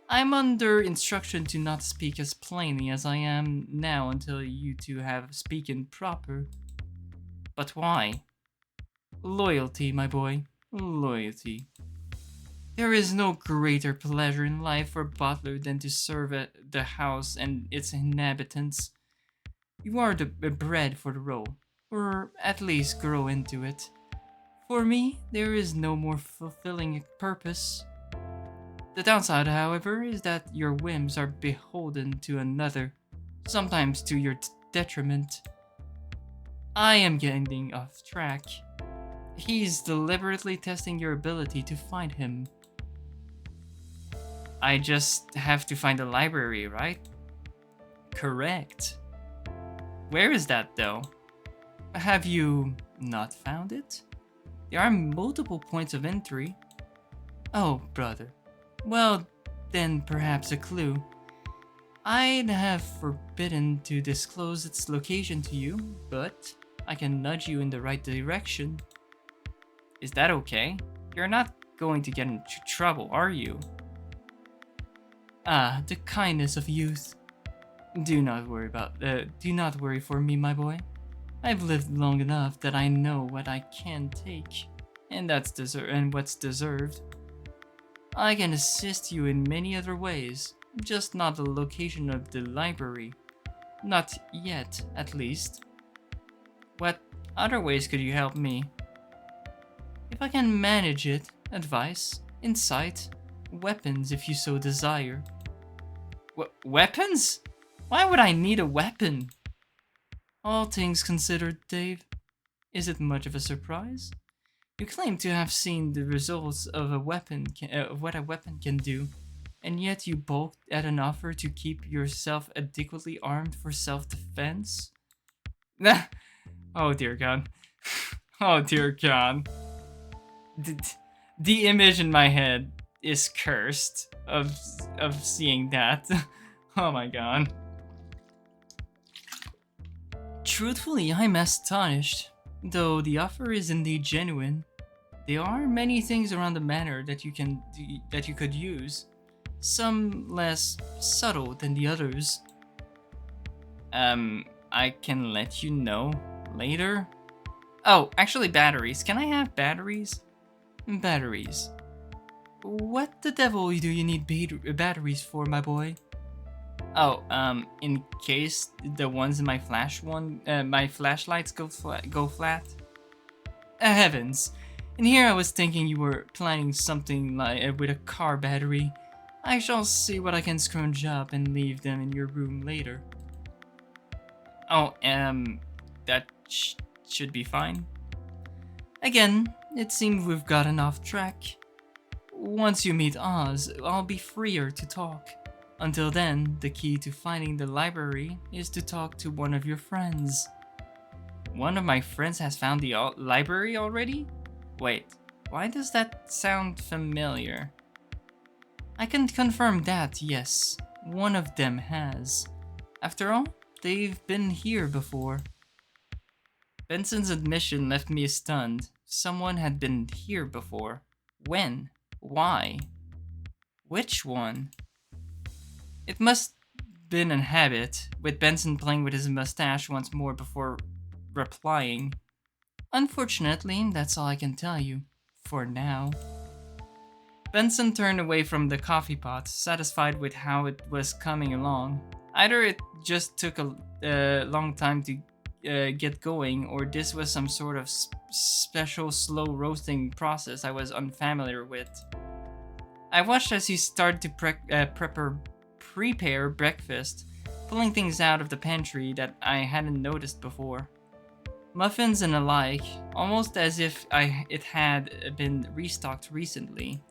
I'm under instruction to not speak as plainly as I am now until you two have spoken proper. But why? Loyalty, my boy, loyalty. There is no greater pleasure in life for a butler than to serve the house and its inhabitants. You are bred for the role, or at least grow into it. For me, there is no more fulfilling purpose. The downside, however, is that your whims are beholden to another, sometimes to your detriment. I am getting off track. He's deliberately testing your ability to find him. I just have to find the library, right? Correct. Where is that, though? Have you not found it? There are multiple points of entry. Oh, brother. Well, then perhaps a clue. I'd have forbidden to disclose its location to you, but I can nudge you in the right direction. Is that okay? You're not going to get into trouble, are you? Ah, the kindness of youth. Do not worry for me, my boy. I've lived long enough that I know what I can take, and what's deserved. I can assist you in many other ways, just not the location of the library. Not yet, at least. What other ways could you help me? If I can manage it, advice, insight, weapons if you so desire. Weapons? Why would I need a weapon? All things considered, Dave, is it much of a surprise? You claim to have seen the results of what a weapon can do, and yet you balked at an offer to keep yourself adequately armed for self-defense? Oh dear God. Oh dear God. The image in my head is cursed of seeing that. Oh my God. Truthfully, I'm astonished. Though the offer is indeed genuine, there are many things around the manor that you could use. Some less subtle than the others. I can let you know later. Oh, actually batteries. Can I have batteries? Batteries. What the devil do you need batteries for, my boy? Oh, in case the ones in my my flashlights go flat. Heavens! And here I was thinking you were planning something like with a car battery. I shall see what I can scrounge up and leave them in your room later. Oh, that should be fine. Again, it seems we've gotten off track. Once you meet Oz, I'll be freer to talk. Until then, the key to finding the library is to talk to one of your friends. One of my friends has found the library already? Wait, why does that sound familiar? I can confirm that, yes, one of them has. After all, they've been here before. Benson's admission left me stunned. Someone had been here before. When? Why? Which one? It must been a habit, with Benson playing with his mustache once more before replying. Unfortunately, that's all I can tell you, for now. Benson turned away from the coffee pot, satisfied with how it was coming along. Either it just took a long time to get going, or this was some sort of special slow roasting process I was unfamiliar with. I watched as he started to prepare breakfast, pulling things out of the pantry that I hadn't noticed before. Muffins and alike, almost as if it had been restocked recently.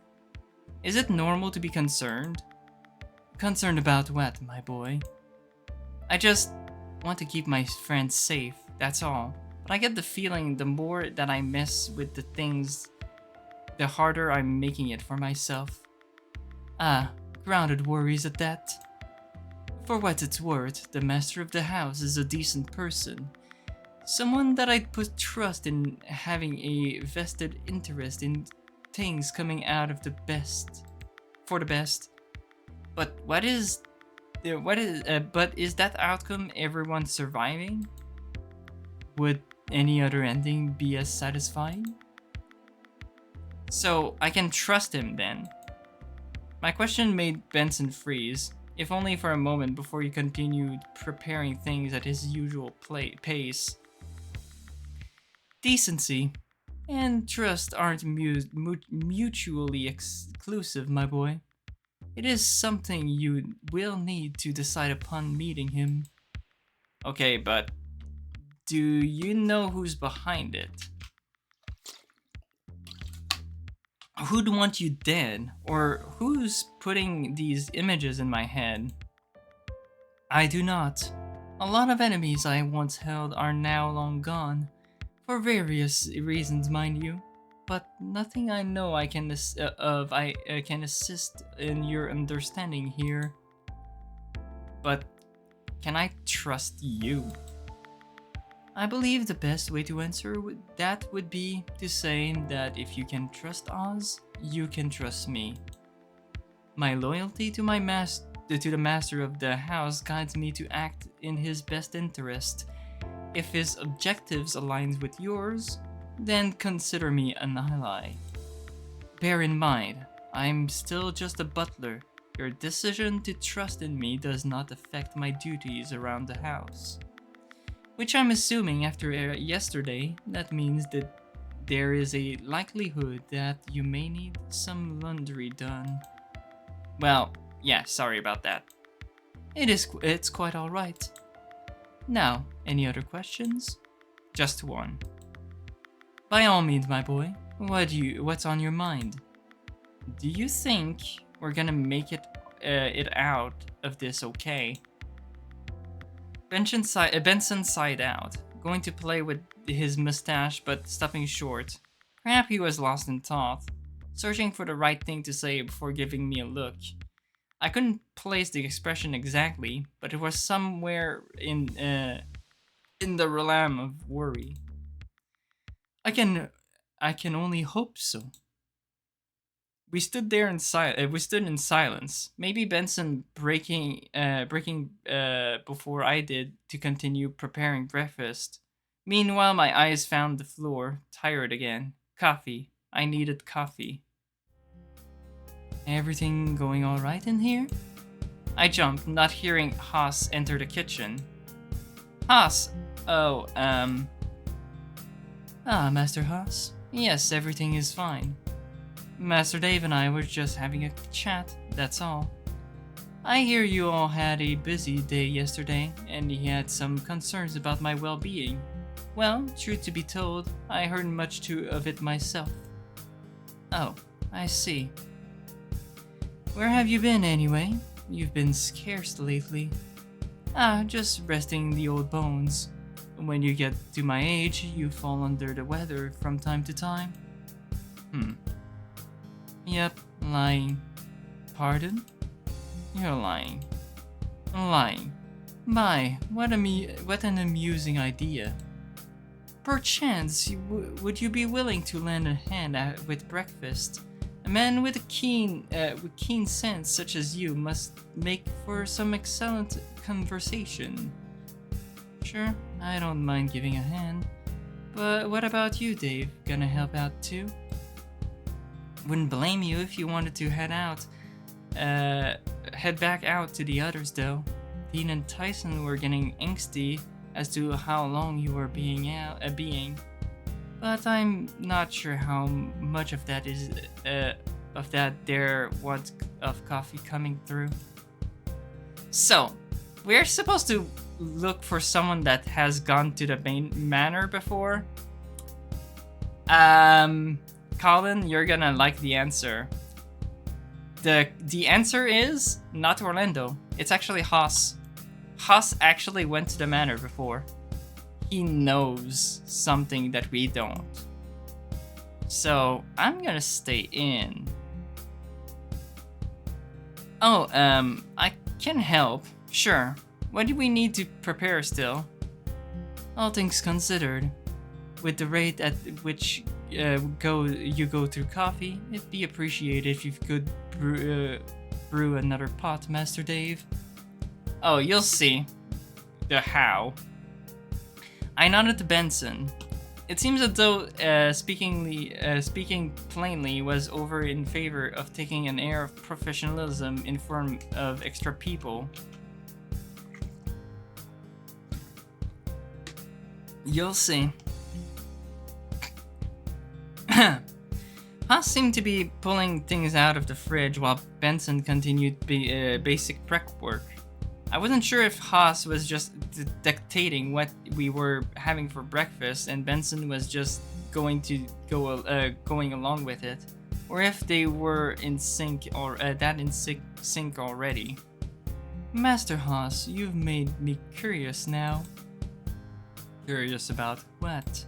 Is it normal to be concerned? Concerned about what, my boy? I just want to keep my friends safe, that's all. But I get the feeling the more that I mess with the things, the harder I'm making it for myself. Ah, grounded worries at that. For what it's worth, the master of the house is a decent person. Someone that I'd put trust in having a vested interest in things coming out of the best. For the best. But is that outcome everyone surviving? Would any other ending be as satisfying? So I can trust him then. My question made Benson freeze, if only for a moment before he continued preparing things at his usual pace. Decency and trust aren't mutually exclusive, my boy. It is something you will need to decide upon meeting him. Okay, but do you know who's behind it? Who'd want you dead? Or who's putting these images in my head? I do not. A lot of enemies I once held are now long gone. For various reasons, mind you. but nothing I know I can can assist in your understanding here. But can I trust you? I believe the best way to answer that would be to say that if you can trust Oz, you can trust me. My loyalty to the master of the house guides me to act in his best interest. If his objectives align with yours, then consider me an ally. Bear in mind, I'm still just a butler. Your decision to trust in me does not affect my duties around the house. Which I'm assuming after yesterday, that means that there is a likelihood that you may need some laundry done. Well, yeah, sorry about that. It's quite alright. Now, any other questions? Just one. By all means, my boy, what's on your mind? Do you think we're gonna make it out of this okay? Benson sighed out, going to play with his mustache but stopping short. Perhaps he was lost in thought, searching for the right thing to say before giving me a look. I couldn't place the expression exactly, but it was somewhere in the realm of worry. I can only hope so. We stood in silence. Maybe Benson breaking before I did to continue preparing breakfast. Meanwhile, my eyes found the floor, tired again. Coffee. I needed coffee. Everything going all right in here? I jumped, not hearing Haas enter the kitchen. Haas. Oh, Master Haas. Yes, everything is fine. Master Dave and I were just having a chat, that's all. I hear you all had a busy day yesterday, and you had some concerns about my well-being. Well, truth to be told, I heard much of it myself. Oh, I see. Where have you been anyway? You've been scarce lately. Just resting the old bones. When you get to my age, you fall under the weather from time to time. Yep, lying. Pardon? You're lying. Lying. My, what an amusing idea. Perchance, would you be willing to lend a hand with breakfast? A man with keen sense such as you must make for some excellent conversation. Sure, I don't mind giving a hand. But what about you, Dave? Gonna help out too? Wouldn't blame you if you wanted to head back out to the others though. Dean and Tyson were getting angsty as to how long you were being. But I'm not sure how much of that is there was of coffee coming through. So, we're supposed to look for someone that has gone to the main manor before. Colin, you're gonna like the answer. The answer is not Orlando. It's actually Haas. Haas actually went to the manor before. He knows something that we don't. So I'm gonna stay in. Oh, I can help. Sure. What do we need to prepare still? All things considered, with the rate at which you go through coffee, it'd be appreciated if you could brew another pot, Master Dave. Oh, you'll see. The how. I nodded to Benson. It seems as though speaking plainly was over in favor of taking an air of professionalism in form of extra people. You'll see. Haas seemed to be pulling things out of the fridge while Benson continued basic prep work. I wasn't sure if Haas was just dictating what we were having for breakfast and Benson was just going along with it, or if they were in sync already. Master Haas, you've made me curious now. Curious about what?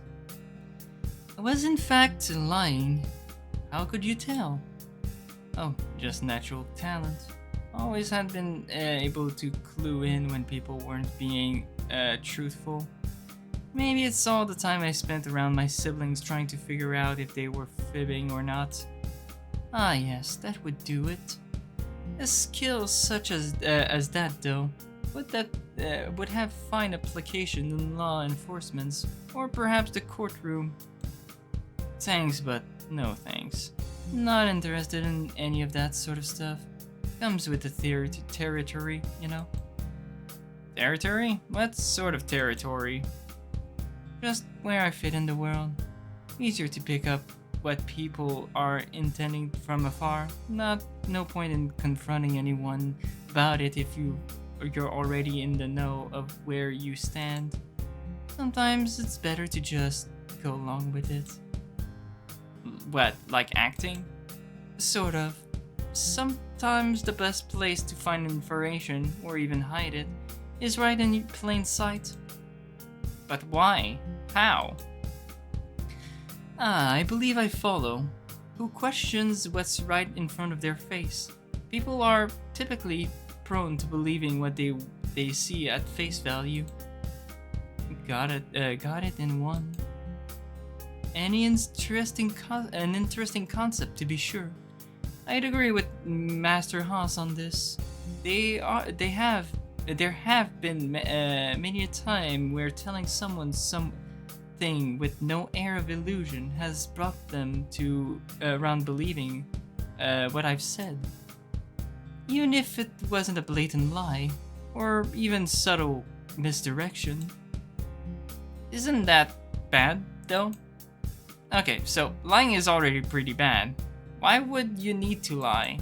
I was in fact lying. How could you tell? Oh, just natural talent. Always had been able to clue in when people weren't being truthful. Maybe it's all the time I spent around my siblings trying to figure out if they were fibbing or not. Ah yes, that would do it. A skill such as that, though, would have fine application in law enforcement, or perhaps the courtroom. Thanks, but no thanks. Not interested in any of that sort of stuff. Comes with the territory, you know. Territory? What sort of territory? Just where I fit in the world. Easier to pick up what people are intending from afar. No point in confronting anyone about it if you're already in the know of where you stand. Sometimes it's better to just go along with it. What, like acting? Sort of. Sometimes the best place to find information, or even hide it, is right in plain sight. But why? How? I believe I follow. Who questions what's right in front of their face? People are typically prone to believing what they see at face value. Got it in one. An interesting concept, to be sure. I'd agree with Master Haas on this. There have been many a time where telling someone something with no air of illusion has brought them to around believing what I've said. Even if it wasn't a blatant lie, or even subtle misdirection. Isn't that bad, though? Okay, so lying is already pretty bad. Why would you need to lie?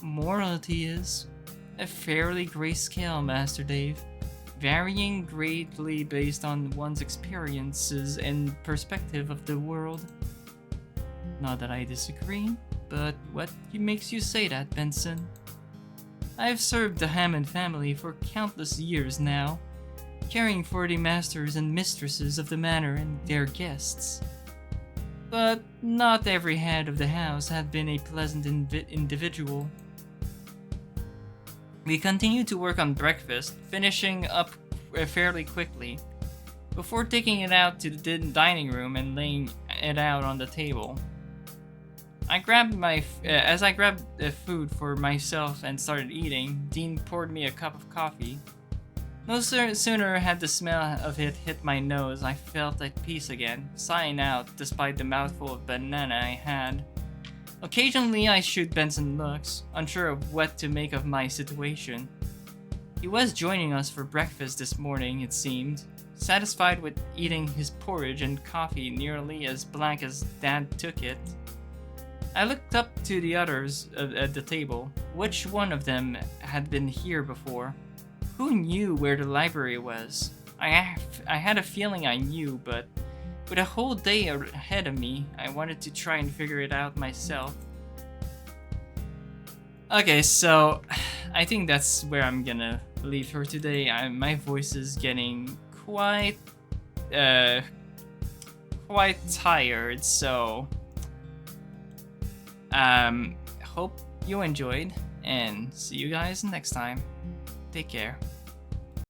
Morality is a fairly grayscale, Master Dave, varying greatly based on one's experiences and perspective of the world. Not that I disagree, but what makes you say that, Benson? I've served the Hammond family for countless years now, caring for the masters and mistresses of the manor and their guests. But not every head of the house had been a pleasant individual. We continued to work on breakfast, finishing up fairly quickly, before taking it out to the dining room and laying it out on the table. As I grabbed food for myself and started eating, Dean poured me a cup of coffee. No sooner had the smell of it hit my nose, I felt at peace again, sighing out despite the mouthful of banana I had. Occasionally I shoot Benson looks, unsure of what to make of my situation. He was joining us for breakfast this morning, it seemed, satisfied with eating his porridge and coffee nearly as blank as Dad took it. I looked up to the others at the table. Which one of them had been here before? Who knew where the library was? I had a feeling I knew, but with a whole day ahead of me, I wanted to try and figure it out myself. Okay, so I think that's where I'm gonna leave for today. My voice is getting quite tired, so hope you enjoyed, and see you guys next time. Take care.